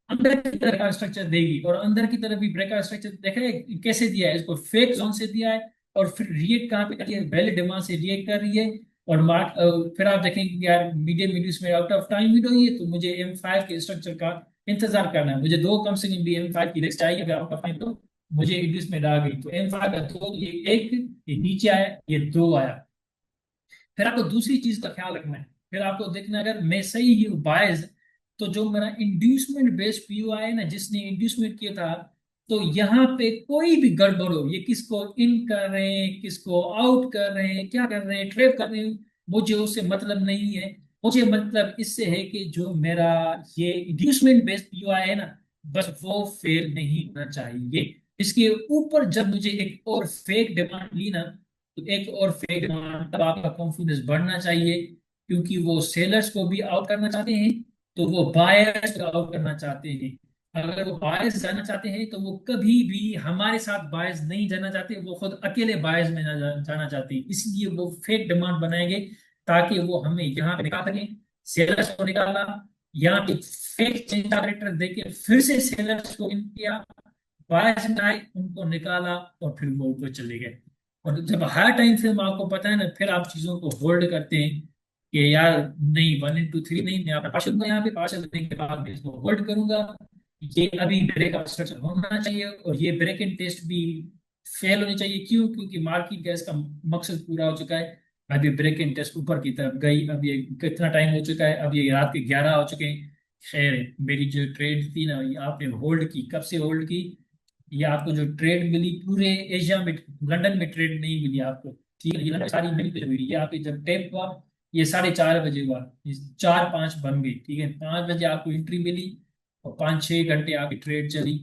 अंदर की तरफ का स्ट्रक्चर देगी। और अंदर की तरफ भी ब्रेकआउट स्ट्रक्चर देखा है कैसे दिया है, इसको फेक जोन से दिया है। और फिर रिएक्ट कहाँ पे कर रही है, वैलिड डिमांड से रिएक्ट कर रही है। और फिर आप देखेंगे कि यार मीडियम मीडियस में आउट ऑफ टाइम विंडो ही है, तो मुझे M5 के स्ट्रक्चर का इंतजार करना है। मुझे दो कम से कम भी M5 की लिस्ट चाहिए। अगर आउट ऑफ टाइम तो मुझे इंग्लिश में डाल गई तो M5 का दो, ये एक, ये नीचे आया, ये दो आया। फिर आपको दूसरी चीज का ख्याल रखना है। फिर आपको देखना है अगर मैं सही हूँ बायस, तो जो मेरा इंड्यूसमेंट बेस्ड POI है ना, जिसने इंड्यूसमेंट किया था, तो यहाँ पे कोई भी गड़बड़ हो, ये किसको इन कर रहे हैं, किसको आउट कर रहे हैं, क्या कर रहे हैं, ट्रेप कर रहे हैं, मुझे उससे मतलब नहीं है। मुझे मतलब इससे है कि जो मेरा ये इंड्यूसमेंट बेस्ड POI है ना, बस वो फेल नहीं होना चाहिए। इसके ऊपर जब मुझे एक और फेक डिमांड ली ना, तो एक और फेक डिमांड, तब आपका कॉन्फिडेंस बढ़ना चाहिए। क्योंकि वो सेलर्स को भी आउट करना चाहते हैं, तो वो बायर्स को आउट करना चाहते हैं। अगर वो बायर्स जाना चाहते हैं तो वो कभी भी हमारे साथ बायर्स नहीं जाना चाहते, वो खुद अकेले बायर्स में जाना चाहते हैं। इसलिए वो फेक डिमांड बनाएंगे ताकि वो हमें यहाँ पे निकाल सकें। सेलर्स को निकाला, यहाँ पे फेक चेंज कैरेक्टर देके फिर से सेलर्स को इन किया, बायर्स में आए, उनको निकाला और फिर वो ऊपर चले गए। और जब हर टाइम फ्रेम आपको पता है ना, फिर आप चीजों को होल्ड करते हैं कि यार नहीं 1/3 नहीं, मैं आपका पार्शल को यहाँ पे पार्शल देने के बाद मैं इसको होल्ड करूंगा। ये अभी ब्रेक आउट स्ट्रक्चर होना चाहिए और ये ब्रेक इन टेस्ट भी फेल होनी चाहिए। क्यों? क्योंकि मार्केट का इसका मकसद पूरा हो चुका है। अभी ब्रेक इन टेस्ट ऊपर की तरफ गई, अब ये कितना टाइम हो चुका है, अब ये रात के 11 हो चुके हैं। खैर, मेरी जो ट्रेड थी ना, ये आपने होल्ड की, कब से होल्ड की? ये आपको जो ट्रेड मिली पूरे एशिया में, लंदन में ट्रेड नहीं मिली आपको, ठीक है। ये लंदन सारी मिली पे मिली। ये आपके जब टेप हुआ, ये 4:30 बजे हुआ, ये 4-5 बन गई, ठीक है। 5 बजे आपको एंट्री मिली और 5-6 घंटे आपकी ट्रेड चली।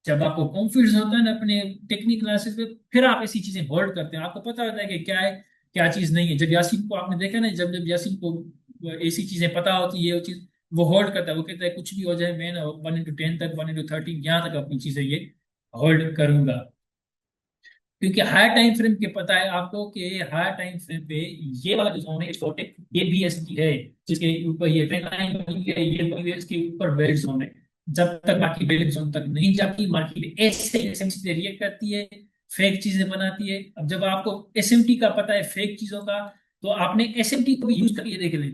जब आपको कॉन्फिडेंस होता है ना अपने टेक्निकल एनालिसिस पे, फिर आप ऐसी चीजें होल्ड करते हैं। आपको पता होता है कि क्या है क्या चीज नहीं है। जब यासीन को आपने देखा ना, जब जब यासीन को ऐसी चीजें पता होती है, वो चीज वो होल्ड करता है। वो कहता है कुछ भी हो जाए, मैं ना 1/10 तक, 1/13 यहाँ तक अपनी चीजें ये होल्ड करूंगा। क्योंकि हायर टाइम फ्रेम के पता है आपको कि हायर टाइम फ्रेम पे ये वाला जो जोन है एक्सोटिक, ये BST है, जिसके ऊपर ये ट्रेंड लाइन बनी है, ये इसके ऊपर वेरिड जोन है। जब तक बाकी वेरिड जोन तक नहीं जाती, मार्केट ऐसे SMC से रिएक्ट करती है। फेक चीजें बनाती है। अब जब आपको एसएमटी का पता है फेक चीजों का, तो आपने एसएमटी को भी यूज करके देख लें।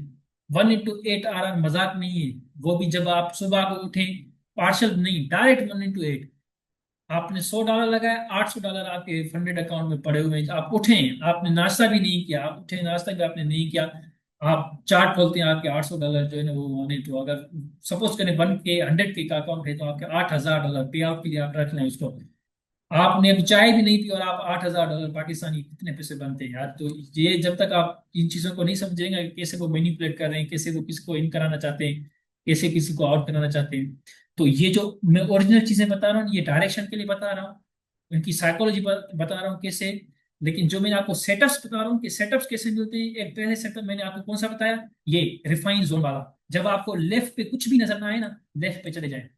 1:8 मजाक नहीं है। वो भी जब आप सुबह को उठें, पार्शल नहीं, डायरेक्ट 1:8। आपने $100 लगाया, $800 आपके फंडेड अकाउंट में पड़े हुए हैं। आप उठें, आपने नाश्ता भी नहीं किया, आप उठे नाश्ता भी आपने नहीं किया, आप चार्ट खोलते हैं, आपके $800 जो है ना वो होने, तो अगर सपोज करें 100K का अकाउंट है, तो आपके $8,000 पे आउट के लिए आप रख लें उसको। आपने अभी चाय भी नहीं पी और आप $8,000 पाकिस्तानी, कितने पैसे बनते हैं यार। तो ये जब तक आप इन चीजों को नहीं समझेंगे कि कैसे को मैनिपुलेट कर रहे हैं, कैसे को किसको इन कराना चाहते हैं, कैसे किसी को आउट कराना चाहते हैं। तो ये जो मैं ओरिजिनल चीजें बता रहा हूँ, ये डायरेक्शन के लिए बता रहा हूँ, इनकी साइकोलॉजी बता रहा हूँ कैसे। लेकिन जो मैंने आपको सेटअप्स बता रहा हूँ कि सेटअप्स कैसे मिलते हैं, एक पहले सेटअप मैंने आपको कौन सा बताया, ये रिफाइन जोन वाला। जब आपको लेफ्ट पे कुछ भी नजर ना आए ना, लेफ्ट पे चले जाए,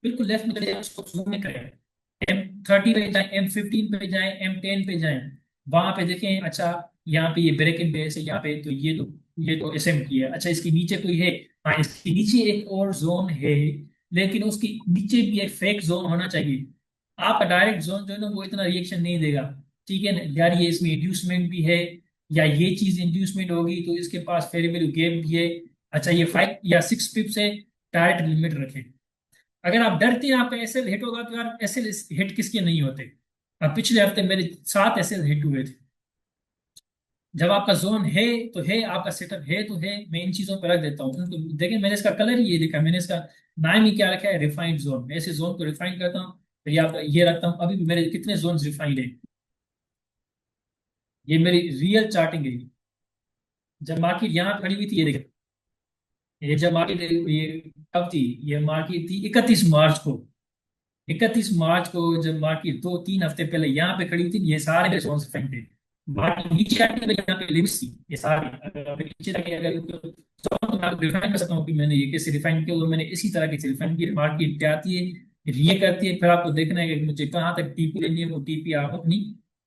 बिल्कुल लेफ्ट में चले जाए, उसको जूम में करें। M30 पे जाए, M15 पे जाए, M10 पे जाए, वहां पे देखें, अच्छा यहाँ पे ये ब्रेक इन बेस है, यहाँ पे तो ये तो एसएम की है। अच्छा इसके नीचे कोई है, हाँ इसके नीचे एक और जोन है, लेकिन उसके नीचे भी एक फेक जोन होना चाहिए। आपका डायरेक्ट जोन जो है ना वो इतना रिएक्शन नहीं देगा, ठीक है ना यार, ये इसमें इंड्यूसमेंट भी है, या ये चीज इंड्यूसमेंट होगी तो इसके पास फेयर वैल्यू गैप भी है। अच्छा ये 5 या 6 पिप से डायरेक्ट लिमिट रखें। अगर आप डरते हैं आपका एसएल हिट होगा, तो यार एसएल हिट किसके नहीं होते। अब पिछले हफ्ते मेरे 7 एसएल हिट हुए थे। जब आपका जोन है तो है, आपका सेटअप है तो है, मैं इन चीजों पर रख देता हूँ। तो देखिए मैंने इसका कलर ही ये लिखा है, मैंने इसका नाम ही क्या रखा है, रिफाइंड जोन। मैं ऐसे जोन को रिफाइन करता हूँ, तो ये रखता हूँ। अभी भी मेरे कितने जोन रिफाइंड है, ये मेरी रियल चार्टिंग है। जब मार्केट यहाँ खड़ी हुई थी, ये देखिए, ये जब मार्केट ये कब थी, ये मार्केट थी 31 मार्च को। 31 मार्च को जब मार्केट 2-3 हफ्ते पहले यहाँ पे खड़ी थी, ये सारे जोन रिफाइंड थे। मार्केट नीचे आके तो यहाँ पे लिमिट्स थी, ये सारे अगर आप नीचे जाके अगर तो मैं आपको रिफाइन कर सकता हूँ कि मैंने ये कैसे रिफाइन किया, और मैंने इसी तरह की रिफाइन की। मार्केट पे आती है, फिर ये करती है, फिर आपको देखना है कि मुझे कहाँ तक टीपी लेनी है। वो टीपी आप अपनी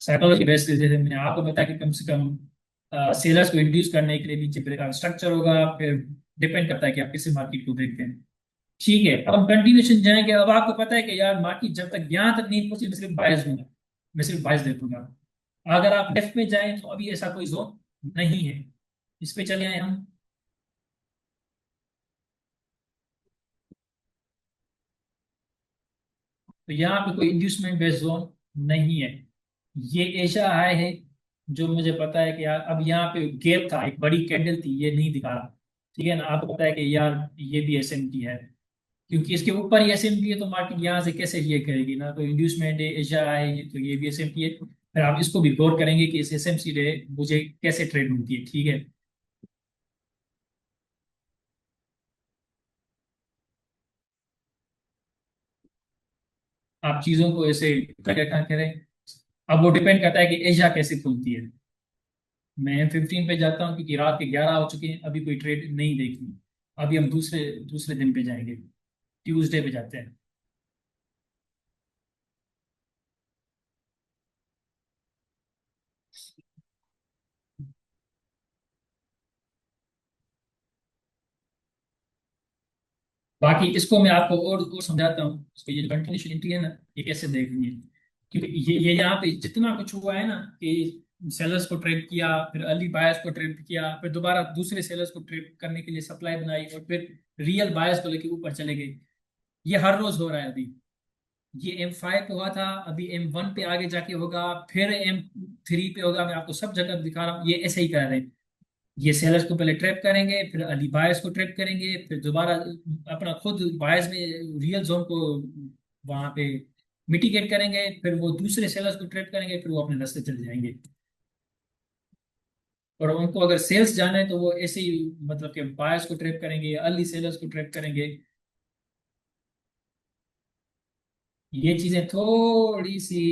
साइकोलॉजी बेस, जैसे मैंने आपको बताया कि कम से कम सेलर्स को इंड्यूस करने के लिए नीचे ब्रेकआउट स्ट्रक्चर होगा। फिर डिपेंड करता है कि आप किसी मार्केट को देखते हैं। ठीक है, अब हम कंटिन्यूशन जाएंगे। अब आपको पता है कि यार मार्केट जब तक यहाँ तक नहीं पहुंची, मैं सिर्फ बायस दूंगा, मैं सिर्फ बायस देखूंगा। अगर आप लेफ्ट में जाएं तो अभी ऐसा कोई जोन नहीं है। इस पे चले आए हम, तो यहाँ पे कोई इंड्यूसमेंट बेस्ड जोन नहीं है। ये एशिया हाई है, जो मुझे पता है कि यार अब यहाँ पे गैप था, एक बड़ी कैंडल थी, ये नहीं दिखा रहा। ठीक है ना, आपको पता है कि यार ये भी एसएमटी है, क्योंकि इसके ऊपर ही एसएमपी है, तो मार्केट यहाँ से कैसे ये करेगी ना। तो इंड्यूसमेंट है, एशिया है, तो ये भी एसएमपी है। फिर आप इसको भी गौर करेंगे कि इस एसएमसी रे मुझे कैसे ट्रेड होती है। ठीक है, आप चीजों को ऐसे क्या करें। अब वो डिपेंड करता है कि एशिया कैसे खुलती है। मैं M15 पे जाता हूँ, क्योंकि रात के 11 हो चुके हैं, अभी कोई ट्रेड नहीं देखी। अभी हम दूसरे दूसरे दिन पे जाएंगे, ट्यूसडे पे जाते हैं। बाकी इसको मैं आपको और समझाता हूँ, इसको ये कंटिन्यूशन एंट्री है ना, ये कैसे देखनी है। क्योंकि ये यहाँ पे जितना कुछ हुआ है ना, कि सेलर्स को ट्रेड किया, फिर अर्ली बायर्स को ट्रेड किया, फिर दोबारा दूसरे सेलर्स को ट्रेड करने के लिए सप्लाई बनाई, और फिर रियल बायर्स को लेके ऊपर चले गए। ये हर रोज हो रहा है अभी। ये M5 पे हुआ था, अभी M1 पे आगे जाके होगा, फिर M3 पे होगा। मैं आपको सब जगह दिखा रहा हूँ, ये ऐसे ही कर रहे हैं। ये सेलर्स को पहले ट्रैप करेंगे, फिर अली बायर्स को ट्रैप करेंगे, फिर दोबारा अपना खुद बायर्स में रियल जोन को वहां पे मिटिगेट करेंगे, फिर वो दूसरे सेलर्स को ट्रैप करेंगे, फिर वो अपने रास्ते चले जाएंगे। और उनको अगर सेल्स जाना है तो वो ऐसे ही, मतलब कि बायर्स को ट्रैप करेंगे, अर्ली सेलर्स को ट्रैप करेंगे। ये चीजें थोड़ी सी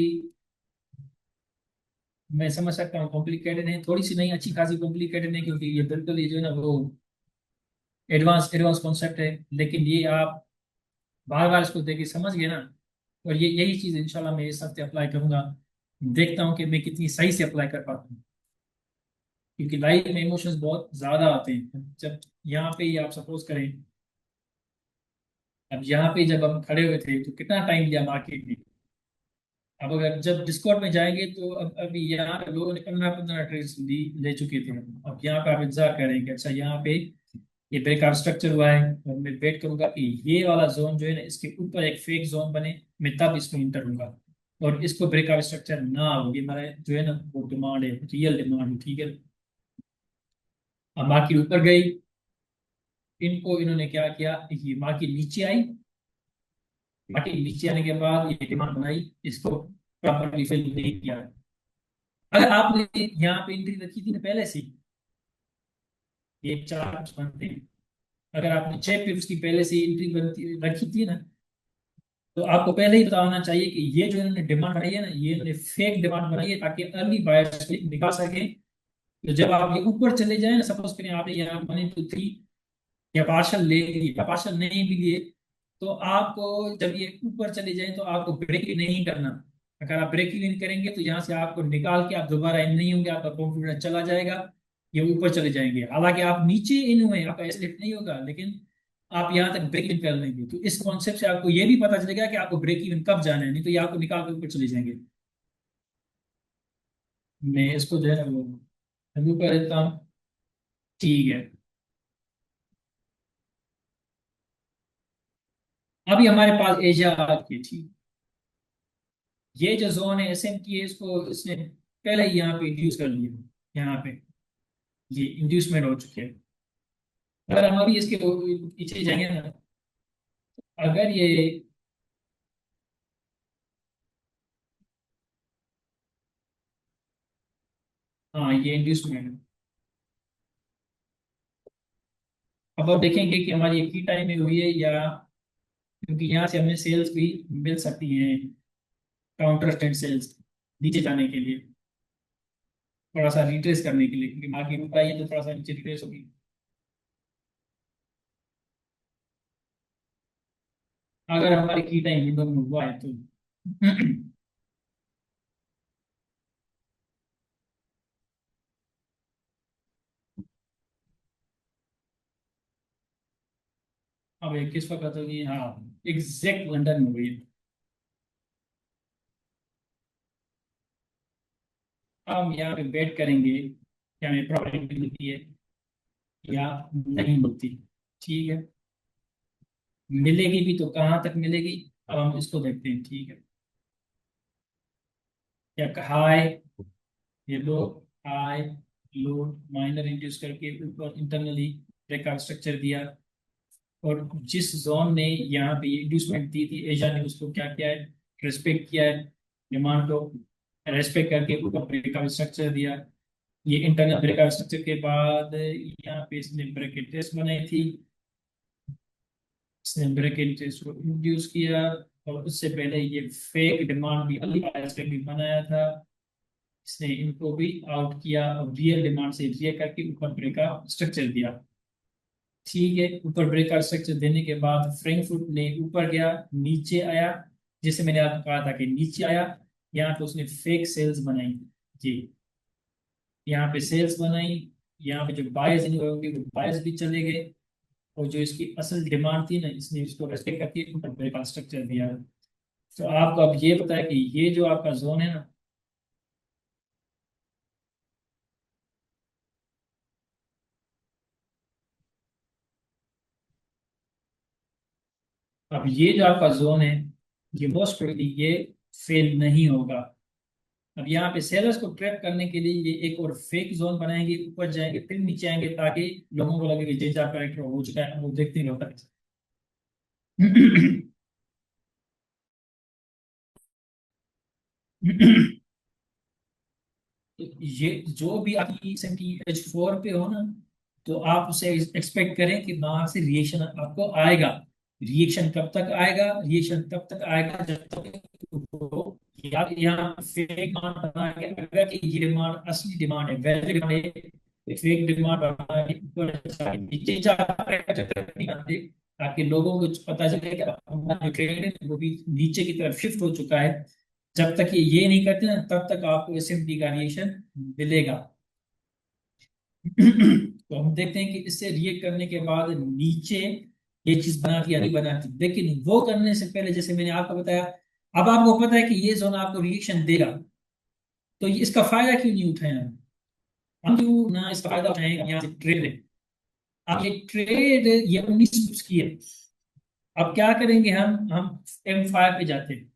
मैं समझ सकता हूँ कॉम्प्लिकेटेड है, थोड़ी सी नहीं, अच्छी खासी कॉम्प्लिकेटेड है, क्योंकि ये बिल्कुल ही जो है ना वो एडवांस एडवांस कॉन्सेप्ट है। लेकिन ये आप बार बार इसको देखिए, समझ गए ना। और ये यही चीज इंशाल्लाह मैं इस हफ्ते अप्लाई करूंगा। देखता हूँ कि मैं कितनी सही से अप्लाई कर पाता हूँ, क्योंकि लाइफ में इमोशंस बहुत ज्यादा आते हैं। जब यहाँ पे ही आप सपोज करें, अब यहाँ पे जब हम खड़े हुए थे तो कितना टाइम लिया मार्केट ने, अब अगर जब डिस्कॉर्ड में जाएंगे तो अब अभी यहाँ पे लोगों ने 15-15 ट्रेड्स ले चुके थे। अब यहाँ पे आप इंतजार करेंगे, अच्छा यहाँ पे ये ब्रेकआउट स्ट्रक्चर हुआ है, और मैं वेट करूंगा कि ये वाला जोन जो है ना इसके ऊपर एक फेक जोन बने, मैं तब इसमें इंटर होऊंगा। और इसको ब्रेकआउट स्ट्रक्चर ना हो, ये हमारा जो है ना वो डिमांड है, रियल डिमांड है, ठीक है। अब मार्केट ऊपर गई, इनको इन्होंने क्या किया, ये मार्केट नीचे आई, मार्केट नीचे आने के बाद ये डिमांड बनाई, इसको प्रॉपरली फिल नहीं किया। अगर आपने यहाँ पे एंट्री रखी थी ना पहले से, ये चार बनते हैं, अगर आपने 6 पिप्स की पहले से एंट्री बनती रखी थी ना, तो आपको पहले ही पता होना चाहिए कि ये जो इन्होंने डिमांड बनाई है ना, ये इन्होंने फेक डिमांड बनाई है ताकि अर्ली बायर्स निकाल सके। तो जब आप ये ऊपर चले जाए ना, सपोज करें आपने यहाँ 1 into 3 या पार्शल ले लिए या पार्शल नहीं भी लिए, तो आपको जब ये ऊपर चले जाए तो आपको ब्रेक नहीं करना। अगर आप ब्रेक नहीं करेंगे तो यहाँ से आपको निकाल के आप दोबारा इन नहीं होंगे, आपका कॉन्फिडेंस चला जाएगा, ये ऊपर चले जाएंगे। हालांकि आप नीचे इन हुए, आपका ऐसे लिफ्ट नहीं होगा, लेकिन आप यहाँ तक ब्रेक इवन कर लेंगे। तो इस कॉन्सेप्ट से आपको ये भी पता चलेगा कि आपको ब्रेक इवन कब जाना है, नहीं तो ये आपको निकाल के ऊपर चले जाएंगे। मैं इसको जो है वो रिव्यू कर देता हूँ, ठीक है। अभी हमारे पास एशिया की थी, ये जो जोन है एसएम की है, इसको इसने पहले ही यहाँ पे इंड्यूस कर लिया, यहाँ पे ये इंड्यूसमेंट हो चुके हैं। अगर हम अभी इसके पीछे जाएंगे ना, अगर ये हाँ ये इंड्यूसमेंट है, अब आप देखेंगे कि हमारी एक ही टाइम में हुई है या, क्योंकि यहाँ से हमें सेल्स भी मिल सकती हैं, काउंटर स्टैंड सेल्स नीचे जाने के लिए, थोड़ा सा रिट्रेस करने के लिए, क्योंकि मार्केट ऊपर आई है तो थोड़ा सा नीचे रिट्रेस होगी। अगर हमारी की टाइम विंडो में हुआ है तो अब एक किस वक्त होगी, हाँ एग्जैक्ट लंदन में हुई है। हम यहाँ पे वेट करेंगे कि हमें प्रॉपर्टी मिलती है या नहीं मिलती, ठीक है। मिलेगी भी तो कहाँ तक मिलेगी, अब हम इसको देखते हैं, ठीक है। क्या हाई, ये लो, हाई, लो, माइनर इंड्यूस करके ऊपर इंटरनली ब्रेकआउट स्ट्रक्चर दिया, और जिस जोन ने यहाँ पे इंड्यूसमेंट दी थी एशिया ने उसको क्या किया है, रेस्पेक्ट किया है, डिमांड को रेस्पेक्ट करके ऊपर ब्रेकआउट स्ट्रक्चर दिया। ये इंटरनल ब्रेकआउट स्ट्रक्चर के बाद यहाँ पे इसने ब्रैकेट टेस्ट बनाई थी, इसने ब्रैकेट टेस्ट को इंड्यूस किया, और उससे पहले ये फेक डिमांड भी भी बनाया था, इसने इनको भी आउट किया और रियल डिमांड से रियल करके ऊपर ब्रेकआउट स्ट्रक्चर दिया, ठीक है। ऊपर ब्रेकआउट स्ट्रक्चर देने के बाद फ्रैंकफर्ट ने ऊपर गया, नीचे आया, जैसे मैंने आपको कहा था कि नीचे आया, यहाँ पे उसने फेक सेल्स बनाई जी, यहाँ पे सेल्स बनाई, यहाँ पे जो बायर्स होंगे वो बायर्स भी चले गए, और जो इसकी असल डिमांड थी ना इसने इसको रेस्पेक्ट करके ऊपर ब्रेकआउट स्ट्रक्चर दिया। तो आपको अब ये पता है कि ये जो आपका जोन है ना, अब ये जो आपका जोन है, ये मोस्ट प्रोबेबली ये फेल नहीं होगा। अब यहाँ पे सेलर्स को ट्रैप करने के लिए ये एक और फेक जोन बनाएंगे, ऊपर जाएंगे फिर नीचे आएंगे, ताकि लोगों को लगे कि जे जा करेक्टर हो चुका है, वो देखते नहीं होता तो ये जो भी आपकी H4 पे हो ना, तो आप उसे एक्सपेक्ट करें कि बाहर से रिएक्शन आपको आएगा। रिएक्शन कब तक आएगा, रिएक्शन तब तक आएगा जब तक वो या यहाँ फेक डिमांड बना के, अगर कि ये डिमांड असली डिमांड है, वैलिड डिमांड है, फेक डिमांड बना के ऊपर जाके नीचे जा रहा है, चक्कर नहीं आते, ताकि लोगों को पता चले कि हमारा जो ट्रेड है वो भी नीचे की तरफ शिफ्ट हो चुका है। जब तक ये नहीं करते ना तब तक आपको एसएमपी का रिएक्शन मिलेगा। तो हम देखते हैं कि इससे रिएक्ट करने के बाद नीचे ये चीज बनाती या नहीं बनाती, लेकिन वो करने से पहले जैसे मैंने आपको बताया अब आपको पता है कि ये जोन आपको रिएक्शन देगा, तो इसका फायदा क्यों नहीं उठाए हम क्यों ना इसका फायदा उठाएं, यहाँ से ट्रेड है। अब ये ट्रेड ये 19 की है। अब क्या करेंगे, हम M5 पे जाते हैं।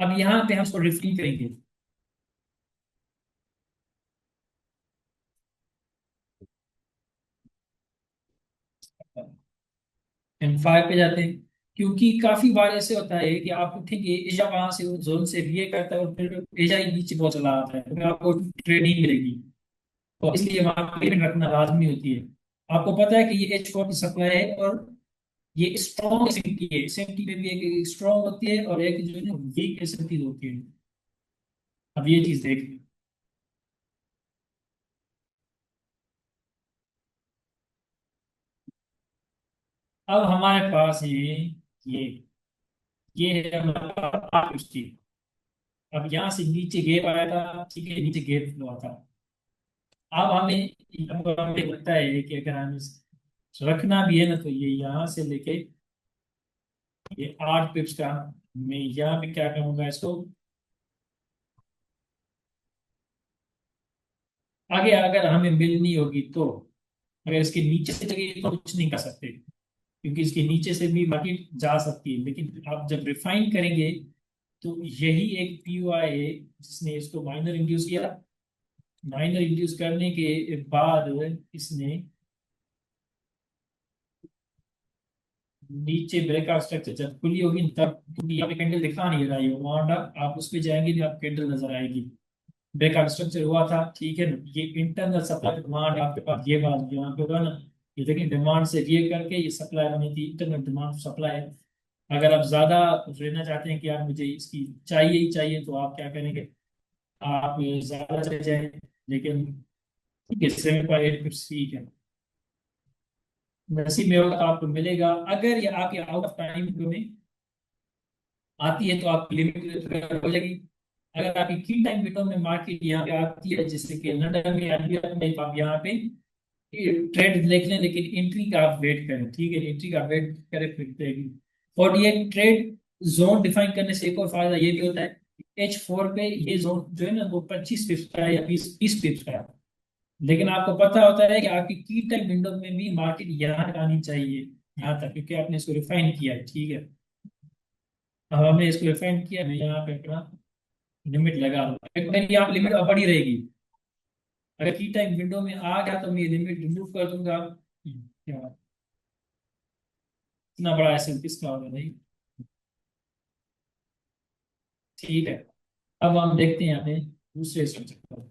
अब यहाँ पे हम इसको रिफिल करेंगे। M5 पे जाते हैं, क्योंकि काफी बार ऐसे होता है कि आप उठेंगे, एजा वहां से जोन से रिए करता है और फिर एजा ही नीचे बहुत चला आता है, तो फिर आपको ट्रेड नहीं मिलेगी। तो इसलिए वहां पे लिमिट रखना लाजमी होती है। आपको पता है कि ये H4 की सप्लाई है, और ये स्ट्रॉन्ग एसएमटी है। एसएमटी में भी एक स्ट्रॉन्ग होती है और एक जो है ना वीक एसएमटी होती है। अब ये चीज देख लें। अब हमारे पास है ये ये है हमारे पास 850। अब यहाँ से नीचे गैप आया था, ठीक है, नीचे गैप फ्लो आता। अब हमें लगता है कि अगर हमें रखना भी है ना, तो ये यहाँ से लेके ये 8 पिप्स का, मैं यहाँ पे क्या करूंगा इसको आगे, अगर हमें मिलनी होगी तो। अगर इसके नीचे से चली तो कुछ नहीं कर सकते, क्योंकि इसके नीचे से भी मार्केट जा सकती है। लेकिन आप जब रिफाइन करेंगे तो यही एक पीयूआई है जिसने इसको माइनर इंड्यूस किया। माइनर इंड्यूस करने के बाद इसने नीचे ब्रेकआउट स्ट्रक्चर जब खुली होगी तब, क्योंकि यहाँ पे कैंडल दिखा नहीं रहा है वहां, आप उस पे जाएंगे तो आप कैंडल नजर आएगी। ब्रेकआउट स्ट्रक्चर हुआ था, ठीक है ना, ये इंटरनल सप्लाई डिमांड आपके पास ये बात यहाँ पे होगा ना। ये देखिए, डिमांड से रिएक्ट करके ये सप्लाई बनी थी, इंटरनल डिमांड सप्लाई। अगर आप ज्यादा रहना चाहते हैं कि आप मुझे इसकी चाहिए ही चाहिए, तो आप क्या करेंगे, आप ज्यादा चले जाए। लेकिन ठीक है, 7.8 ठीक है, नसीब में होगा तो आपको मिलेगा। अगर ये आपके आउट ऑफ टाइम में आती है तो आपकी लिमिट हो जाएगी। अगर आपकी की टाइम विंडो में मार्केट यहाँ पे आती है, जैसे कि लंदन में आती है, तो आप यहाँ पे ट्रेड देख लें, लेकिन एंट्री का आप वेट करें, ठीक है, एंट्री का वेट करें फिर देगी। और ये ट्रेड जोन डिफाइन करने से एक और फायदा ये भी होता है, H4 पे ये जोन जो है ना वो 25 पिप्स का है या 20 पिप्स का है। लेकिन आपको पता होता है कि आपकी की टाइम विंडो में भी मार्केट यहाँ तक आनी चाहिए, यहाँ तक, क्योंकि आपने इसको रिफाइन किया है, ठीक है। अब हमने इसको रिफाइन किया, मैं यहाँ पे अपना लिमिट लगा दूंगा, मेरी यहाँ लिमिट अब बड़ी रहेगी। अगर की टाइम विंडो में आ गया तो मैं लिमिट रिमूव कर दूंगा। क्या इतना बड़ा एसएल किसका होगा नहीं, ठीक है। अब हम देखते हैं अपने दूसरे स्ट्रक्चर पर।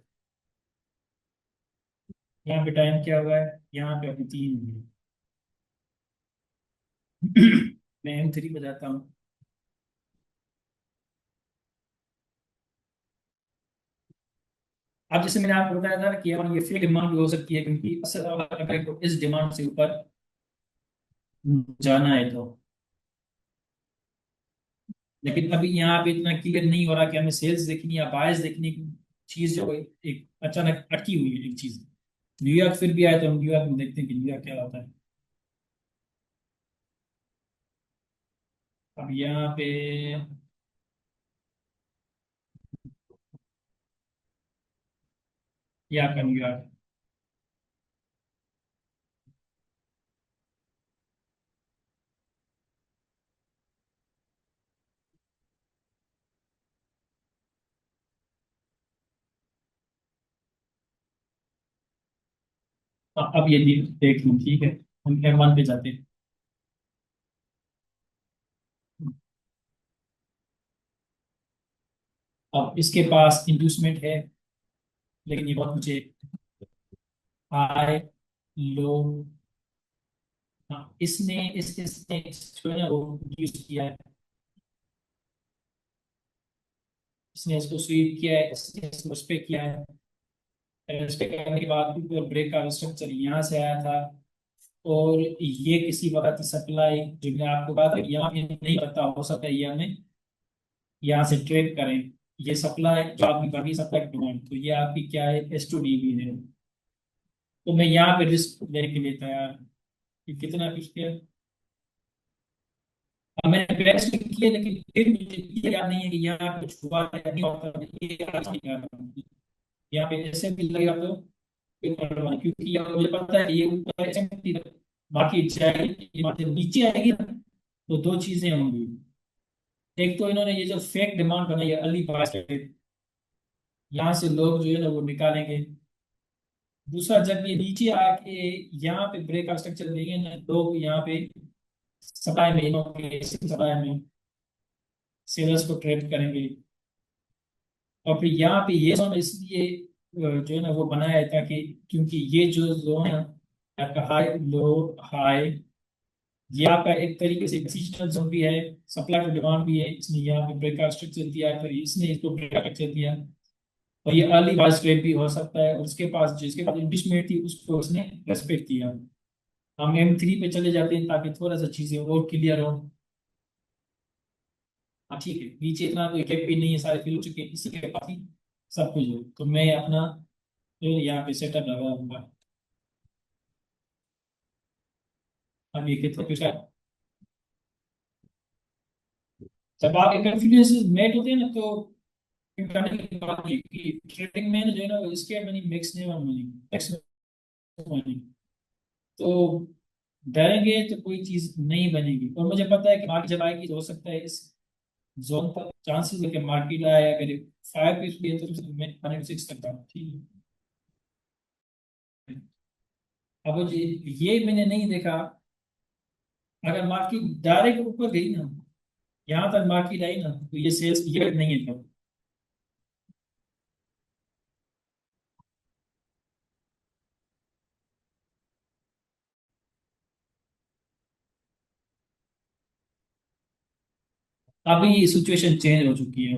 यहाँ पे टाइम क्या हुआ है, यहाँ पे अभी 3 हुई है। मैं M3 बताता हूँ। अब जैसे मैंने आपको बताया था कि अब ये फेक डिमांड भी हो सकती है, क्योंकि असल अगर इस डिमांड से ऊपर जाना है तो। लेकिन अभी यहाँ पे इतना क्लियर नहीं हो रहा कि हमें सेल्स देखनी या बायस देखनी, चीज जो एक अचानक अटकी हुई है एक चीज। न्यूयॉर्क फिर भी आया तो हम न्यूयॉर्क में देखते हैं कि न्यूयॉर्क क्या होता है। अब यहाँ पे यहाँ का न्यूयॉर्क, अब ये देख लूँ, ठीक है, हम M1 पे जाते हैं। अब इसके पास इंड्यूसमेंट है, लेकिन ये बहुत मुझे हाई लो, हाँ, इसने जो है ना वो इंड्यूस किया है। इसने इसको स्वीप किया है, इसने इसको उस पे किया है। इस पे करने के बाद ऊपर ब्रेक का स्ट्रक्चर यहाँ से आया था। और ये किसी वक्त सप्लाई जो मैं आपको कहा था, यहाँ पे नहीं पता, हो सकता है ये हमें यहाँ से ट्रेड करें। ये सप्लाई जो आपकी बड़ी सप्लाई डिमांड, तो ये आपकी क्या है, S2DB है। तो मैं यहाँ पे रिस्क लेने के लिए तैयार हूँ कि कितना कुछ किया। अब मैंने प्रेस भी किया, लेकिन फिर मुझे ये याद नहीं है कि यहाँ कुछ हुआ है या नहीं हुआ था, ये याद नहीं आ रहा मुझे। यहाँ पे ऐसे भी लगेगा तो फिर करवाना, क्योंकि यहाँ मुझे पता है कि ये ऊपर ऐसे बाकी जाएगी, ये बातें नीचे आएगी ना, तो दो चीजें होंगी। एक तो इन्होंने ये जो फेक डिमांड बनाई है अर्ली बास्केट, यहाँ से लोग जो है ना वो निकालेंगे। दूसरा, जब ये नीचे आके यहाँ पे ब्रेक का स्ट्रक्चर देंगे ना, लोग यहाँ पे सप्लाई में, इन्होंने सप्लाई में सेलर्स को ट्रेड करेंगे। और फिर यहाँ पे ये जोन इसलिए जो है ना वो बनाया है ताकि, क्योंकि ये जो जोन है आपका हाई लो हाई, ये आपका एक तरीके से सीजनल जोन भी है, सप्लाई टू डिमांड भी है। इसने यहाँ पे ब्रेक का स्ट्रक्चर दिया, फिर इसने इसको ब्रेक का स्ट्रक्चर दिया। और ये अर्ली बाय ट्रेड भी हो सकता है, और उसके पास जिसके पास इंटरेस्ट थी उसको उसने रेस्पेक्ट किया। हम M3 पे चले जाते हैं ताकि थोड़ा सा चीजें और क्लियर हो। हाँ ठीक है, नीचे इतना कोई गैप भी नहीं है, सारे फिल हो चुके हैं, इसी के पास ही सब कुछ हो। तो मैं अपना फिर यहाँ पे सेटअप लगाऊंगा। अब ये कितना कुछ है, जब आपके कॉन्फिडेंस मेट होते हैं ना, तो फिर करने की बात नहीं कि ट्रेडिंग में जो है ना, इसके मनी मिक्स नहीं मनी मनी, तो डरेंगे तो कोई चीज नहीं बनेगी। और मुझे पता है कि मार्केट जब आएगी तो हो सकता है इस जोन पर चांसेस है कि मार्केट आए, अगर 5 भी है तो मैं 106 तक जाऊँ, ठीक है। अब ये मैंने नहीं देखा, अगर मार्केट डायरेक्ट ऊपर गई ना, यहाँ तक मार्केट आई ना, तो ये सेल्स ये नहीं है तब। अभी सिचुएशन चेंज हो चुकी है।